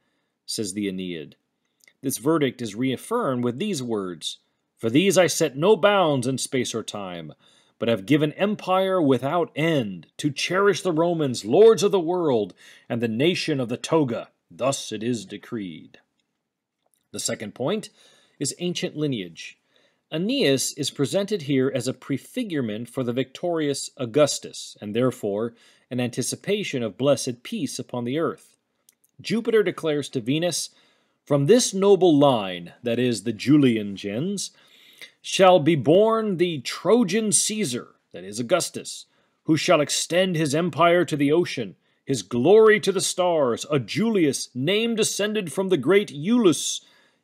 says the Aeneid. This verdict is reaffirmed with these words, "For these I set no bounds in space or time, but have given empire without end, to cherish the Romans, lords of the world, and the nation of the toga. Thus it is decreed." The second point is ancient lineage. Aeneas is presented here as a prefigurement for the victorious Augustus, and therefore an anticipation of blessed peace upon the earth. Jupiter declares to Venus, "From this noble line, that is, the Julian gens, shall be born the Trojan Caesar, that is, Augustus, who shall extend his empire to the ocean, his glory to the stars, a Julius, name descended from the great Iulus.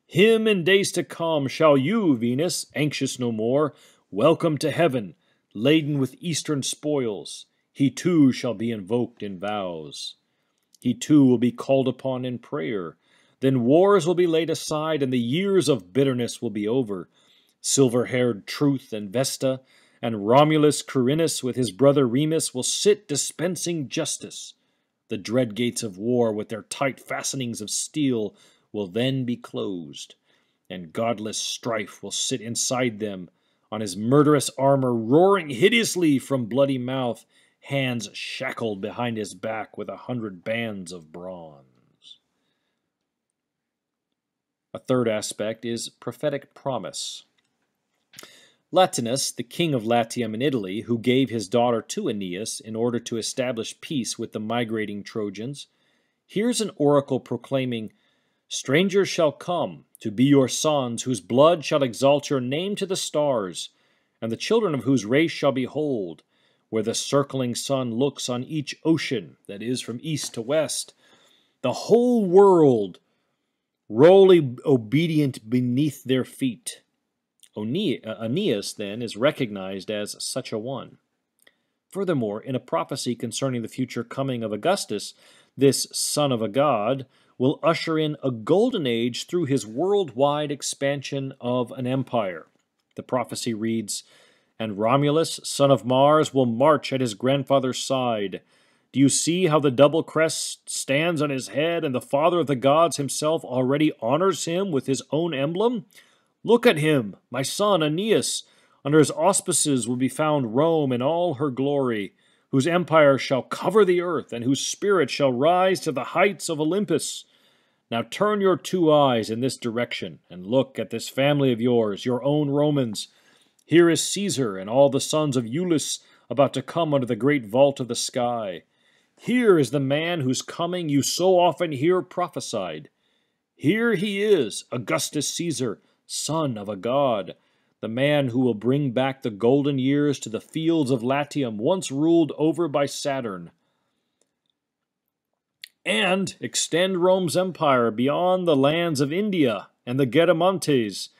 Him in days to come shall you, Venus, anxious no more, welcome to heaven, laden with eastern spoils. He too shall be invoked in vows. He too will be called upon in prayer. Then wars will be laid aside, and the years of bitterness will be over. Silver-haired Truth and Vesta, and Romulus Quirinus with his brother Remus will sit dispensing justice. The dread gates of war, with their tight fastenings of steel, will then be closed, and godless Strife will sit inside them, on his murderous armor roaring hideously from bloody mouth, hands shackled behind his back with 100 bands of bronze. A third aspect is prophetic promise. Latinus, the king of Latium in Italy, who gave his daughter to Aeneas in order to establish peace with the migrating Trojans, hears an oracle proclaiming, "Strangers shall come to be your sons, whose blood shall exalt your name to the stars, and the children of whose race shall behold, where the circling sun looks on each ocean, that is, from east to west, the whole world roll obedient beneath their feet." Aeneas, then, is recognized as such a one. Furthermore, in a prophecy concerning the future coming of Augustus, this son of a god will usher in a golden age through his worldwide expansion of an empire. The prophecy reads, "And Romulus, son of Mars, will march at his grandfather's side. Do you see how the double crest stands on his head, and the father of the gods himself already honors him with his own emblem? Look at him, my son Aeneas. Under his auspices will be found Rome in all her glory, whose empire shall cover the earth, and whose spirit shall rise to the heights of Olympus. Now turn your two eyes in this direction, and look at this family of yours, your own Romans. Here is Caesar and all the sons of Iulus about to come under the great vault of the sky. Here is the man whose coming you so often hear prophesied. Here he is, Augustus Caesar, son of a god, the man who will bring back the golden years to the fields of Latium once ruled over by Saturn, and extend Rome's empire beyond the lands of India and the Getamontes,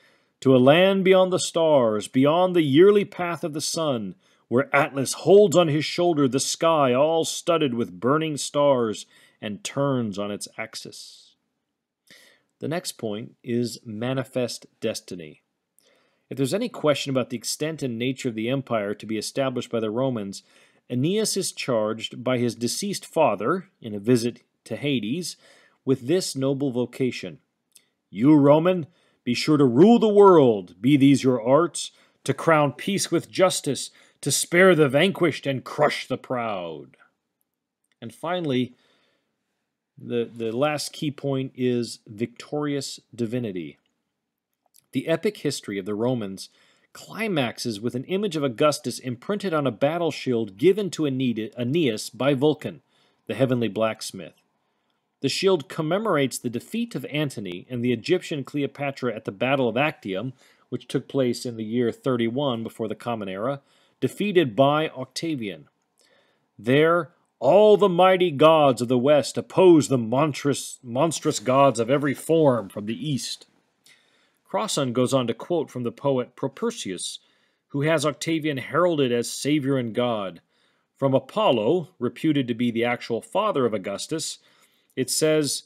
to a land beyond the stars, beyond the yearly path of the sun, where Atlas holds on his shoulder the sky all studded with burning stars and turns on its axis." The next point is manifest destiny. If there's any question about the extent and nature of the empire to be established by the Romans, Aeneas is charged by his deceased father, in a visit to Hades, with this noble vocation: "You, Roman, be sure to rule the world, be these your arts, to crown peace with justice, to spare the vanquished and crush the proud." And finally, the last key point is victorious divinity. The epic history of the Romans climaxes with an image of Augustus imprinted on a battle shield given to Aeneas by Vulcan, the heavenly blacksmith. The shield commemorates the defeat of Antony and the Egyptian Cleopatra at the Battle of Actium, which took place in the year 31 before the Common Era, defeated by Octavian. There, all the mighty gods of the West oppose the monstrous gods of every form from the East. Crossan goes on to quote from the poet Propertius, who has Octavian heralded as savior and god. From Apollo, reputed to be the actual father of Augustus, it says,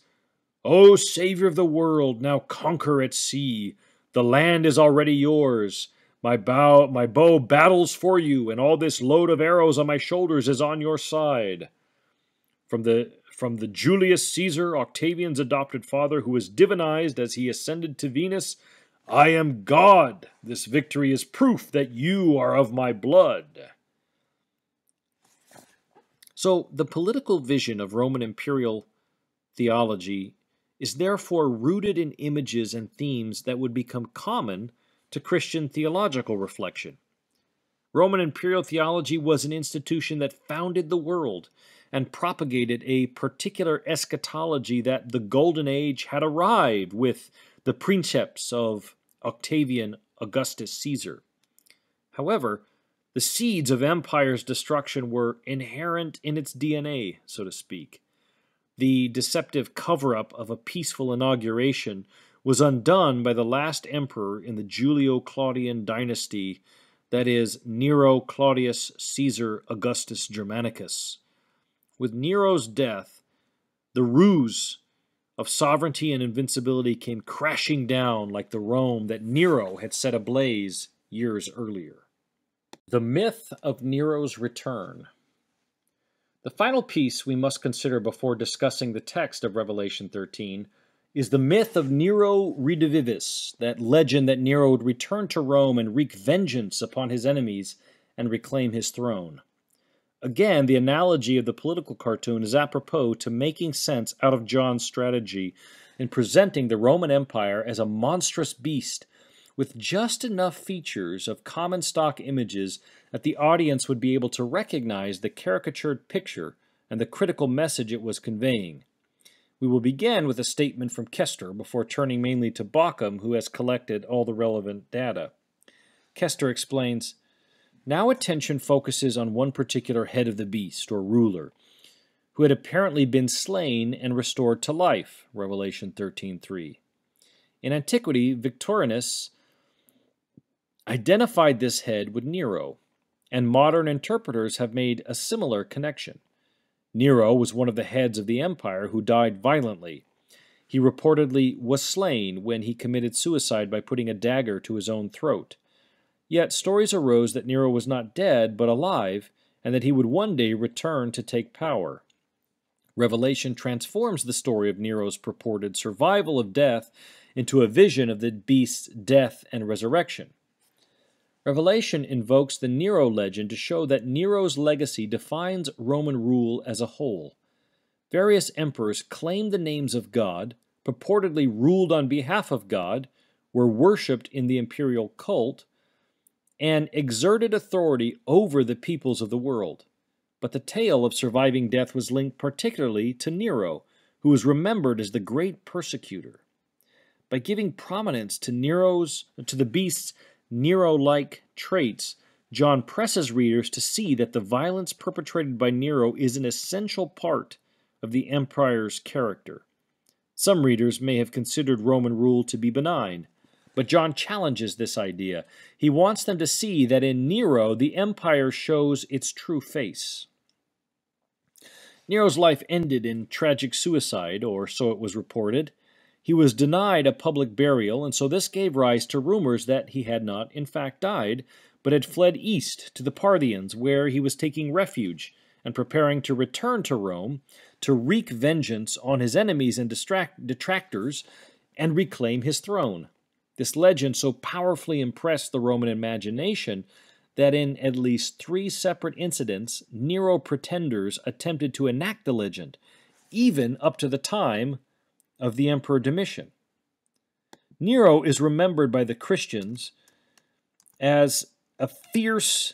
"O savior of the world, now conquer at sea. The land is already yours. My bow battles for you, and all this load of arrows on my shoulders is on your side." From the Julius Caesar, Octavian's adopted father, who was divinized as he ascended to Venus, "I am God. This victory is proof that you are of my blood." So the political vision of Roman imperial theology is therefore rooted in images and themes that would become common to Christian theological reflection. Roman imperial theology was an institution that founded the world and propagated a particular eschatology that the Golden Age had arrived with the princeps of Octavian Augustus Caesar. However, the seeds of empire's destruction were inherent in its DNA, so to speak. The deceptive cover-up of a peaceful inauguration was undone by the last emperor in the Julio-Claudian dynasty, that is, Nero Claudius Caesar Augustus Germanicus. With Nero's death, the ruse of sovereignty and invincibility came crashing down like the Rome that Nero had set ablaze years earlier. The myth of Nero's return. The final piece we must consider before discussing the text of Revelation 13 is the myth of Nero Redivivis, that legend that Nero would return to Rome and wreak vengeance upon his enemies and reclaim his throne. Again, the analogy of the political cartoon is apropos to making sense out of John's strategy. in presenting the Roman Empire as a monstrous beast with just enough features of common stock images that the audience would be able to recognize the caricatured picture and the critical message it was conveying. We will begin with a statement from Kester before turning mainly to Bauckham, who has collected all the relevant data. Kester explains, "Now attention focuses on one particular head of the beast, or ruler, who had apparently been slain and restored to life, Revelation 13:3. In antiquity, Victorinus identified this head with Nero, and modern interpreters have made a similar connection. Nero was one of the heads of the empire who died violently. He reportedly was slain when he committed suicide by putting a dagger to his own throat. Yet stories arose that Nero was not dead but alive, and that he would one day return to take power. Revelation transforms the story of Nero's purported survival of death into a vision of the beast's death and resurrection. Revelation invokes the Nero legend to show that Nero's legacy defines Roman rule as a whole. Various emperors claimed the names of God, purportedly ruled on behalf of God, were worshipped in the imperial cult, and exerted authority over the peoples of the world. But the tale of surviving death was linked particularly to Nero, who was remembered as the great persecutor. By giving prominence to the beast's Nero-like traits, John presses readers to see that the violence perpetrated by Nero is an essential part of the empire's character. Some readers may have considered Roman rule to be benign, but John challenges this idea. He wants them to see that in Nero, the empire shows its true face. Nero's life ended in tragic suicide, or so it was reported. He was denied a public burial, and so this gave rise to rumors that he had not, in fact, died, but had fled east to the Parthians, where he was taking refuge and preparing to return to Rome to wreak vengeance on his enemies and detractors and reclaim his throne. This legend so powerfully impressed the Roman imagination that in at least 3 separate incidents, Nero pretenders attempted to enact the legend, even up to the time of the Emperor Domitian. Nero is remembered by the Christians as a fierce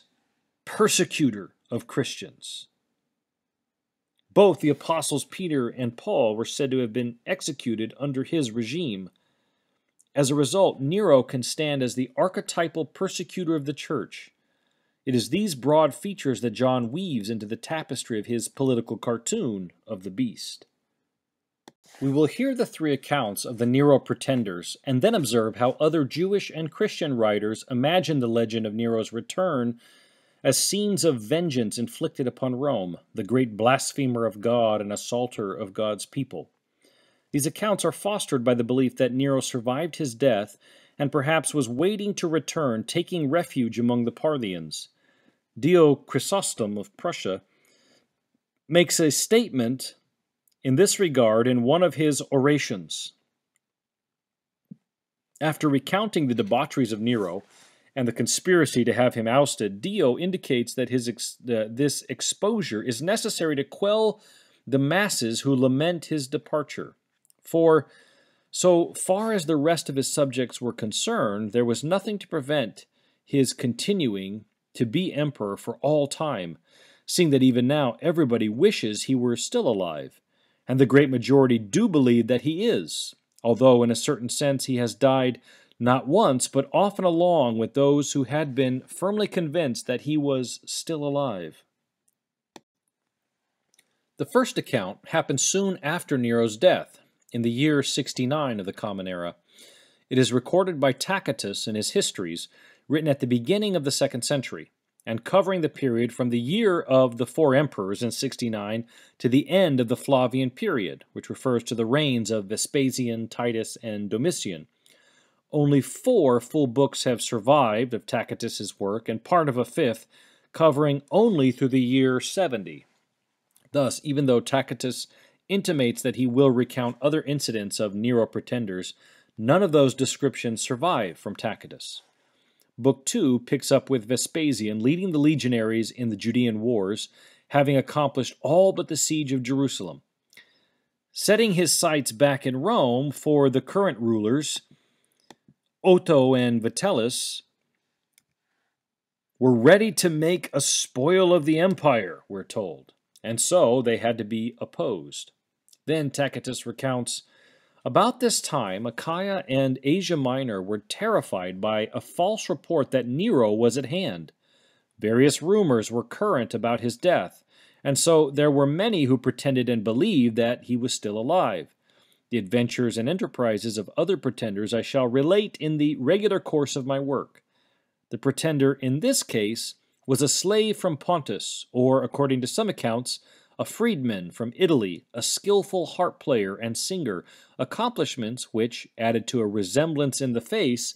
persecutor of Christians. Both the apostles Peter and Paul were said to have been executed under his regime. As a result, Nero can stand as the archetypal persecutor of the church. It is these broad features that John weaves into the tapestry of his political cartoon of the beast. We will hear the 3 accounts of the Nero pretenders, and then observe how other Jewish and Christian writers imagine the legend of Nero's return as scenes of vengeance inflicted upon Rome, the great blasphemer of God and assaulter of God's people. These accounts are fostered by the belief that Nero survived his death and perhaps was waiting to return, taking refuge among the Parthians. Dio Chrysostom of Prussia makes a statement in this regard in one of his orations. After recounting the debaucheries of Nero and the conspiracy to have him ousted, Dio indicates that this exposure is necessary to quell the masses who lament his departure. For, so far as the rest of his subjects were concerned, there was nothing to prevent his continuing to be emperor for all time, seeing that even now everybody wishes he were still alive, and the great majority do believe that he is, although in a certain sense he has died not once, but often along with those who had been firmly convinced that he was still alive. The first account happened soon after Nero's death, in the year 69 of the Common Era. It is recorded by Tacitus in his histories, written at the beginning of the 2nd century, and covering the period from the year of the 4 emperors in 69 to the end of the Flavian period, which refers to the reigns of Vespasian, Titus, and Domitian. Only 4 full books have survived of Tacitus's work, and part of a 5th, covering only through the year 70. Thus, even though Tacitus intimates that he will recount other incidents of Nero pretenders, none of those descriptions survive from Tacitus. Book 2 picks up with Vespasian leading the legionaries in the Judean wars, having accomplished all but the siege of Jerusalem. Setting his sights back in Rome for the current rulers, Otho and Vitellius, were ready to make a spoil of the empire, we're told, and so they had to be opposed. Then Tacitus recounts, about this time, Achaia and Asia Minor were terrified by a false report that Nero was at hand. Various rumors were current about his death, and so there were many who pretended and believed that he was still alive. The adventures and enterprises of other pretenders I shall relate in the regular course of my work. The pretender in this case was a slave from Pontus, or, according to some accounts, a freedman from Italy, a skillful harp player and singer, accomplishments which, added to a resemblance in the face,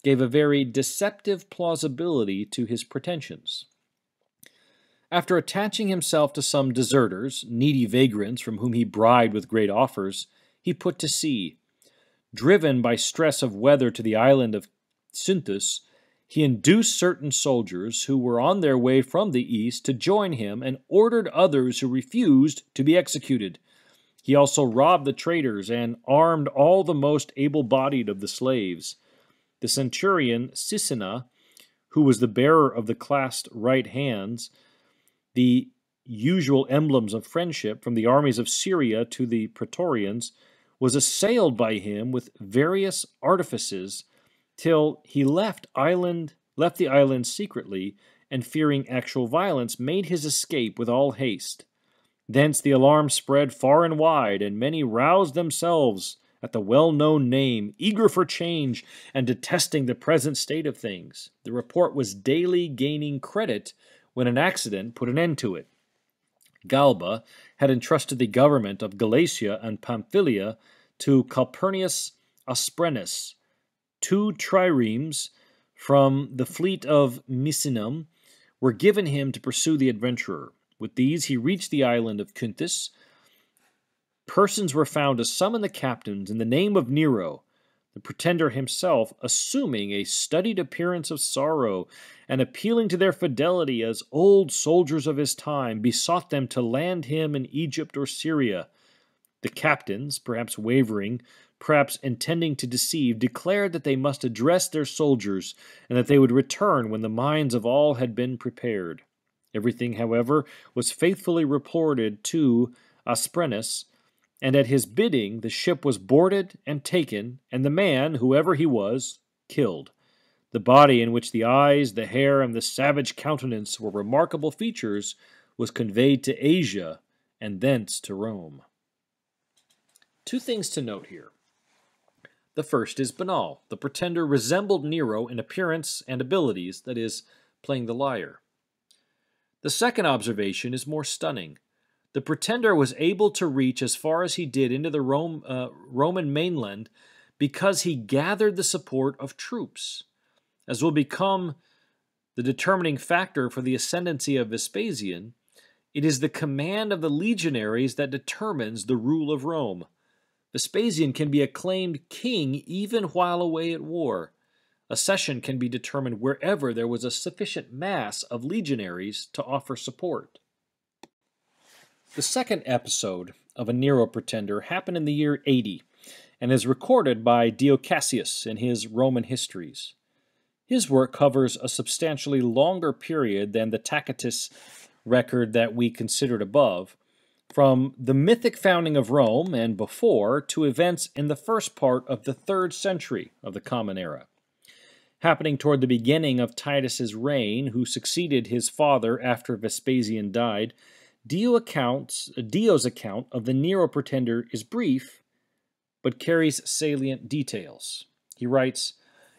gave a very deceptive plausibility to his pretensions. After attaching himself to some deserters, needy vagrants from whom he bribed with great offers, he put to sea. Driven by stress of weather to the island of Cynthus, he induced certain soldiers who were on their way from the east to join him and ordered others who refused to be executed. He also robbed the traders and armed all the most able-bodied of the slaves. The centurion Sisina, who was the bearer of the clasped right hands, the usual emblems of friendship from the armies of Syria to the Praetorians, was assailed by him with various artifices till he left the island secretly, and fearing actual violence, made his escape with all haste. Thence the alarm spread far and wide, and many roused themselves at the well-known name, eager for change and detesting the present state of things. The report was daily gaining credit when an accident put an end to it. Galba had entrusted the government of Galatia and Pamphylia to Calpurnius Asprenus. 2 triremes from the fleet of Misenum were given him to pursue the adventurer. With these he reached the island of Cynthus. Persons were found to summon the captains in the name of Nero, the pretender himself assuming a studied appearance of sorrow, and appealing to their fidelity as old soldiers of his time, besought them to land him in Egypt or Syria. The captains, perhaps wavering, perhaps intending to deceive, declared that they must address their soldiers, and that they would return when the minds of all had been prepared. Everything, however, was faithfully reported to Asprenus, and at his bidding the ship was boarded and taken, and the man, whoever he was, killed. The body, in which the eyes, the hair, and the savage countenance were remarkable features, was conveyed to Asia, and thence to Rome. 2 things to note here. The first is banal. The pretender resembled Nero in appearance and abilities, that is, playing the lyre. The second observation is more stunning. The pretender was able to reach as far as he did into the Roman mainland because he gathered the support of troops. As will become the determining factor for the ascendancy of Vespasian, it is the command of the legionaries that determines the rule of Rome. Vespasian can be acclaimed king even while away at war. Accession can be determined wherever there was a sufficient mass of legionaries to offer support. The second episode of a Nero pretender happened in the year 80 and is recorded by Dio Cassius in his Roman Histories. His work covers a substantially longer period than the Tacitus record that we considered above, from the mythic founding of Rome and before to events in the first part of the 3rd century of the Common Era. Happening toward the beginning of Titus's reign, who succeeded his father after Vespasian died, Dio's account of the Nero pretender is brief, but carries salient details. He writes,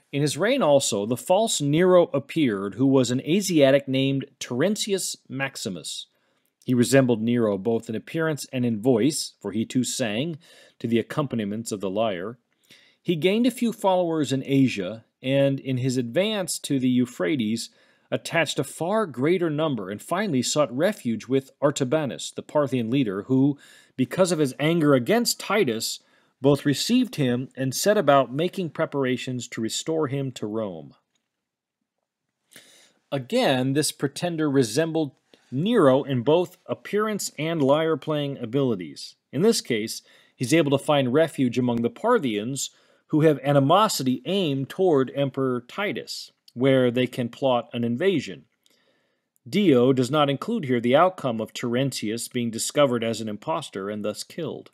"In his reign also, the false Nero appeared, who was an Asiatic named Terentius Maximus. He resembled Nero both in appearance and in voice, for he too sang to the accompaniments of the lyre. He gained a few followers in Asia, and in his advance to the Euphrates, attached a far greater number, and finally sought refuge with Artabanus, the Parthian leader, who, because of his anger against Titus, both received him and set about making preparations to restore him to Rome." Again, this pretender resembled Nero in both appearance and lyre-playing abilities. In this case, He's able to find refuge among the Parthians, who have animosity aimed toward Emperor Titus, where they can plot an invasion. Dio does not include here the outcome of Terentius being discovered as an impostor and thus killed.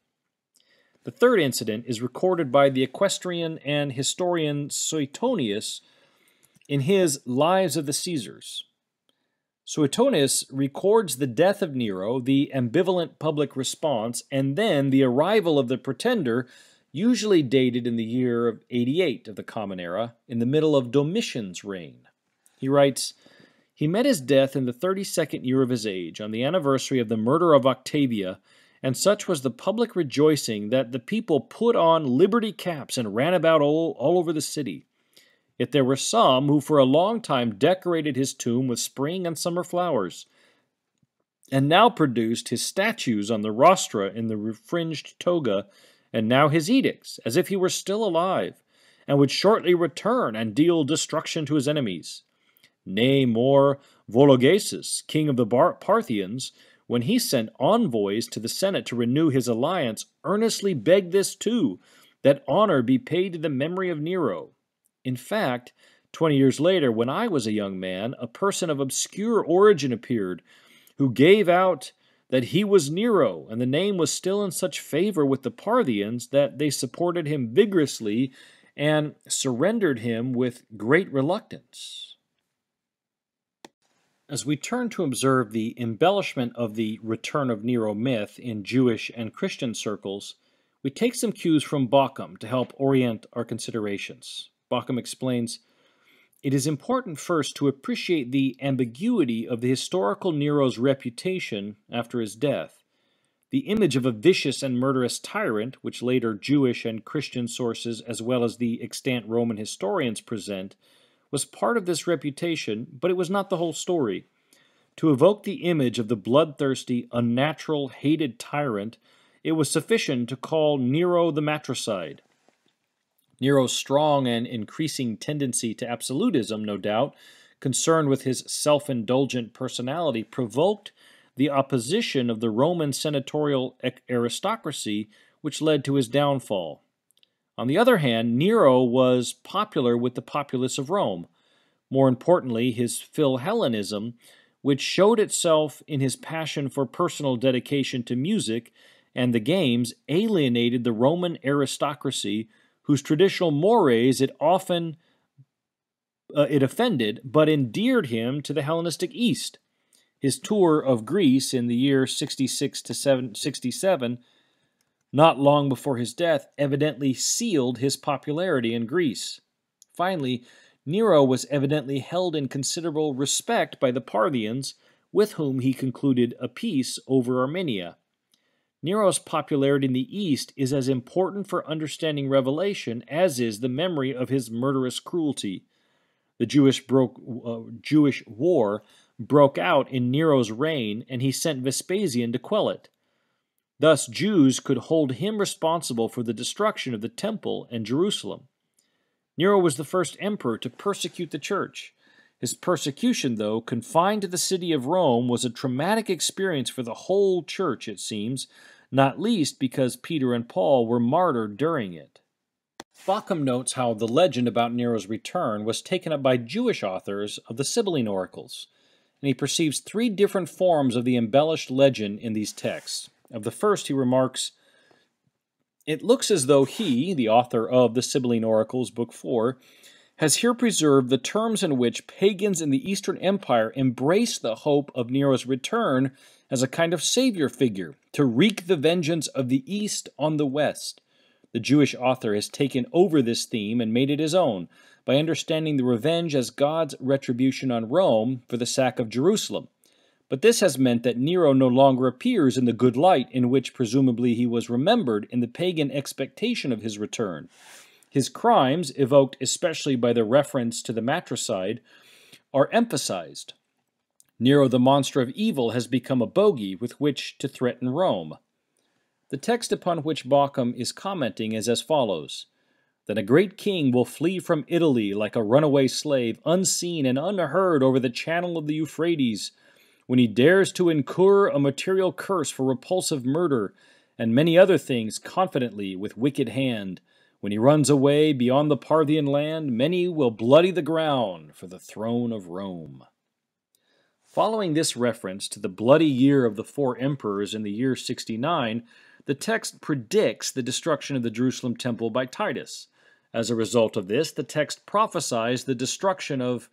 The third incident is recorded by the equestrian and historian Suetonius in his Lives of the Caesars. Suetonius records the death of Nero, the ambivalent public response, and then the arrival of the pretender, usually dated in the year of 88 of the Common Era, in the middle of Domitian's reign. He writes, "He met his death in the 32nd year of his age, on the anniversary of the murder of Octavia, and such was the public rejoicing that the people put on liberty caps and ran about all over the city. Yet there were some who for a long time decorated his tomb with spring and summer flowers, and now produced his statues on the rostra in the fringed toga, and now his edicts, as if he were still alive, and would shortly return and deal destruction to his enemies. Nay, more, Vologeses, king of the Parthians, when he sent envoys to the Senate to renew his alliance, earnestly begged this too, that honor be paid to the memory of Nero. In fact, 20 years later, when I was a young man, a person of obscure origin appeared, who gave out that he was Nero, and the name was still in such favor with the Parthians that they supported him vigorously and surrendered him with great reluctance." As we turn to observe the embellishment of the return of Nero myth in Jewish and Christian circles, we take some cues from Bauckham to help orient our considerations. Bauckham explains, "It is important first to appreciate the ambiguity of the historical Nero's reputation after his death. The image of a vicious and murderous tyrant, which later Jewish and Christian sources as well as the extant Roman historians present, was part of this reputation, but it was not the whole story. To evoke the image of the bloodthirsty, unnatural, hated tyrant, it was sufficient to call Nero the matricide. Nero's strong and increasing tendency to absolutism, no doubt, concerned with his self-indulgent personality, provoked the opposition of the Roman senatorial aristocracy, which led to his downfall. On the other hand, Nero was popular with the populace of Rome. More importantly, his Philhellenism, which showed itself in his passion for personal dedication to music and the games, alienated the Roman aristocracy, whose traditional mores it offended, but endeared him to the Hellenistic East. His tour of Greece in the year 66 to 67, not long before his death, evidently sealed his popularity in Greece. Finally, Nero was evidently held in considerable respect by the Parthians, with whom he concluded a peace over Armenia. Nero's popularity in the East is as important for understanding Revelation as is the memory of his murderous cruelty. The Jewish war broke out in Nero's reign, and he sent Vespasian to quell it. Thus, Jews could hold him responsible for the destruction of the Temple and Jerusalem. Nero was the first emperor to persecute the church. His persecution, though confined to the city of Rome, was a traumatic experience for the whole church, it seems, not least because Peter and Paul were martyred during it. Bauckham notes how the legend about Nero's return was taken up by Jewish authors of the Sibylline oracles, and he perceives three different forms of the embellished legend in these texts. Of the first, he remarks, "It looks as though he, the author of the Sibylline Oracles, Book 4, has here preserved the terms in which pagans in the Eastern Empire embraced the hope of Nero's return as a kind of savior figure, to wreak the vengeance of the East on the West. The Jewish author has taken over this theme and made it his own, by understanding the revenge as God's retribution on Rome for the sack of Jerusalem. But this has meant that Nero no longer appears in the good light in which presumably he was remembered in the pagan expectation of his return. His crimes, evoked especially by the reference to the matricide, are emphasized. Nero, the monster of evil, has become a bogey with which to threaten Rome." The text upon which Bauckham is commenting is as follows: "Then a great king will flee from Italy like a runaway slave, unseen and unheard over the channel of the Euphrates, when he dares to incur a material curse for repulsive murder, and many other things confidently with wicked hand. When he runs away beyond the Parthian land, many will bloody the ground for the throne of Rome. Following this reference to the bloody year of the four emperors in the year 69, the text predicts the destruction of the Jerusalem temple by Titus. As a result of this, the text prophesies the destruction of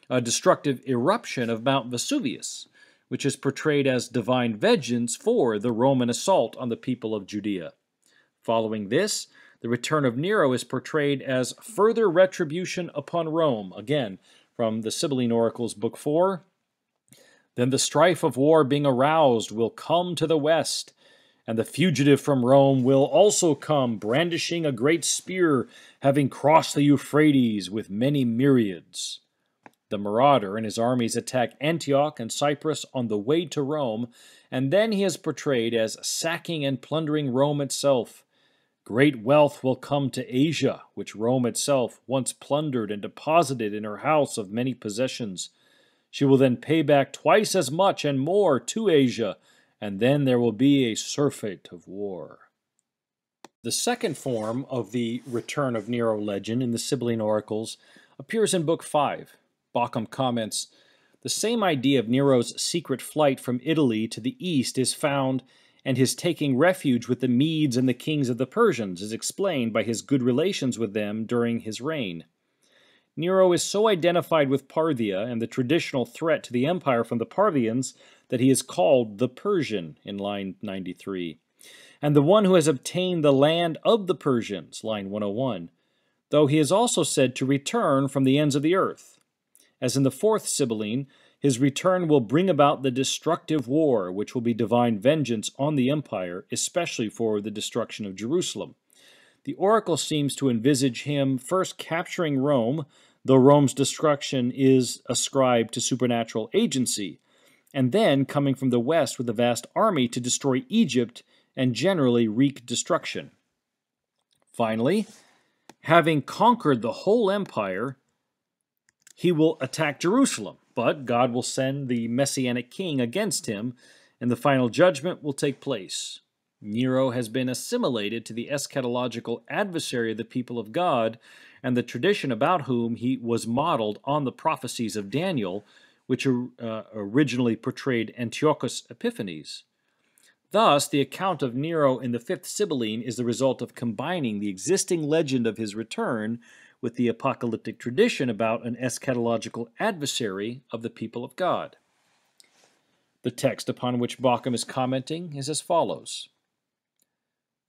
a destructive eruption of Mount Vesuvius, which is portrayed as divine vengeance for the Roman assault on the people of Judea. Following this, the return of Nero is portrayed as further retribution upon Rome, again from the Sibylline Oracles, Book 4. Then the strife of war being aroused will come to the west, and the fugitive from Rome will also come, brandishing a great spear, having crossed the Euphrates with many myriads. The marauder and his armies attack Antioch and Cyprus on the way to Rome, and then he is portrayed as sacking and plundering Rome itself. Great wealth will come to Asia, which Rome itself once plundered and deposited in her house of many possessions. She will then pay back twice as much and more to Asia, and then there will be a surfeit of war. The second form of the return of Nero legend in the Sibylline Oracles appears in Book 5. Bauckham comments, "The same idea of Nero's secret flight from Italy to the east is found, and his taking refuge with the Medes and the kings of the Persians is explained by his good relations with them during his reign. Nero is so identified with Parthia and the traditional threat to the empire from the Parthians that he is called the Persian in line 93, and the one who has obtained the land of the Persians, line 101, though he is also said to return from the ends of the earth. As in the fourth Sibylline, his return will bring about the destructive war, which will be divine vengeance on the empire, especially for the destruction of Jerusalem. The oracle seems to envisage him first capturing Rome, though Rome's destruction is ascribed to supernatural agency, and then coming from the west with a vast army to destroy Egypt and generally wreak destruction. Finally, having conquered the whole empire, he will attack Jerusalem, but God will send the Messianic king against him, and the final judgment will take place. Nero has been assimilated to the eschatological adversary of the people of God, and the tradition about whom he was modeled on the prophecies of Daniel, which originally portrayed Antiochus Epiphanes. Thus, the account of Nero in the fifth Sibylline is the result of combining the existing legend of his return with the apocalyptic tradition about an eschatological adversary of the people of God. The text upon which Bauckham is commenting is as follows.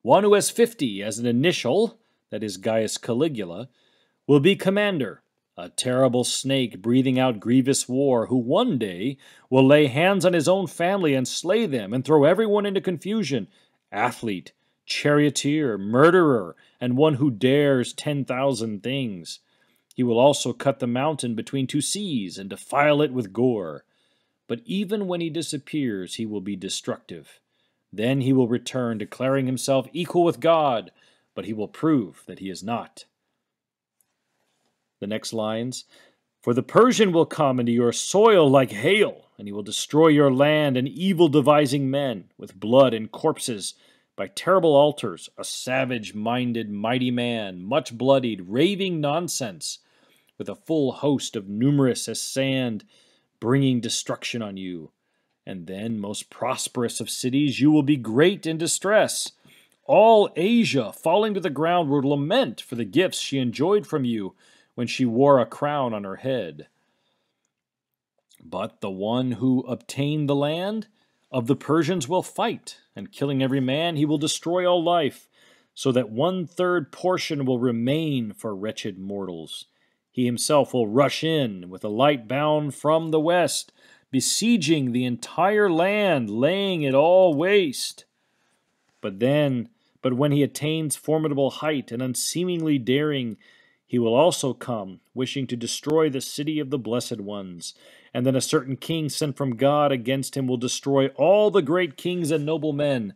One who has 50 as an initial, that is Gaius Caligula, will be commander, a terrible snake breathing out grievous war, who one day will lay hands on his own family and slay them and throw everyone into confusion, athlete, charioteer, murderer, and one who dares 10,000 things. He will also cut the mountain between two seas and defile it with gore. But even when he disappears, he will be destructive. Then he will return, declaring himself equal with God, but he will prove that he is not." The next lines, "For the Persian will come into your soil like hail, and he will destroy your land and evil-devising men, with blood and corpses, by terrible altars, a savage-minded mighty man, much bloodied, raving nonsense, with a full host of numerous as sand, bringing destruction on you. And then, most prosperous of cities, you will be great in distress. All Asia, falling to the ground, will lament for the gifts she enjoyed from you when she wore a crown on her head. But the one who obtained the land of the Persians will fight, and killing every man, he will destroy all life, so that 1/3 portion will remain for wretched mortals. He himself will rush in with a light bound from the west, besieging the entire land, laying it all waste. But when he attains formidable height and unseemingly daring, he will also come, wishing to destroy the city of the blessed ones. And then a certain king sent from God against him will destroy all the great kings and noble men.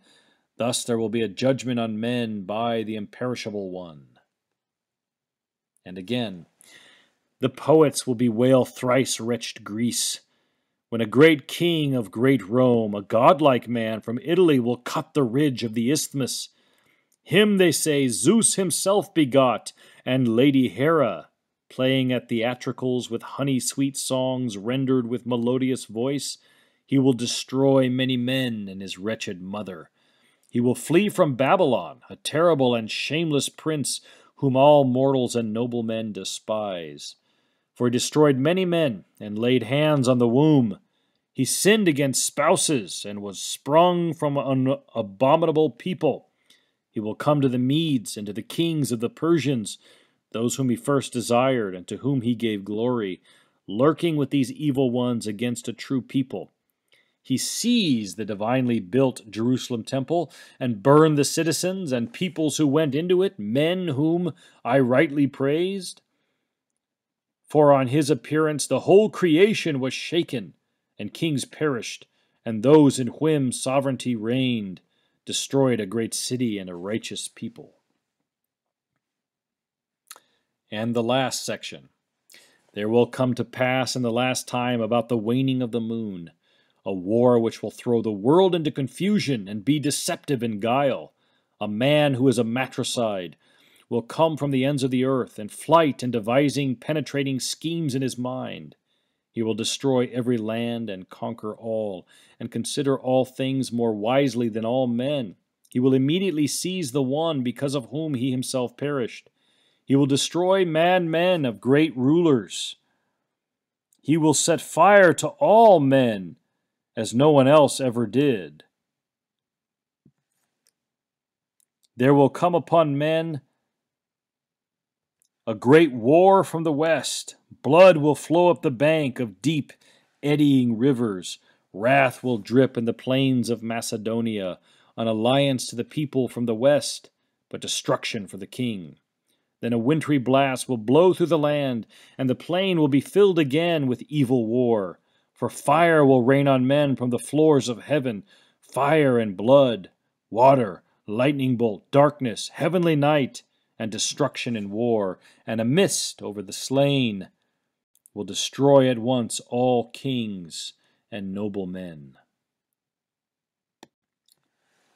Thus there will be a judgment on men by the imperishable one." And again, "The poets will bewail thrice wretched Greece. when a great king of great Rome, a godlike man from Italy, will cut the ridge of the isthmus. Him, they say, Zeus himself begot, and Lady Hera, playing at theatricals with honey-sweet songs rendered with melodious voice. He will destroy many men and his wretched mother. He will flee from Babylon, a terrible and shameless prince whom all mortals and noblemen despise. For he destroyed many men and laid hands on the womb. He sinned against spouses and was sprung from an abominable people. He will come to the Medes and to the kings of the Persians, those whom he first desired and to whom he gave glory, lurking with these evil ones against a true people. He seized the divinely built Jerusalem temple and burned the citizens and peoples who went into it, men whom I rightly praised. For on his appearance the whole creation was shaken, and kings perished, and those in whom sovereignty reigned destroyed a great city and a righteous people. And the last section. There will come to pass in the last time about the waning of the moon, a war which will throw the world into confusion and be deceptive in guile. A man who is a matricide will come from the ends of the earth, in flight and devising penetrating schemes in his mind. He will destroy every land and conquer all, and consider all things more wisely than all men. He will immediately seize the one because of whom he himself perished. He will destroy madmen of great rulers. He will set fire to all men, as no one else ever did. There will come upon men a great war from the west. Blood will flow up the bank of deep, eddying rivers. Wrath will drip in the plains of Macedonia, an alliance to the people from the west, but destruction for the king. Then a wintry blast will blow through the land, and the plain will be filled again with evil war. For fire will rain on men from the floors of heaven, fire and blood, water, lightning bolt, darkness, heavenly night, and destruction and war, and a mist over the slain will destroy at once all kings and noble men.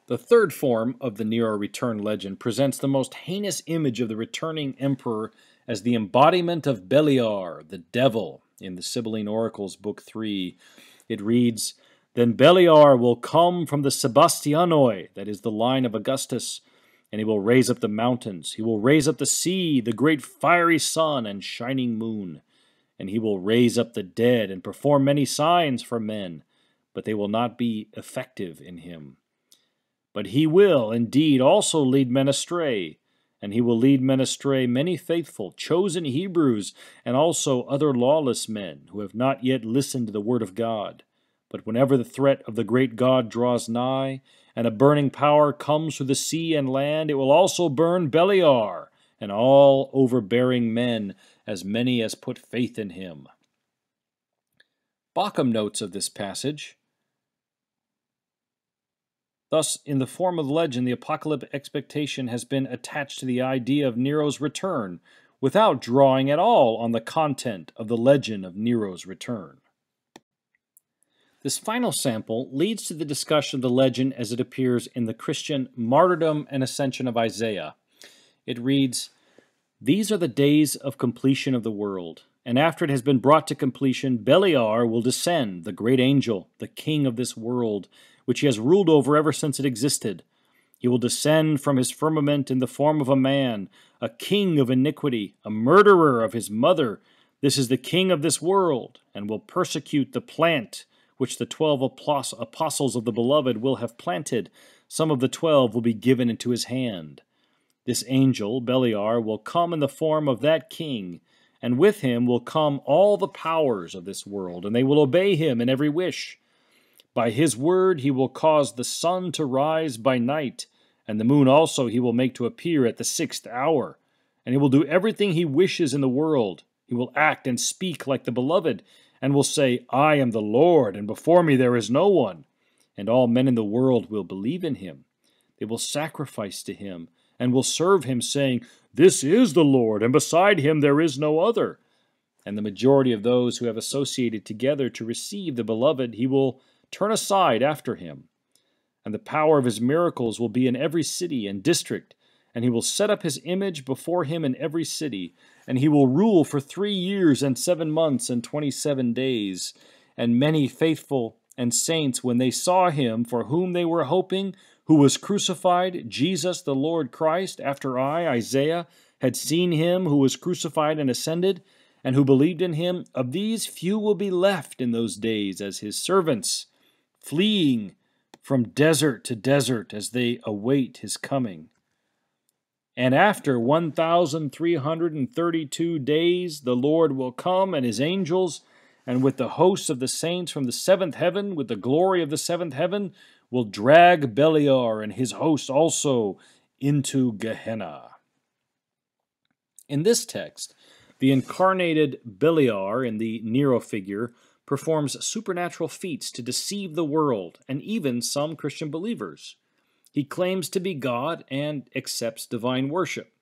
The third form of the Nero return legend presents the most heinous image of the returning emperor as the embodiment of Beliar, the devil, in the Sibylline Oracles, Book 3. It reads, Then Beliar will come from the Sebastianoi, that is the line of Augustus, and he will raise up the mountains. He will raise up the sea, the great fiery sun and shining moon. And he will raise up the dead and perform many signs for men, but they will not be effective in him. But he will, indeed, also lead men astray, and he will lead men astray many faithful, chosen Hebrews, and also other lawless men who have not yet listened to the word of God. But whenever the threat of the great God draws nigh, and a burning power comes through the sea and land, it will also burn Beliar, and all overbearing men, as many as put faith in him. Bauckham notes of this passage, thus, in the form of legend, the apocalyptic expectation has been attached to the idea of Nero's return, without drawing at all on the content of the legend of Nero's return. This final sample leads to the discussion of the legend as it appears in the Christian Martyrdom and Ascension of Isaiah. It reads, These are the days of completion of the world, and after it has been brought to completion, Beliar will descend, the great angel, the king of this world, which he has ruled over ever since it existed. He will descend from his firmament in the form of a man, a king of iniquity, a murderer of his mother. This is the king of this world, and will persecute the plant which the 12 apostles of the beloved will have planted. Some of the 12 will be given into his hand. This angel, Beliar, will come in the form of that king, and with him will come all the powers of this world, and they will obey him in every wish. By his word he will cause the sun to rise by night, and the moon also he will make to appear at the 6th hour. And he will do everything he wishes in the world. He will act and speak like the beloved, and will say, I am the Lord, and before me there is no one. And all men in the world will believe in him. They will sacrifice to him, and will serve him, saying, This is the Lord, and beside him there is no other. and the majority of those who have associated together to receive the Beloved, he will turn aside after him. And the power of his miracles will be in every city and district, and he will set up his image before him in every city, and he will rule for 3 years and 7 months and 27 days. And many faithful and saints, when they saw him for whom they were hoping, who was crucified, Jesus the Lord Christ, after I, Isaiah, had seen him who was crucified and ascended, and who believed in him, of these few will be left in those days as his servants, fleeing from desert to desert as they await his coming. And after 1,332 days, the Lord will come and his angels, and with the hosts of the saints from the seventh heaven, with the glory of the seventh heaven, will drag Beliar and his host also into Gehenna. In this text, the incarnated Beliar in the Nero figure performs supernatural feats to deceive the world and even some Christian believers. He claims to be God and accepts divine worship.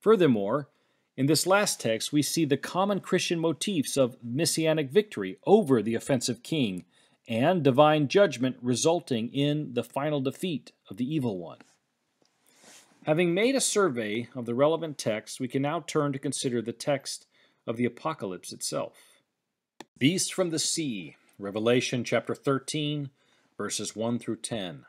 Furthermore, in this last text, we see the common Christian motifs of messianic victory over the offensive king and divine judgment resulting in the final defeat of the evil one. Having made a survey of the relevant text, we can now turn to consider the text of the Apocalypse itself. Beast from the Sea, Revelation chapter 13, verses 1 through 10.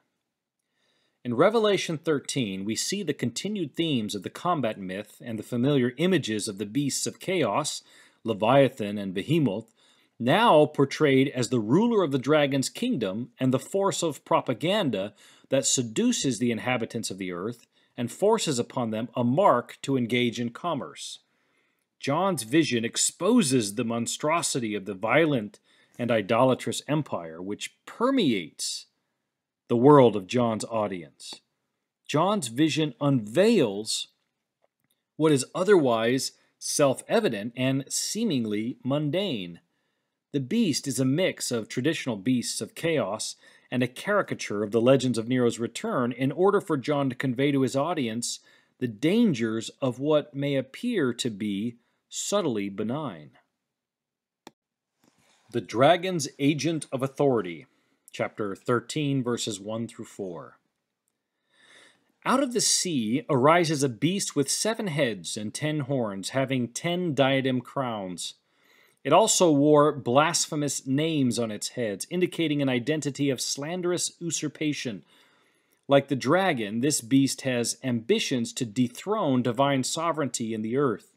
In Revelation 13, we see the continued themes of the combat myth and the familiar images of the beasts of chaos, Leviathan and Behemoth, now portrayed as the ruler of the dragon's kingdom and the force of propaganda that seduces the inhabitants of the earth and forces upon them a mark to engage in commerce. John's vision exposes the monstrosity of the violent and idolatrous empire which permeates the world of John's audience. John's vision unveils what is otherwise self-evident and seemingly mundane. The beast is a mix of traditional beasts of chaos and a caricature of the legends of Nero's return in order for John to convey to his audience the dangers of what may appear to be subtly benign. The Dragon's Agent of Authority, chapter 13, verses 1 through 4. Out of the sea arises a beast with 7 heads and 10 horns, having 10 diadem crowns. It also wore blasphemous names on its heads, indicating an identity of slanderous usurpation. Like the dragon, this beast has ambitions to dethrone divine sovereignty in the earth.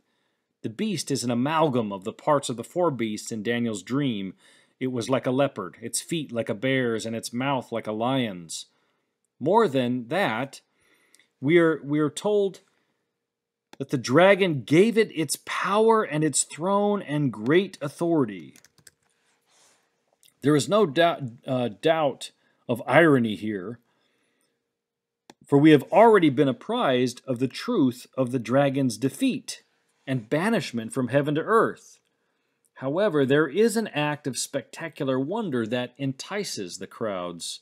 The beast is an amalgam of the parts of the 4 beasts in Daniel's dream. It was like a leopard, its feet like a bear's, and its mouth like a lion's. More than that, we are told that the dragon gave it its power and its throne and great authority. There is no doubt of irony here, for we have already been apprised of the truth of the dragon's defeat and banishment from heaven to earth. However, there is an act of spectacular wonder that entices the crowds.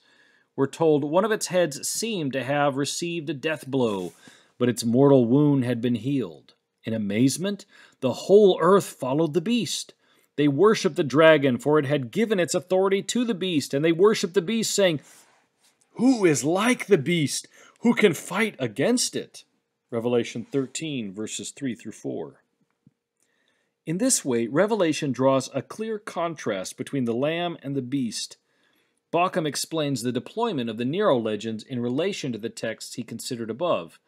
We're told one of its heads seemed to have received a death blow, but its mortal wound had been healed. In amazement, the whole earth followed the beast. They worshipped the dragon, for it had given its authority to the beast, and they worshipped the beast, saying, "Who is like the beast? Who can fight against it?" Revelation 13, verses 3 through 4. In this way, Revelation draws a clear contrast between the Lamb and the beast. Bauckham explains the deployment of the Nero legends in relation to the texts he considered above.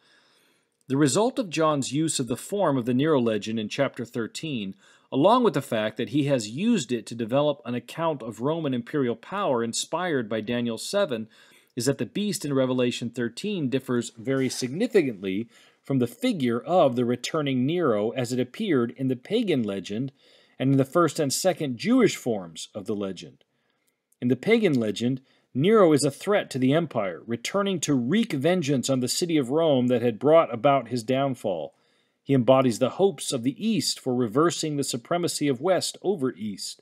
The result of John's use of the form of the Nero legend in chapter 13, along with the fact that he has used it to develop an account of Roman imperial power inspired by Daniel 7, is that the beast in Revelation 13 differs very significantly from the figure of the returning Nero as it appeared in the pagan legend and in the first and second Jewish forms of the legend. In the pagan legend, Nero is a threat to the empire, returning to wreak vengeance on the city of Rome that had brought about his downfall. He embodies the hopes of the East for reversing the supremacy of West over East.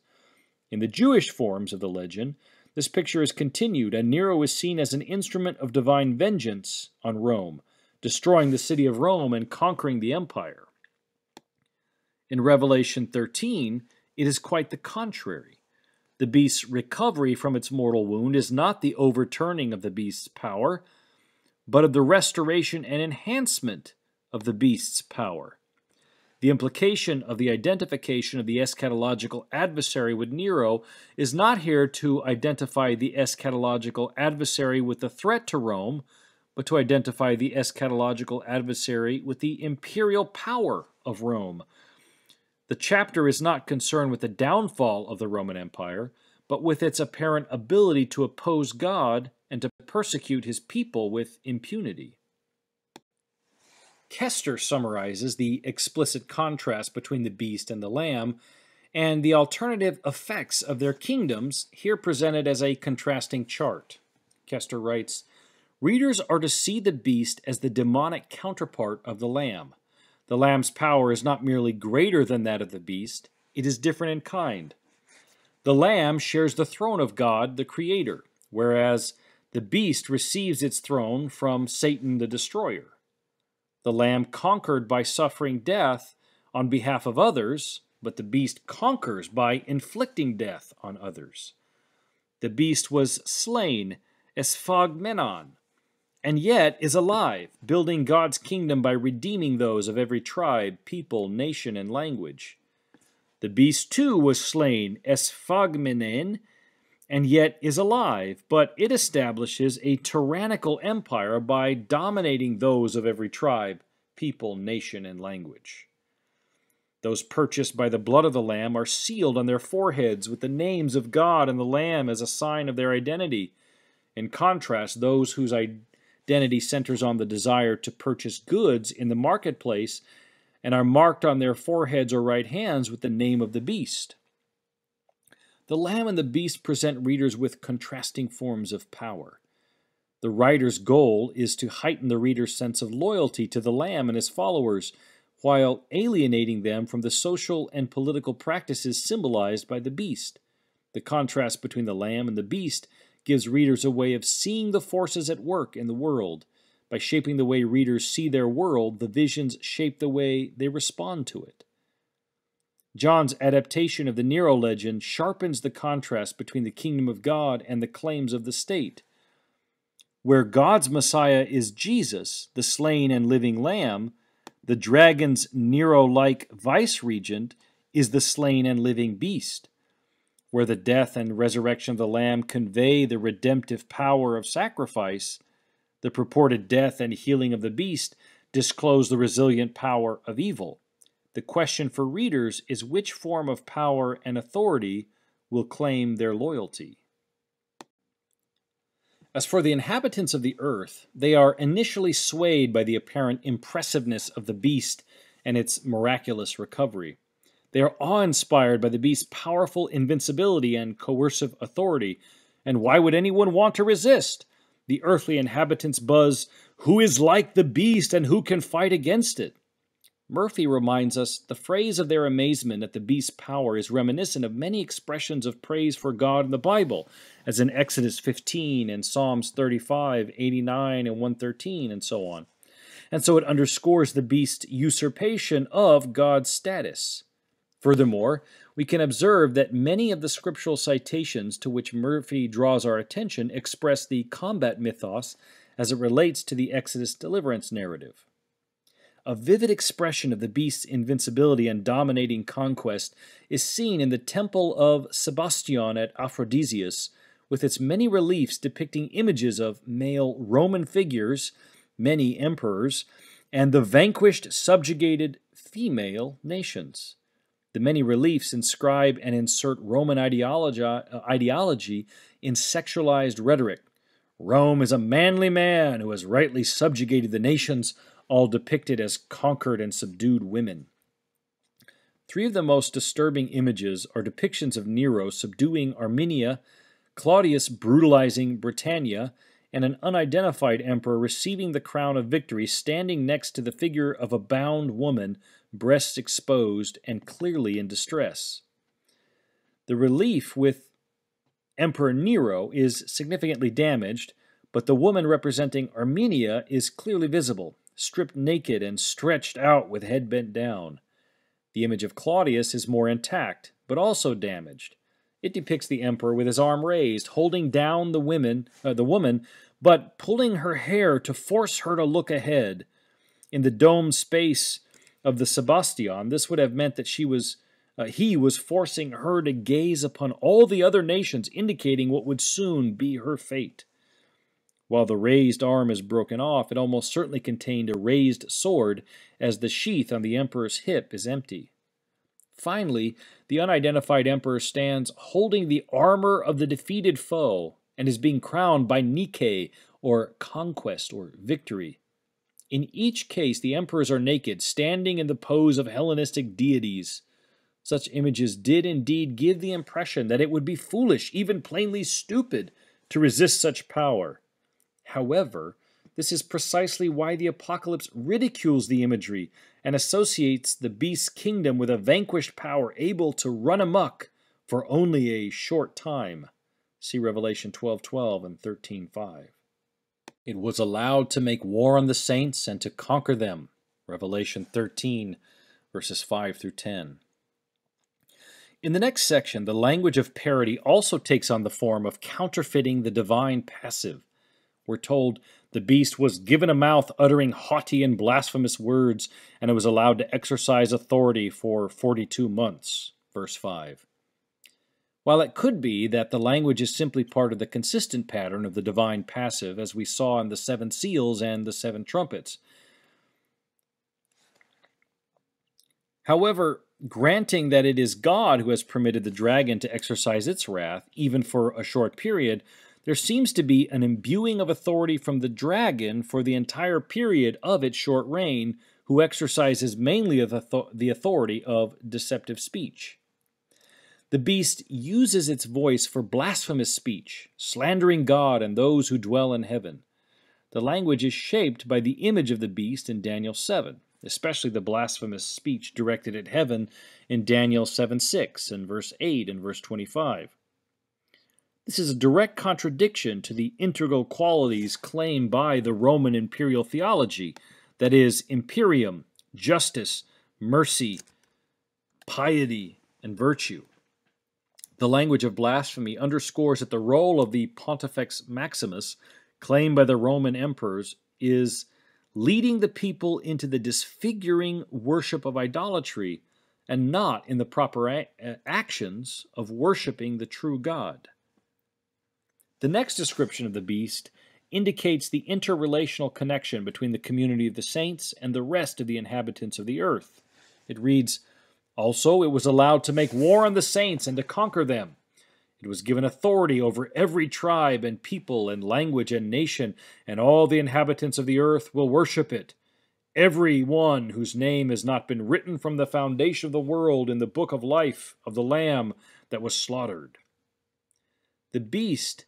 In the Jewish forms of the legend, this picture is continued, and Nero is seen as an instrument of divine vengeance on Rome, destroying the city of Rome and conquering the empire. In Revelation 13, it is quite the contrary. The beast's recovery from its mortal wound is not the overturning of the beast's power, but of the restoration and enhancement of the beast's power. The implication of the identification of the eschatological adversary with Nero is not here to identify the eschatological adversary with the threat to Rome, but to identify the eschatological adversary with the imperial power of Rome. The chapter is not concerned with the downfall of the Roman Empire, but with its apparent ability to oppose God and to persecute his people with impunity. Kester summarizes the explicit contrast between the beast and the lamb, and the alternative effects of their kingdoms, here presented as a contrasting chart. Kester writes, "Readers are to see the beast as the demonic counterpart of the lamb. The lamb's power is not merely greater than that of the beast, it is different in kind. The lamb shares the throne of God, the Creator, whereas the beast receives its throne from Satan the Destroyer. The lamb conquered by suffering death on behalf of others, but the beast conquers by inflicting death on others. The beast was slain, esphagmenon, and yet is alive, building God's kingdom by redeeming those of every tribe, people, nation, and language. The beast too was slain, esphagmenen, and yet is alive, but it establishes a tyrannical empire by dominating those of every tribe, people, nation, and language. Those purchased by the blood of the Lamb are sealed on their foreheads with the names of God and the Lamb as a sign of their identity. In contrast, those whose identity centers on the desire to purchase goods in the marketplace and are marked on their foreheads or right hands with the name of the beast. The Lamb and the beast present readers with contrasting forms of power. The writer's goal is to heighten the reader's sense of loyalty to the Lamb and his followers, while alienating them from the social and political practices symbolized by the beast. The contrast between the Lamb and the beast gives readers a way of seeing the forces at work in the world. By shaping the way readers see their world, the visions shape the way they respond to it. John's adaptation of the Nero legend sharpens the contrast between the kingdom of God and the claims of the state. Where God's Messiah is Jesus, the slain and living Lamb, the dragon's Nero-like vice-regent is the slain and living beast. Where the death and resurrection of the Lamb convey the redemptive power of sacrifice, the purported death and healing of the beast disclose the resilient power of evil. The question for readers is which form of power and authority will claim their loyalty. As for the inhabitants of the earth, they are initially swayed by the apparent impressiveness of the beast and its miraculous recovery. They are awe-inspired by the beast's powerful invincibility and coercive authority. And why would anyone want to resist? The earthly inhabitants buzz, "Who is like the beast and who can fight against it?" Murphy reminds us the phrase of their amazement at the beast's power is reminiscent of many expressions of praise for God in the Bible, as in Exodus 15 and Psalms 35, 89, and 113, and so on. And so it underscores the beast's usurpation of God's status. Furthermore, we can observe that many of the scriptural citations to which Murphy draws our attention express the combat mythos as it relates to the Exodus deliverance narrative. A vivid expression of the beast's invincibility and dominating conquest is seen in the temple of Sebastian at Aphrodisias, with its many reliefs depicting images of male Roman figures, many emperors, and the vanquished, subjugated female nations. The many reliefs inscribe and insert Roman ideology in sexualized rhetoric. Rome is a manly man who has rightly subjugated the nations, all depicted as conquered and subdued women. Three of the most disturbing images are depictions of Nero subduing Armenia, Claudius brutalizing Britannia, and an unidentified emperor receiving the crown of victory standing next to the figure of a bound woman, breasts exposed and clearly in distress. The relief with Emperor Nero is significantly damaged, but the woman representing Armenia is clearly visible, stripped naked and stretched out with head bent down. The image of Claudius is more intact, but also damaged. It depicts the emperor with his arm raised, holding down the woman, but pulling her hair to force her to look ahead. In the domed space of the Sebastion, this would have meant that he was forcing her to gaze upon all the other nations, indicating what would soon be her fate. While the raised arm is broken off, it almost certainly contained a raised sword, as the sheath on the emperor's hip is empty. Finally, the unidentified emperor stands holding the armor of the defeated foe and is being crowned by Nike, or conquest, or victory. In each case, the emperors are naked, standing in the pose of Hellenistic deities. Such images did indeed give the impression that it would be foolish, even plainly stupid, to resist such power. However, this is precisely why the Apocalypse ridicules the imagery and associates the beast's kingdom with a vanquished power able to run amok for only a short time. See Revelation 12:12 and 13:5. It was allowed to make war on the saints and to conquer them. Revelation 13, verses 5 through 10. In the next section, the language of parody also takes on the form of counterfeiting the divine passive. We're told the beast was given a mouth uttering haughty and blasphemous words, and it was allowed to exercise authority for 42 months. Verse 5. While it could be that the language is simply part of the consistent pattern of the divine passive, as we saw in the 7 seals and the 7 trumpets. However, granting that it is God who has permitted the dragon to exercise its wrath, even for a short period, there seems to be an imbuing of authority from the dragon for the entire period of its short reign, who exercises mainly the authority of deceptive speech. The beast uses its voice for blasphemous speech, slandering God and those who dwell in heaven. The language is shaped by the image of the beast in Daniel 7, especially the blasphemous speech directed at heaven in Daniel 7:6 and verse 8 and verse 25. This is a direct contradiction to the integral qualities claimed by the Roman imperial theology, that is, imperium, justice, mercy, piety, and virtue. The language of blasphemy underscores that the role of the Pontifex Maximus, claimed by the Roman emperors, is leading the people into the disfiguring worship of idolatry and not in the proper actions of worshiping the true God. The next description of the beast indicates the interrelational connection between the community of the saints and the rest of the inhabitants of the earth. It reads, "Also it was allowed to make war on the saints and to conquer them. It was given authority over every tribe and people and language and nation, and all the inhabitants of the earth will worship it. Every one whose name has not been written from the foundation of the world in the book of life of the Lamb that was slaughtered." The beast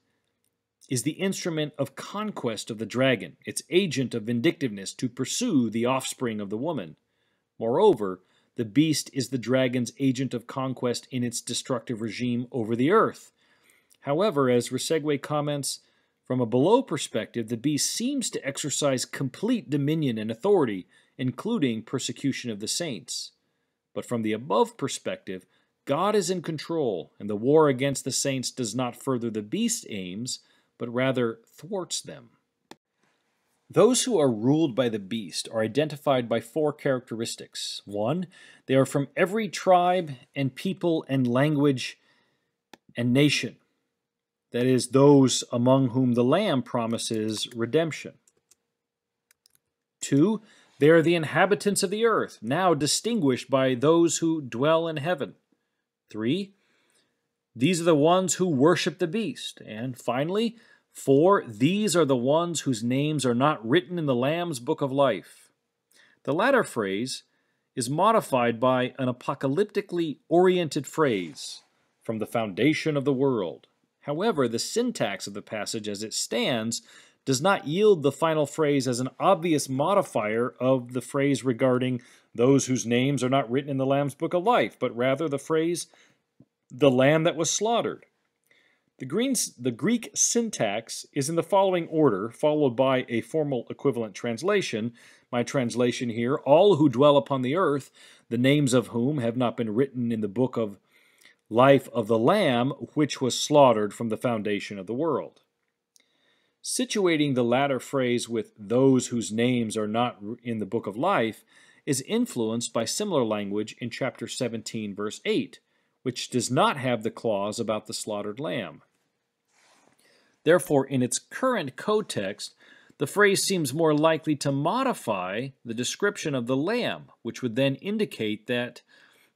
is the instrument of conquest of the dragon, its agent of vindictiveness to pursue the offspring of the woman. Moreover, the beast is the dragon's agent of conquest in its destructive regime over the earth. However, as Resegwe comments, from a below perspective, the beast seems to exercise complete dominion and authority, including persecution of the saints. But from the above perspective, God is in control, and the war against the saints does not further the beast's aims, but rather thwarts them. Those who are ruled by the beast are identified by 4 characteristics. 1, they are from every tribe and people and language and nation. That is, those among whom the Lamb promises redemption. 2, they are the inhabitants of the earth, now distinguished by those who dwell in heaven. 3, these are the ones who worship the beast. And finally, 4, these are the ones whose names are not written in the Lamb's book of life. The latter phrase is modified by an apocalyptically oriented phrase, from the foundation of the world. However, the syntax of the passage as it stands does not yield the final phrase as an obvious modifier of the phrase regarding those whose names are not written in the Lamb's book of life, but rather the phrase, the Lamb that was slaughtered. The Greek syntax is in the following order, followed by a formal equivalent translation. My translation here: all who dwell upon the earth, the names of whom have not been written in the book of life of the Lamb, which was slaughtered from the foundation of the world. Situating the latter phrase with those whose names are not in the book of life is influenced by similar language in chapter 17, verse 8, which does not have the clause about the slaughtered lamb. Therefore, in its current context, the phrase seems more likely to modify the description of the lamb, which would then indicate that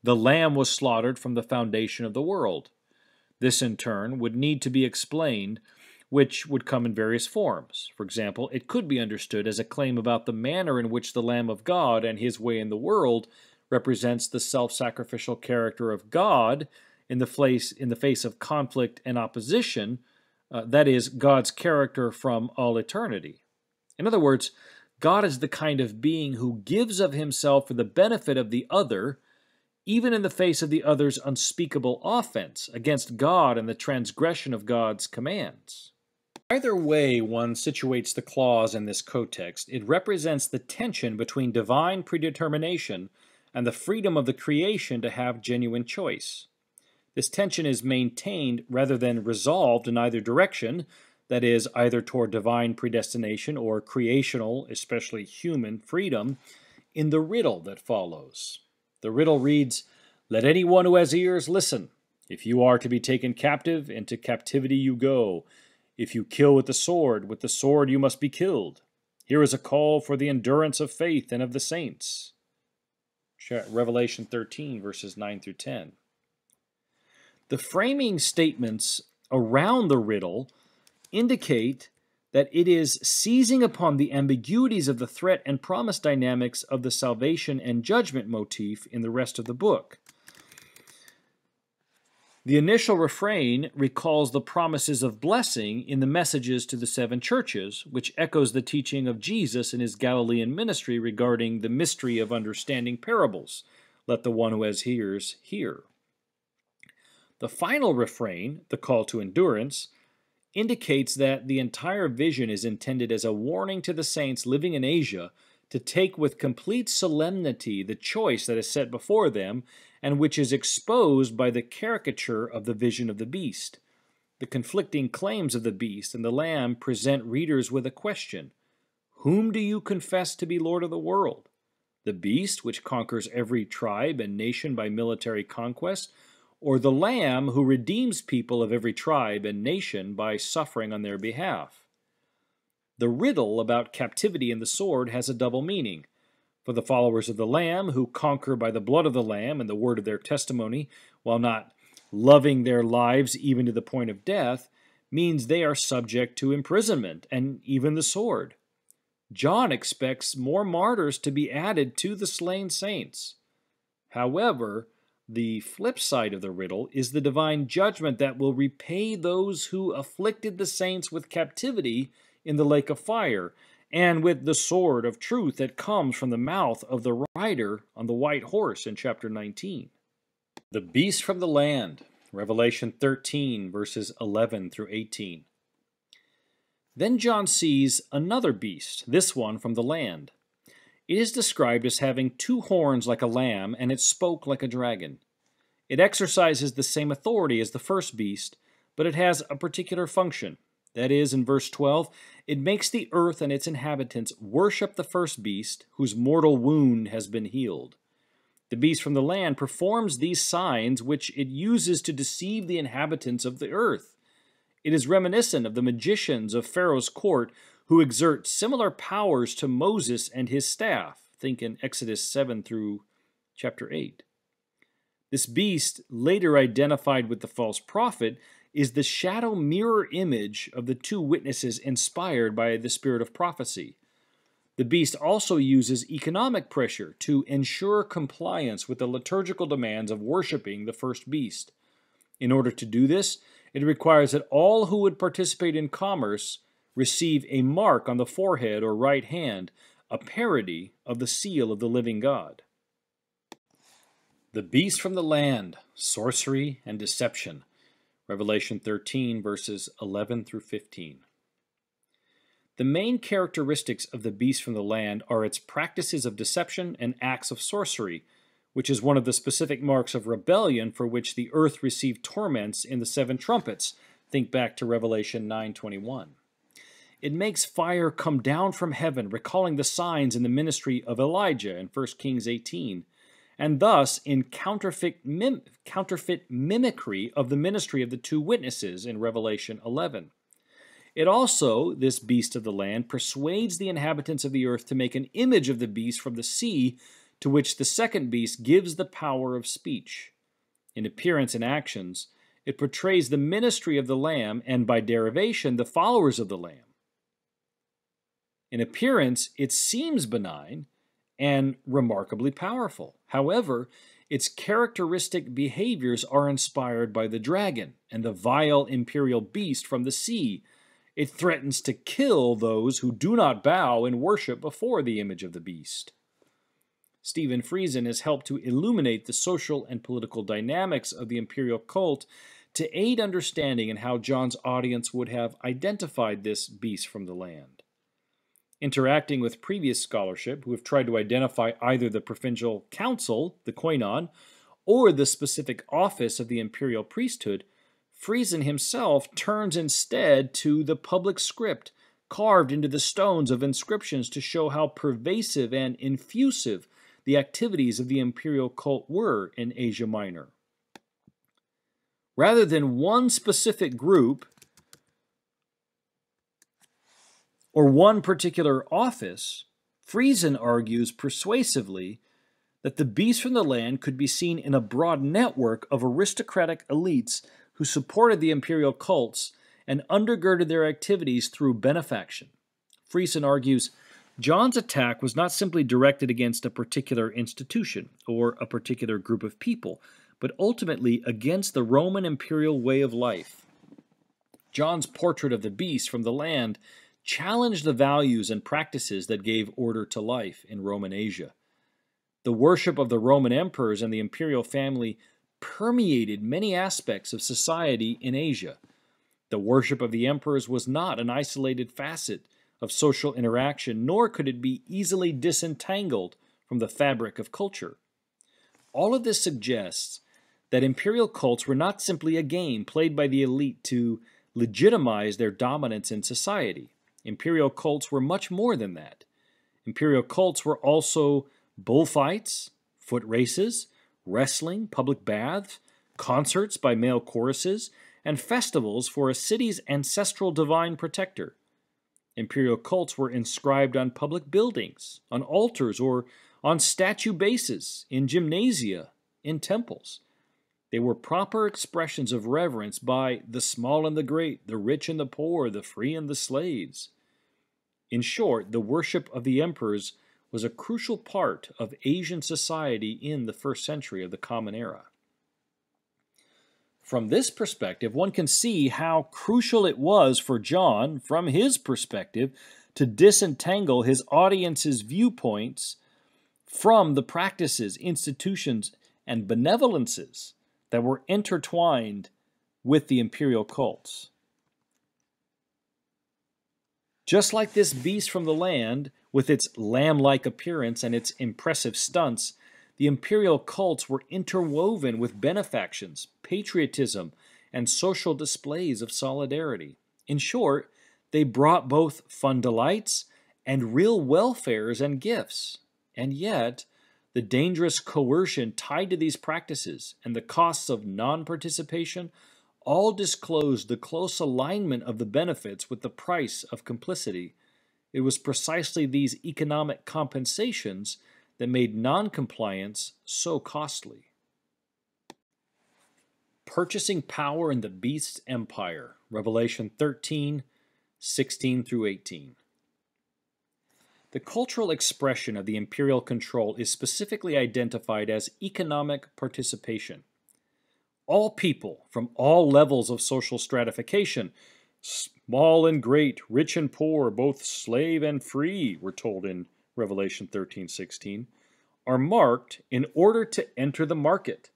the lamb was slaughtered from the foundation of the world. This, in turn, would need to be explained, which would come in various forms. For example, it could be understood as a claim about the manner in which the Lamb of God and his way in the world represents the self-sacrificial character of God in the face of conflict and opposition, that is, God's character from all eternity. In other words, God is the kind of being who gives of himself for the benefit of the other, even in the face of the other's unspeakable offense against God and the transgression of God's commands. Either way one situates the clause in this context, it represents the tension between divine predetermination and the freedom of the creation to have genuine choice. This tension is maintained rather than resolved in either direction, that is, either toward divine predestination or creational, especially human, freedom, in the riddle that follows. The riddle reads, "Let anyone who has ears listen. If you are to be taken captive, into captivity you go. If you kill with the sword you must be killed. Here is a call for the endurance of faith and of the saints." Revelation 13, verses 9 through 10. The framing statements around the riddle indicate that it is seizing upon the ambiguities of the threat and promise dynamics of the salvation and judgment motif in the rest of the book. The initial refrain recalls the promises of blessing in the messages to the 7 churches, which echoes the teaching of Jesus in his Galilean ministry regarding the mystery of understanding parables. Let the one who has ears hear. The final refrain, the call to endurance, indicates that the entire vision is intended as a warning to the saints living in Asia to take with complete solemnity the choice that is set before them and which is exposed by the caricature of the vision of the beast. The conflicting claims of the beast and the lamb present readers with a question: whom do you confess to be Lord of the world? The beast, which conquers every tribe and nation by military conquest, or the Lamb who redeems people of every tribe and nation by suffering on their behalf? The riddle about captivity and the sword has a double meaning. For the followers of the Lamb, who conquer by the blood of the Lamb and the word of their testimony, while not loving their lives even to the point of death, means they are subject to imprisonment and even the sword. John expects more martyrs to be added to the slain saints. However, the flip side of the riddle is the divine judgment that will repay those who afflicted the saints with captivity in the lake of fire, and with the sword of truth that comes from the mouth of the rider on the white horse in chapter 19. The beast from the land, Revelation 13, verses 11 through 18. Then John sees another beast, this one from the land. It is described as having 2 horns like a lamb, and it spoke like a dragon. It exercises the same authority as the first beast, but it has a particular function. That is, in verse 12, it makes the earth and its inhabitants worship the first beast, whose mortal wound has been healed. The beast from the land performs these signs which it uses to deceive the inhabitants of the earth. It is reminiscent of the magicians of Pharaoh's court who exert similar powers to Moses and his staff. Think in Exodus 7 through chapter 8. This beast, later identified with the false prophet, is the shadow mirror image of the 2 witnesses inspired by the spirit of prophecy. The beast also uses economic pressure to ensure compliance with the liturgical demands of worshiping the first beast. In order to do this, it requires that all who would participate in commerce receive a mark on the forehead or right hand, a parody of the seal of the living God. The beast from the land, sorcery and deception. Revelation 13, verses 11 through 15. The main characteristics of the beast from the land are its practices of deception and acts of sorcery, which is one of the specific marks of rebellion for which the earth received torments in the seven trumpets. Think back to Revelation 9:21. It makes fire come down from heaven, recalling the signs in the ministry of Elijah in 1 Kings 18, and thus in counterfeit mimicry of the ministry of the two witnesses in Revelation 11. It also, this beast of the land, persuades the inhabitants of the earth to make an image of the beast from the sea, to which the second beast gives the power of speech. In appearance and actions, it portrays the ministry of the Lamb and, by derivation, the followers of the Lamb. In appearance, it seems benign and remarkably powerful. However, its characteristic behaviors are inspired by the dragon and the vile imperial beast from the sea. It threatens to kill those who do not bow and worship before the image of the beast. Stephen Friesen has helped to illuminate the social and political dynamics of the imperial cult to aid understanding in how John's audience would have identified this beast from the land. Interacting with previous scholarship who have tried to identify either the provincial council, the koinon, or the specific office of the imperial priesthood, Friesen himself turns instead to the public script carved into the stones of inscriptions to show how pervasive and infusive the activities of the imperial cult were in Asia Minor. Rather than one specific group or one particular office, Friesen argues persuasively that the beast from the land could be seen in a broad network of aristocratic elites who supported the imperial cults and undergirded their activities through benefaction. Friesen argues John's attack was not simply directed against a particular institution or a particular group of people, but ultimately against the Roman imperial way of life. John's portrait of the beast from the land challenged the values and practices that gave order to life in Roman Asia. The worship of the Roman emperors and the imperial family permeated many aspects of society in Asia. The worship of the emperors was not an isolated facet of social interaction, nor could it be easily disentangled from the fabric of culture. All of this suggests that imperial cults were not simply a game played by the elite to legitimize their dominance in society. Imperial cults were much more than that. Imperial cults were also bullfights, foot races, wrestling, public baths, concerts by male choruses, and festivals for a city's ancestral divine protector. Imperial cults were inscribed on public buildings, on altars, or on statue bases, in gymnasia, in temples. They were proper expressions of reverence by the small and the great, the rich and the poor, the free and the slaves. In short, the worship of the emperors was a crucial part of Asian society in the first century of the Common Era. From this perspective, one can see how crucial it was for John, from his perspective, to disentangle his audience's viewpoints from the practices, institutions, and benevolences that were intertwined with the imperial cults. Just like this beast from the land, with its lamb-like appearance and its impressive stunts, the imperial cults were interwoven with benefactions, patriotism, and social displays of solidarity. In short, they brought both fun delights and real welfares and gifts. And yet, the dangerous coercion tied to these practices and the costs of non-participation all disclosed the close alignment of the benefits with the price of complicity. It was precisely these economic compensations that made non-compliance so costly. Purchasing power in the beast's empire, Revelation 13, 16 through 18. The cultural expression of the imperial control is specifically identified as economic participation. All people from all levels of social stratification, small and great, rich and poor, both slave and free, we're told in Revelation 13:16, are marked in order to enter the market.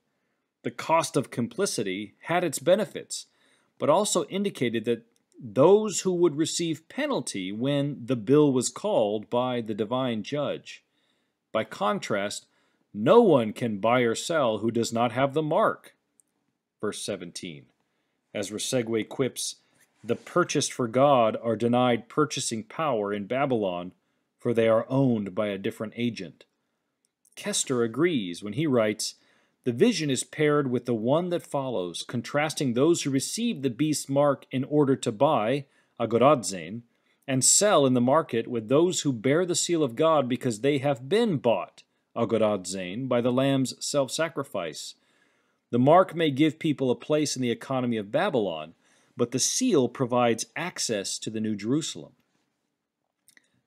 The cost of complicity had its benefits. but also indicated that those who would receive penalty when the bill was called by the divine judge. By contrast, no one can buy or sell who does not have the mark. Verse 17. As Resegwe quips, the purchased for God are denied purchasing power in Babylon, for they are owned by a different agent. Kester agrees when he writes, the vision is paired with the one that follows, contrasting those who receive the beast's mark in order to buy, agoradzen, and sell in the market with those who bear the seal of God because they have been bought, agoradzen, by the Lamb's self-sacrifice. The mark may give people a place in the economy of Babylon, but the seal provides access to the New Jerusalem.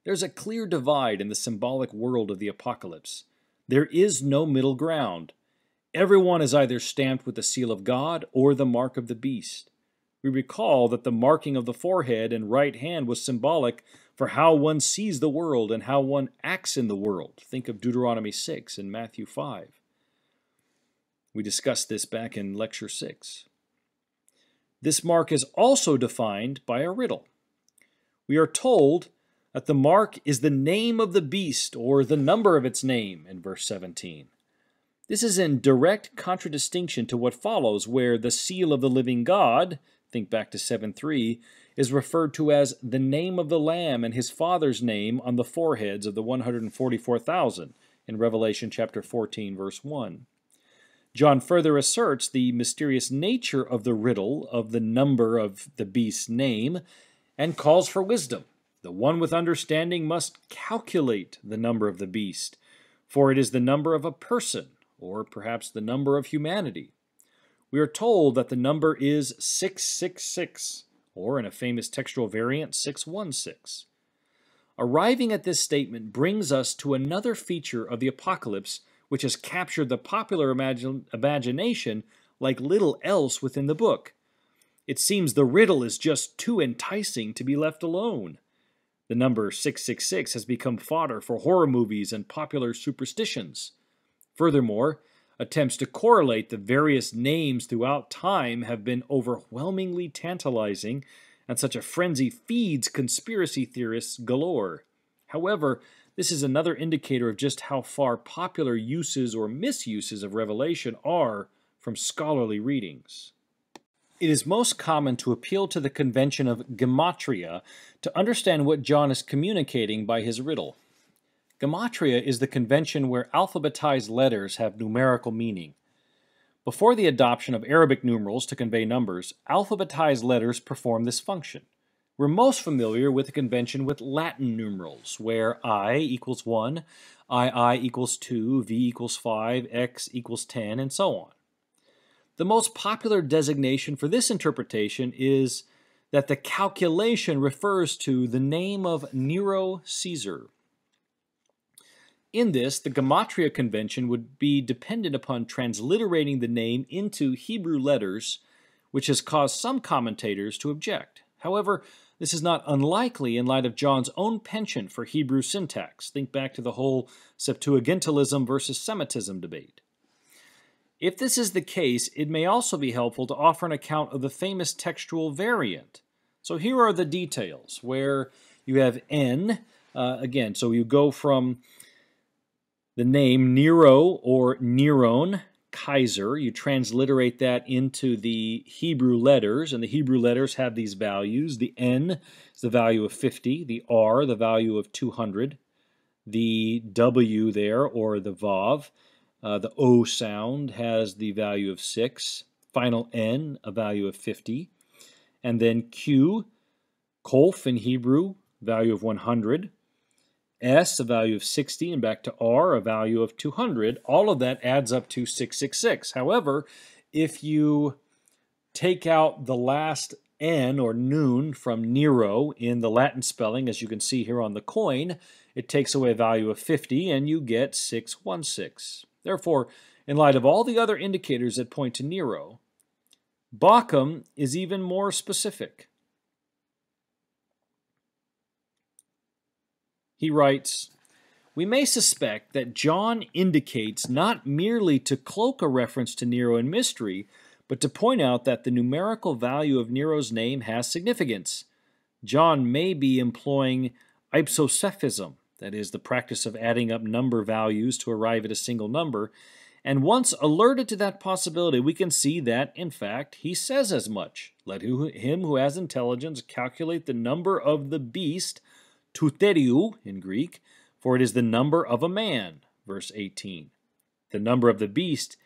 There's a clear divide in the symbolic world of the apocalypse. There is no middle ground. Everyone is either stamped with the seal of God or the mark of the beast. We recall that the marking of the forehead and right hand was symbolic for how one sees the world and how one acts in the world. Think of Deuteronomy 6 and Matthew 5. We discussed this back in Lecture 6. This mark is also defined by a riddle. We are told that the mark is the name of the beast or the number of its name in verse 17. This is in direct contradistinction to what follows, where the seal of the living God, think back to 7:3, is referred to as the name of the Lamb and his Father's name on the foreheads of the 144,000 in Revelation chapter 14, verse 1. John further asserts the mysterious nature of the riddle of the number of the beast's name and calls for wisdom. The one with understanding must calculate the number of the beast, for it is the number of a person, or perhaps the number of humanity. We are told that the number is 666, or in a famous textual variant, 616. Arriving at this statement brings us to another feature of the apocalypse which has captured the popular imagination like little else within the book. It seems the riddle is just too enticing to be left alone. The number 666 has become fodder for horror movies and popular superstitions. Furthermore, attempts to correlate the various names throughout time have been overwhelmingly tantalizing, and such a frenzy feeds conspiracy theorists galore. However, this is another indicator of just how far popular uses or misuses of Revelation are from scholarly readings. It is most common to appeal to the convention of gematria to understand what John is communicating by his riddle. Gematria is the convention where alphabetized letters have numerical meaning. Before the adoption of Arabic numerals to convey numbers, alphabetized letters perform this function. We're most familiar with the convention with Latin numerals, where I equals 1, II equals 2, V equals 5, X equals 10, and so on. The most popular designation for this interpretation is that the calculation refers to the name of Nero Caesar. In this, the gematria convention would be dependent upon transliterating the name into Hebrew letters, which has caused some commentators to object. However, this is not unlikely in light of John's own penchant for Hebrew syntax. Think back to the whole Septuagintalism versus Semitism debate. If this is the case, it may also be helpful to offer an account of the famous textual variant. So here are the details, where you have N, again, so you go from the name Nero or Neron, Kaiser. You transliterate that into the Hebrew letters, and the Hebrew letters have these values. The N is the value of 50, the R, the value of 200, the W there, or the Vav, the O sound has the value of 6, final N, a value of 50, and then Q, Kolf in Hebrew, value of 100, S, a value of 60, and back to R, a value of 200. All of that adds up to 666. However, if you take out the last N, or nun, from Nero in the Latin spelling, as you can see here on the coin, it takes away a value of 50, and you get 616. Therefore, in light of all the other indicators that point to Nero, Bauckham is even more specific. He writes, "We may suspect that John indicates not merely to cloak a reference to Nero in mystery, but to point out that the numerical value of Nero's name has significance. John may be employing ipsosephism, that is, the practice of adding up number values to arrive at a single number, and once alerted to that possibility, we can see that, in fact, he says as much. Let him who has intelligence calculate the number of the beast, touteriou in Greek, for it is the number of a man, verse 18. The number of the beast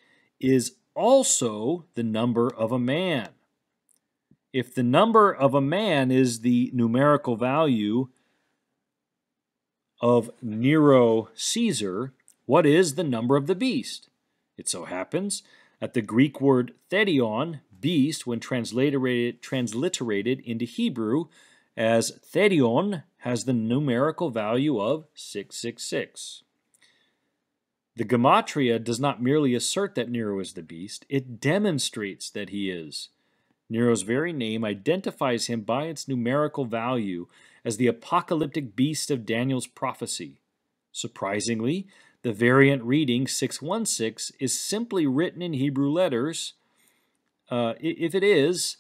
is also the number of a man. If the number of a man is the numerical value of Nero Caesar, what is the number of the beast? It so happens that the Greek word therion, beast, when transliterated into Hebrew as therion, has the numerical value of 666. The gematria does not merely assert that Nero is the beast, it demonstrates that he is. Nero's very name identifies him by its numerical value as the apocalyptic beast of Daniel's prophecy. Surprisingly, the variant reading 616 is simply written in Hebrew letters. If it is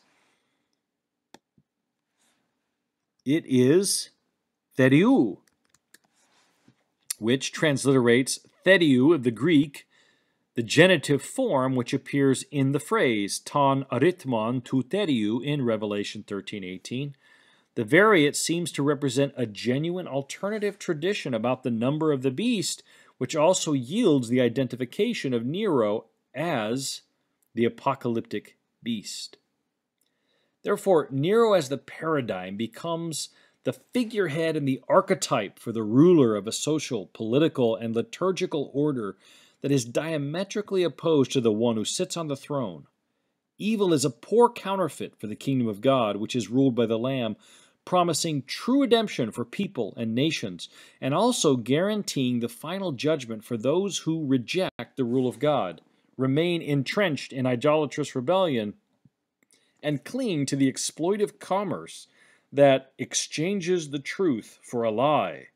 theriou, which transliterates theriou of the Greek, the genitive form which appears in the phrase ton arithmon tou theriou in Revelation 13:18. The variant seems to represent a genuine alternative tradition about the number of the beast, which also yields the identification of Nero as the apocalyptic beast. Therefore, Nero as the paradigm becomes the figurehead and the archetype for the ruler of a social, political, and liturgical order that is diametrically opposed to the one who sits on the throne. Evil is a poor counterfeit for the kingdom of God, which is ruled by the Lamb, promising true redemption for people and nations, and also guaranteeing the final judgment for those who reject the rule of God, remain entrenched in idolatrous rebellion, and cling to the exploitive commerce that exchanges the truth for a lie,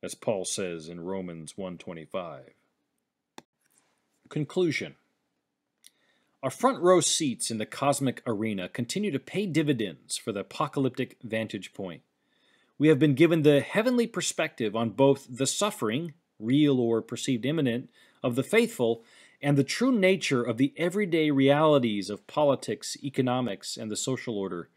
as Paul says in Romans 1:25. Conclusion. Our front row seats in the cosmic arena continue to pay dividends for the apocalyptic vantage point. We have been given the heavenly perspective on both the suffering, real or perceived imminent, of the faithful, and the true nature of the everyday realities of politics, economics, and the social order.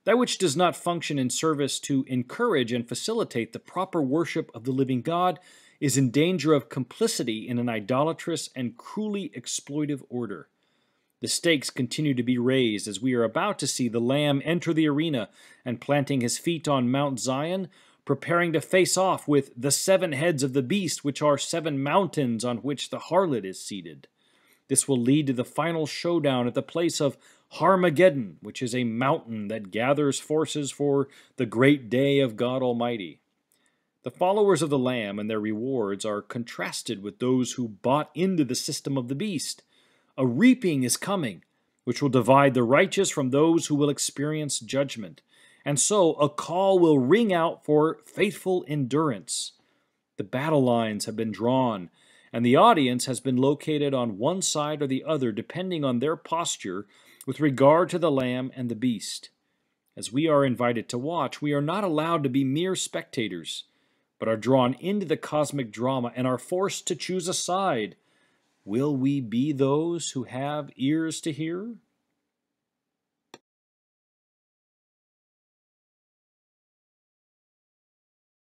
That which does not function in service to encourage and facilitate the proper worship of the living God is in danger of complicity in an idolatrous and cruelly exploitive order. The stakes continue to be raised as we are about to see the Lamb enter the arena and planting his feet on Mount Zion, preparing to face off with the 7 heads of the beast, which are 7 mountains on which the harlot is seated. This will lead to the final showdown at the place of Harmageddon, which is a mountain that gathers forces for the great day of God Almighty. The followers of the Lamb and their rewards are contrasted with those who bought into the system of the beast. A reaping is coming, which will divide the righteous from those who will experience judgment. And so a call will ring out for faithful endurance. The battle lines have been drawn, and the audience has been located on one side or the other depending on their posture with regard to the Lamb and the beast. As we are invited to watch, we are not allowed to be mere spectators, but are drawn into the cosmic drama and are forced to choose a side. Will we be those who have ears to hear?